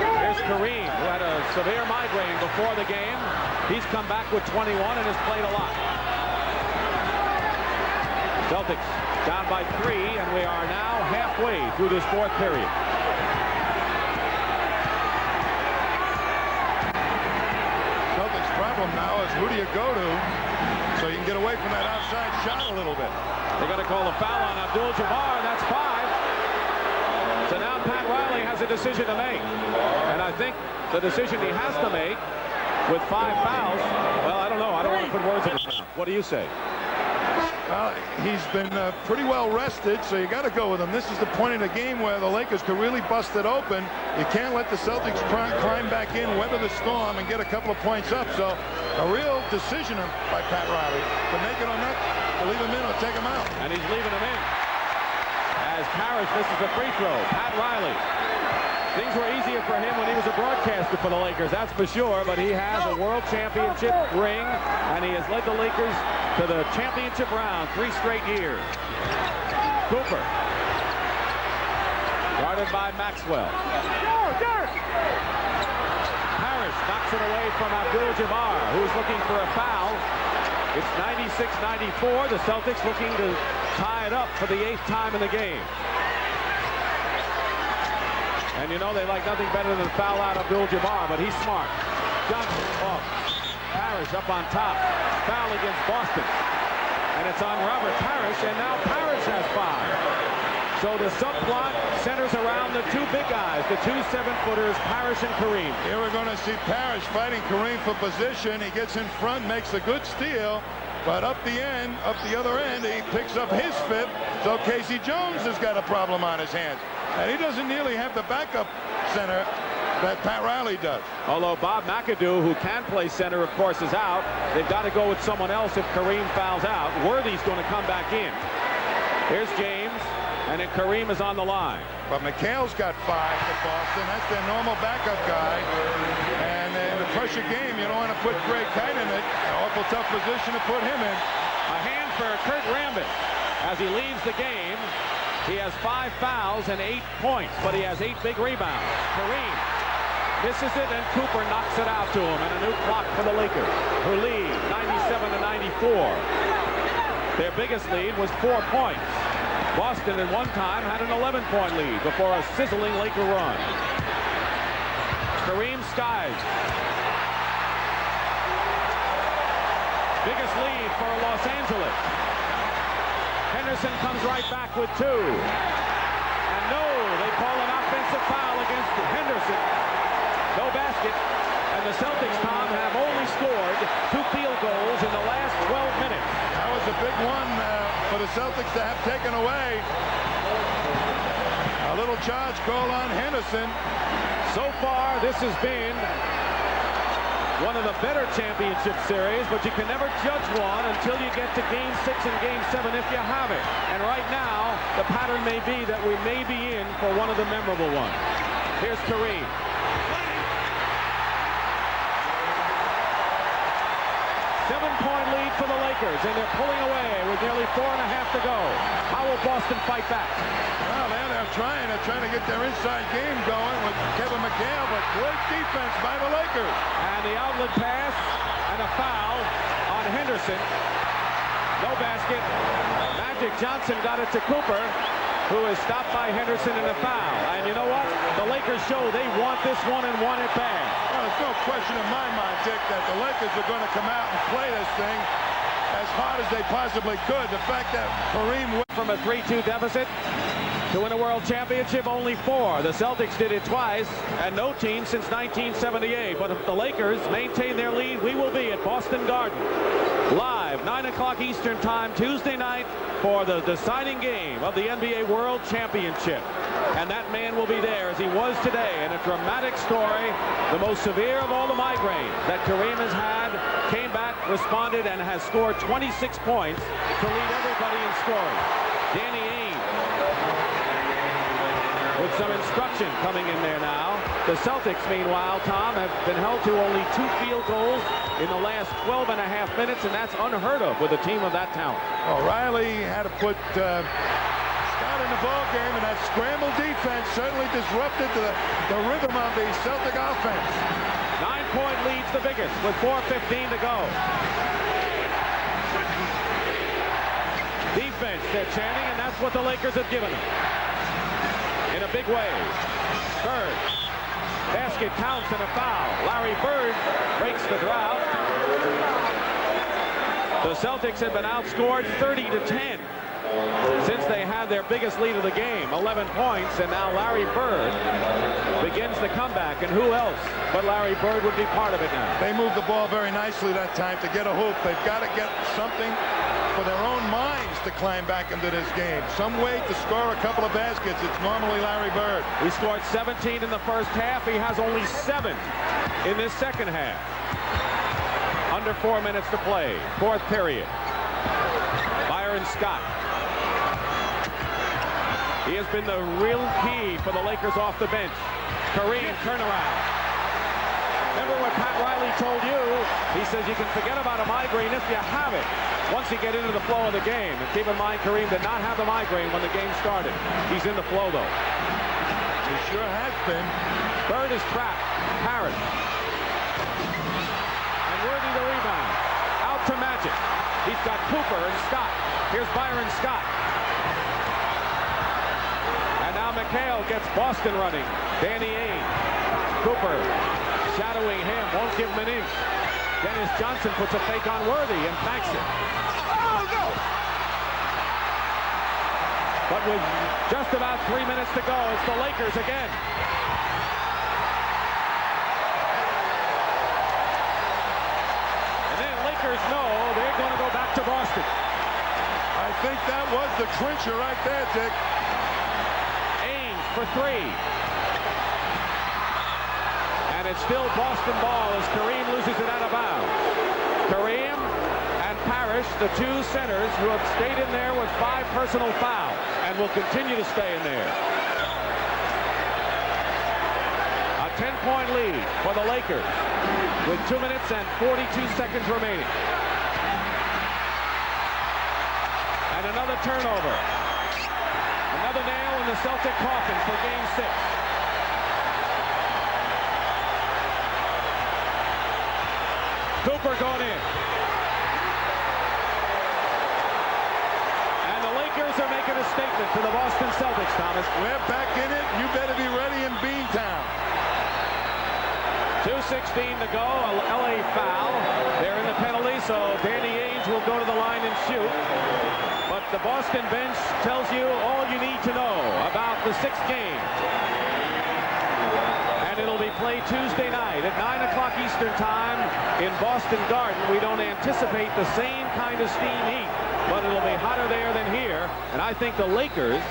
Here's Kareem, who had a severe migraine before the game. He's come back with 21 and has played a lot. Celtics down by 3, and we are now halfway through this 4th period. Problem now is, who do you go to so you can get away from that outside shot a little bit? They're going to call a foul on Abdul-Jabbar, and that's 5. So now Pat Riley has a decision to make, and I think the decision he has to make with 5 fouls, well, I don't know. I don't want to put words in his mouth. What do you say? Well, he's been pretty well rested, so you got to go with him. This is the point in the game where the Lakers could really bust it open. You can't let the Celtics climb back in, weather the storm, and get a couple of points up. So a real decision by Pat Riley to make it or not, to leave him in or take him out. And he's leaving him in. As Parish misses a free throw, Pat Riley. Things were easier for him when he was a broadcaster for the Lakers, that's for sure, but he has a world championship ring, and he has led the Lakers to the championship round 3 straight years. Cooper. Guarded by Maxwell. Parish knocks it away from Abdul-Jabbar, who's looking for a foul. It's 96-94. The Celtics looking to tie it up for the 8th time in the game. And you know they like nothing better than foul out Abdul-Jabbar, but he's smart. Johnson off. Parish up on top. Foul against Boston. And it's on Robert Parish, and now Parish has 5. So the subplot centers around the 2 big guys, the 2 7-footers, Parish and Kareem. Here we're going to see Parish fighting Kareem for position. He gets in front, makes a good steal, but up the other end, he picks up his 5th. So Casey Jones has got a problem on his hands. And he doesn't nearly have the backup center that Pat Riley does. Although Bob McAdoo, who can play center, of course, is out. They've got to go with someone else if Kareem fouls out. Worthy's going to come back in. Here's James, and then Kareem is on the line. But McHale's got 5 for Boston. That's their normal backup guy. And in the pressure game, you don't want to put Greg Kite in it. An awful tough position to put him in. A hand for Kurt Rambis as he leaves the game. He has 5 fouls and 8 points, but he has 8 big rebounds. Kareem misses it, and Cooper knocks it out to him, and a new clock for the Lakers, who lead 97-94. Their biggest lead was 4 points. Boston at one time had an 11-point lead before a sizzling Laker run. Kareem skies. Biggest lead for Los Angeles. Henderson comes right back with 2. And no, they call an offensive foul against Henderson. No basket. And the Celtics, Tom, have only scored 2 field goals in the last 12 minutes. That was a big one for the Celtics to have taken away. A little charge call on Henderson. So far, this has been one of the better championship series, but you can never judge one until you get to Game 6 and Game 7 if you have it. And right now, the pattern may be that we may be in for one of the memorable ones. Here's Kareem. Seven-point lead for the Lakers, and they're pulling away with nearly 4.5 to go. How will Boston fight back? Well, they're trying to get their inside game going with Kevin McHale, but great defense by the Lakers. And the outlet pass and a foul on Henderson. No basket. Magic Johnson got it to Cooper, who is stopped by Henderson in a foul. And you know what? The Lakers show they want this one and want it bad. Well, there's no question in my mind, Dick, that the Lakers are going to come out and play this thing as hard as they possibly could. The fact that Kareem went from a 3-2 deficit to win a world championship, only 4. The Celtics did it twice, and no team since 1978. But if the Lakers maintain their lead, we will be at Boston Garden. Live, 9 o'clock Eastern Time, Tuesday night, for the deciding game of the NBA World Championship. And that man will be there, as he was today, in a dramatic story. The most severe of all the migraines that Kareem has had, came back, responded, and has scored 26 points to lead everybody in scoring. Danny Ainge with some instruction coming in there now. The Celtics, meanwhile, Tom, have been held to only 2 field goals in the last 12.5 minutes, and that's unheard of with a team of that talent. Well, Riley had to put Scott in the ball game, and that scramble defense certainly disrupted the rhythm of the Celtic offense. 9-point lead's the biggest with 4:15 to go. Defense, they're chanting, and that's what the Lakers have given them. In a big way. Bird. Basket counts and a foul. Larry Bird breaks the drought. The Celtics have been outscored 30-10 since they had their biggest lead of the game, 11 points, and now Larry Bird begins the comeback, and who else but Larry Bird would be part of it now? They moved the ball very nicely that time to get a hoop. They've got to get something for their own minds to climb back into this game. Some way to score a couple of baskets. It's normally Larry Bird. He scored 17 in the first half. He has only 7 in this second half. Under 4 minutes to play. 4th period. Byron Scott. He has been the real key for the Lakers off the bench. Kareem turnaround. Remember what Pat Riley told you? He says you can forget about a migraine if you have it once you get into the flow of the game. And keep in mind, Kareem did not have the migraine when the game started. He's in the flow, though. He sure has been. Bird is trapped. Parish. And Worthy the rebound. Out to Magic. He's got Cooper and Scott. Here's Byron Scott. McHale gets Boston running. Danny Ainge. Cooper shadowing him, won't give him an inch. Dennis Johnson puts a fake on Worthy and backs it. Oh, no! But with just about 3 minutes to go, it's the Lakers again. And then Lakers know they're going to go back to Boston. I think that was the clincher right there, Dick. Ainge for three. And it's still Boston ball as Kareem loses it out of bounds. Kareem and Parish, the two centers who have stayed in there with 5 personal fouls and will continue to stay in there. A 10-point lead for the Lakers with 2 minutes and 42 seconds remaining. And another turnover. Another nail in the Celtic coffin for Game 6. Cooper going in. And the Lakers are making a statement to the Boston Celtics, Thomas. We're back in it. You better be ready in Beantown. 2:16 to go. A LA foul. They're in the penalty, so Danny Ainge will go to the line and shoot. But the Boston bench tells you all you need to know about the 6th game. And it'll be played Tuesday night at 9 o'clock Eastern time in Boston Garden. We don't anticipate the same kind of steam heat, but it'll be hotter there than here. And I think the Lakers,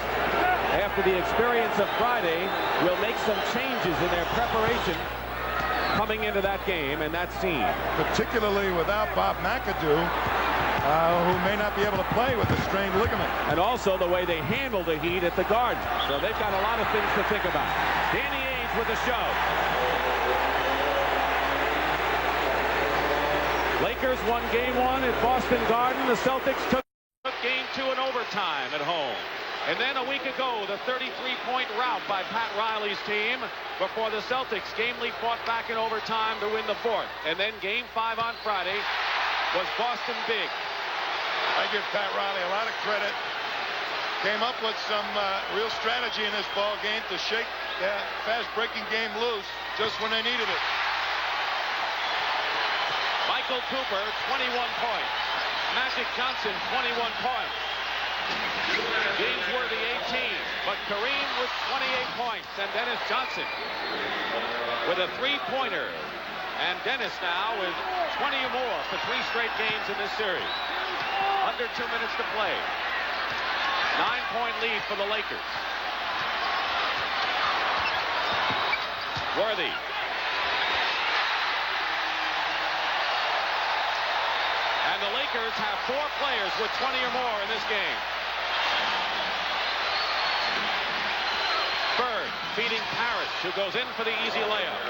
after the experience of Friday, will make some changes in their preparation coming into that game and that scene. Particularly without Bob McAdoo, who may not be able to play with a strained ligament. And also the way they handle the heat at the Garden. So they've got a lot of things to think about. Danny Ainge with the show. Lakers won Game 1 at Boston Garden. The Celtics took Game 2 in overtime at home. And then a week ago, the 33-point rout by Pat Riley's team before the Celtics gamely fought back in overtime to win the 4th. And then Game 5 on Friday was Boston big. I give Pat Riley a lot of credit. Came up with some real strategy in this ball game to shake that fast-breaking game loose just when they needed it. Michael Cooper, 21 points. Magic Johnson, 21 points. James Worthy, 18. But Kareem with 28 points. And Dennis Johnson with a 3-pointer. And Dennis now with 20 or more for 3 straight games in this series. Under 2 minutes to play. 9-point lead for the Lakers. Worthy. And the Lakers have 4 players with 20 or more in this game. Bird feeding Parish, who goes in for the easy layup.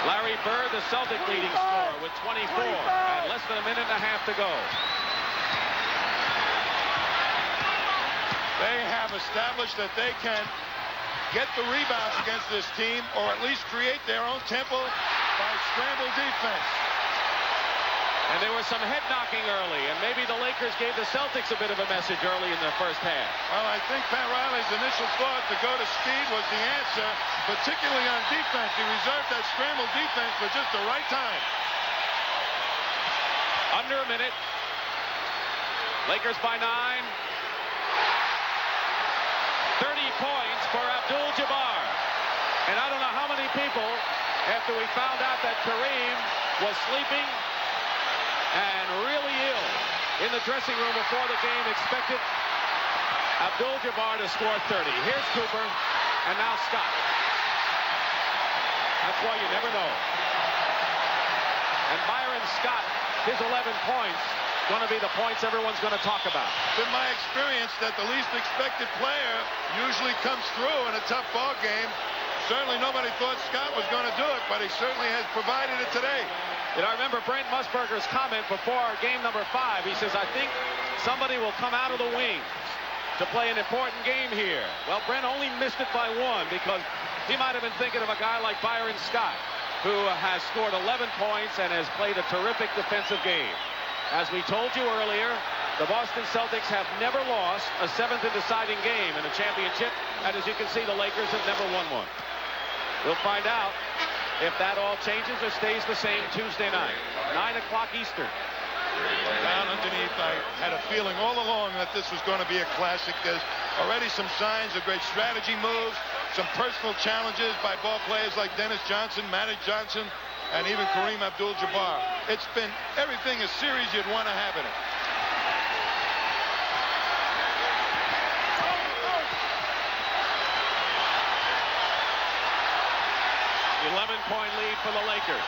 Larry Bird, the Celtic leading scorer with 24 and less than a minute and a half to go. They have established that they can get the rebounds against this team, or at least create their own tempo by scramble defense. And there was some head knocking early, and maybe the Lakers gave the Celtics a bit of a message early in the first half. Well, I think Pat Riley's initial thought to go to speed was the answer, particularly on defense. He reserved that scramble defense for just the right time. Under a minute. Lakers by 9. 30 points for Abdul-Jabbar. And I don't know how many people, after we found out that Kareem was sleeping and really ill in the dressing room before the game, expected Abdul-Jabbar to score 30. Here's Cooper, and now Scott. That's why you never know. And Byron Scott, his 11 points, going to be the points everyone's going to talk about. It's been my experience that the least expected player usually comes through in a tough ball game. Certainly nobody thought Scott was going to do it, but he certainly has provided it today. And I remember Brent Musburger's comment before game number 5. He says, I think somebody will come out of the wings to play an important game here. Well, Brent only missed it by 1 because he might have been thinking of a guy like Byron Scott, who has scored 11 points and has played a terrific defensive game. As we told you earlier, The Boston Celtics have never lost a 7th and deciding game in a championship, and as you can see, the Lakers have never won one. We'll find out if that all changes or stays the same Tuesday night, 9 o'clock Eastern. Down underneath, I had a feeling all along that this was going to be a classic. There's already some signs of great strategy moves, some personal challenges by ball players like Dennis Johnson, Magic Johnson, and even Kareem Abdul-Jabbar. It's been everything a series you'd want to have in it. Point lead for the Lakers.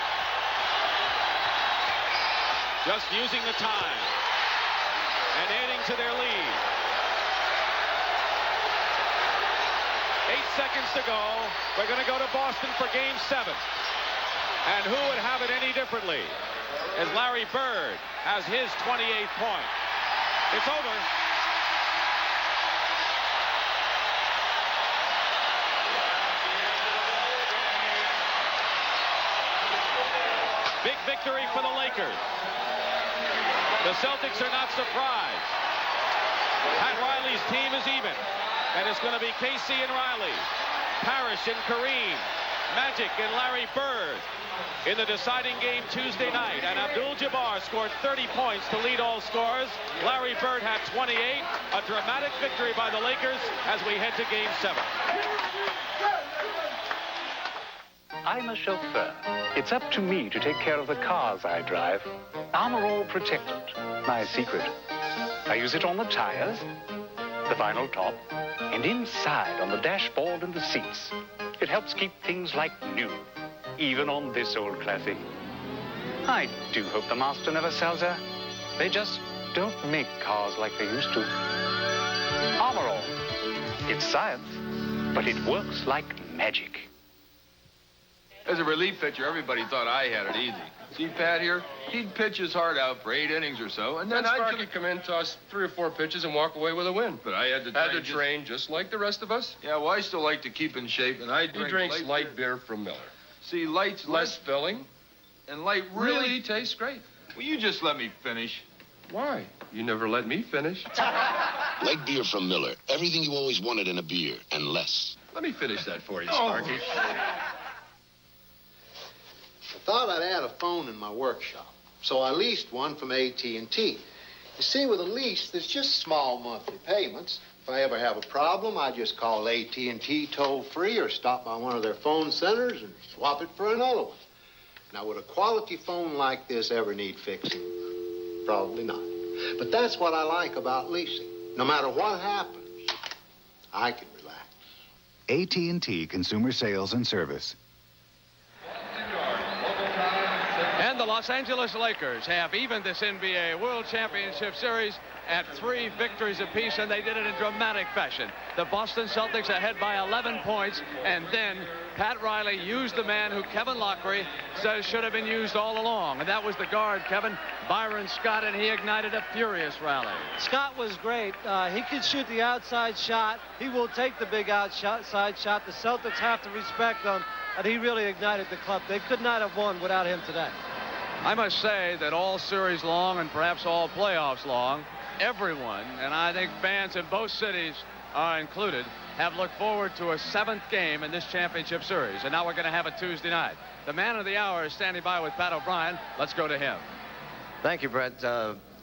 Just using the time and adding to their lead. 8 seconds to go. We're going to go to Boston for Game 7. And who would have it any differently? As Larry Bird has his 28th point. It's over. Big victory for the Lakers. The Celtics are not surprised. Pat Riley's team is even. And it's going to be Casey and Riley, Parish and Kareem, Magic and Larry Bird in the deciding game Tuesday night. And Abdul-Jabbar scored 30 points to lead all scorers. Larry Bird had 28. A dramatic victory by the Lakers as we head to Game 7. I'm a chauffeur. It's up to me to take care of the cars I drive. Armor All Protectant, my secret. I use it on the tires, the vinyl top, and inside on the dashboard and the seats. It helps keep things like new, even on this old classic. I do hope the master never sells her. They just don't make cars like they used to. Armor All. It's science, but it works like magic. As a relief pitcher, everybody thought I had it easy. See Pat here? He'd pitch his heart out for 8 innings or so, and then Sparky come in, toss 3 or 4 pitches, and walk away with a win. But I had to train just like the rest of us. Yeah, well, I still like to keep in shape, and I drink He drinks light beer from Miller. See, light's less filling, and light really tastes great. Will you just let me finish? Why? You never let me finish. Light beer from Miller. Everything you always wanted in a beer, and less. Let me finish that for you, Sparky. I thought I'd add a phone in my workshop, so I leased one from AT&T. You see, with a lease, there's just small monthly payments. If I ever have a problem, I just call AT&T toll-free or stop by one of their phone centers and swap it for another one. Now, would a quality phone like this ever need fixing? Probably not. But that's what I like about leasing. No matter what happens, I can relax. AT&T Consumer Sales and Service. And the Los Angeles Lakers have evened this NBA World Championship Series at 3 victories apiece, and they did it in dramatic fashion. The Boston Celtics ahead by 11 points, and then Pat Riley used the man who Kevin Lockery says should have been used all along, and that was the guard, Kevin, Byron Scott, and he ignited a furious rally. Scott was great. He can shoot the outside shot. He will take the big outside shot. The Celtics have to respect him, and he really ignited the club. They could not have won without him today. I must say that all series long and perhaps all playoffs long, everyone, and I think fans in both cities are included, have looked forward to a 7th game in this championship series. And now we're going to have it Tuesday night. The man of the hour is standing by with Pat O'Brien. Let's go to him. Thank you, Brett.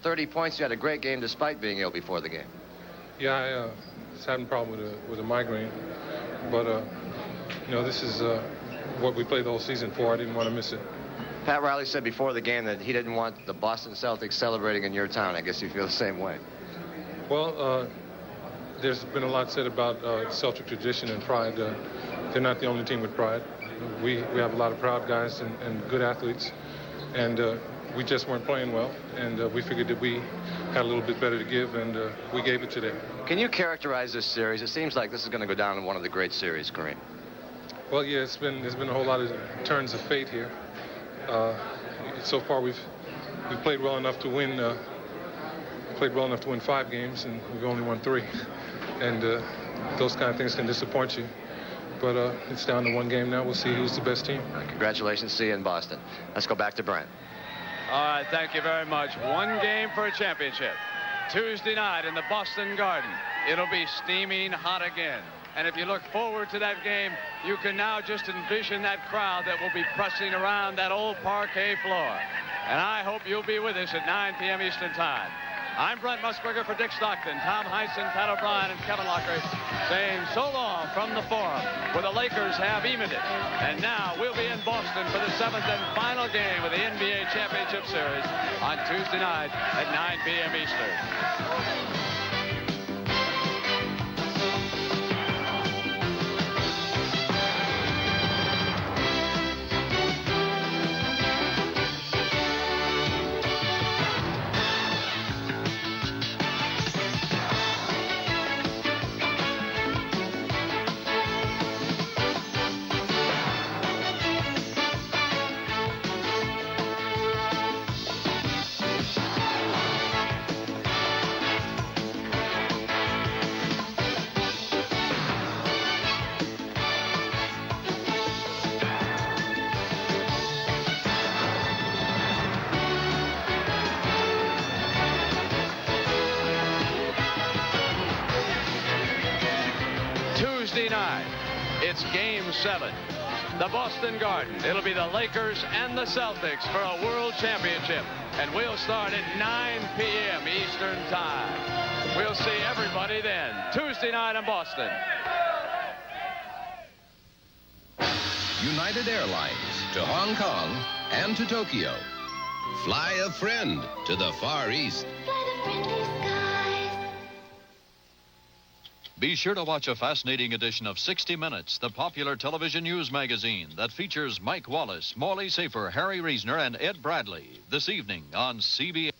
30 points. You had a great game despite being ill before the game. Yeah, I was having a problem with a migraine. But, you know, this is what we played the whole season for. I didn't want to miss it. Pat Riley said before the game that he didn't want the Boston Celtics celebrating in your town. I guess you feel the same way. Well, there's been a lot said about Celtic tradition and pride. They're not the only team with pride. We have a lot of proud guys and good athletes, and we just weren't playing well, and we figured that we had a little bit better to give, and we gave it today. Can you characterize this series? It seems like this is going to go down in one of the great series, Kareem. Well, yeah, there's been a whole lot of turns of fate here. So far, we've played well enough to win. Played well enough to win 5 games, and we've only won 3. And those kind of things can disappoint you. But it's down to 1 game now. We'll see who's the best team. Congratulations. See you in Boston. Let's go back to Brent. All right, thank you very much. 1 game for a championship. Tuesday night in the Boston Garden. It'll be steaming hot again. And if you look forward to that game, you can now just envision that crowd that will be pressing around that old parquet floor. And I hope you'll be with us at 9 p.m. Eastern Time. I'm Brent Musburger for Dick Stockton, Tom Heisen, Pat O'Brien, and Kevin Lockridge saying so long from the Forum, where the Lakers have evened it. And now we'll be in Boston for the 7th and final game of the NBA Championship Series on Tuesday night at 9 p.m. Eastern. Night. It's Game 7. The Boston Garden. It'll be the Lakers and the Celtics for a world championship. And we'll start at 9 p.m. Eastern Time. We'll see everybody then. Tuesday night in Boston. United Airlines to Hong Kong and to Tokyo. Fly a friend to the Far East. Be sure to watch a fascinating edition of 60 Minutes, the popular television news magazine that features Mike Wallace, Morley Safer, Harry Reasoner, and Ed Bradley this evening on CBS.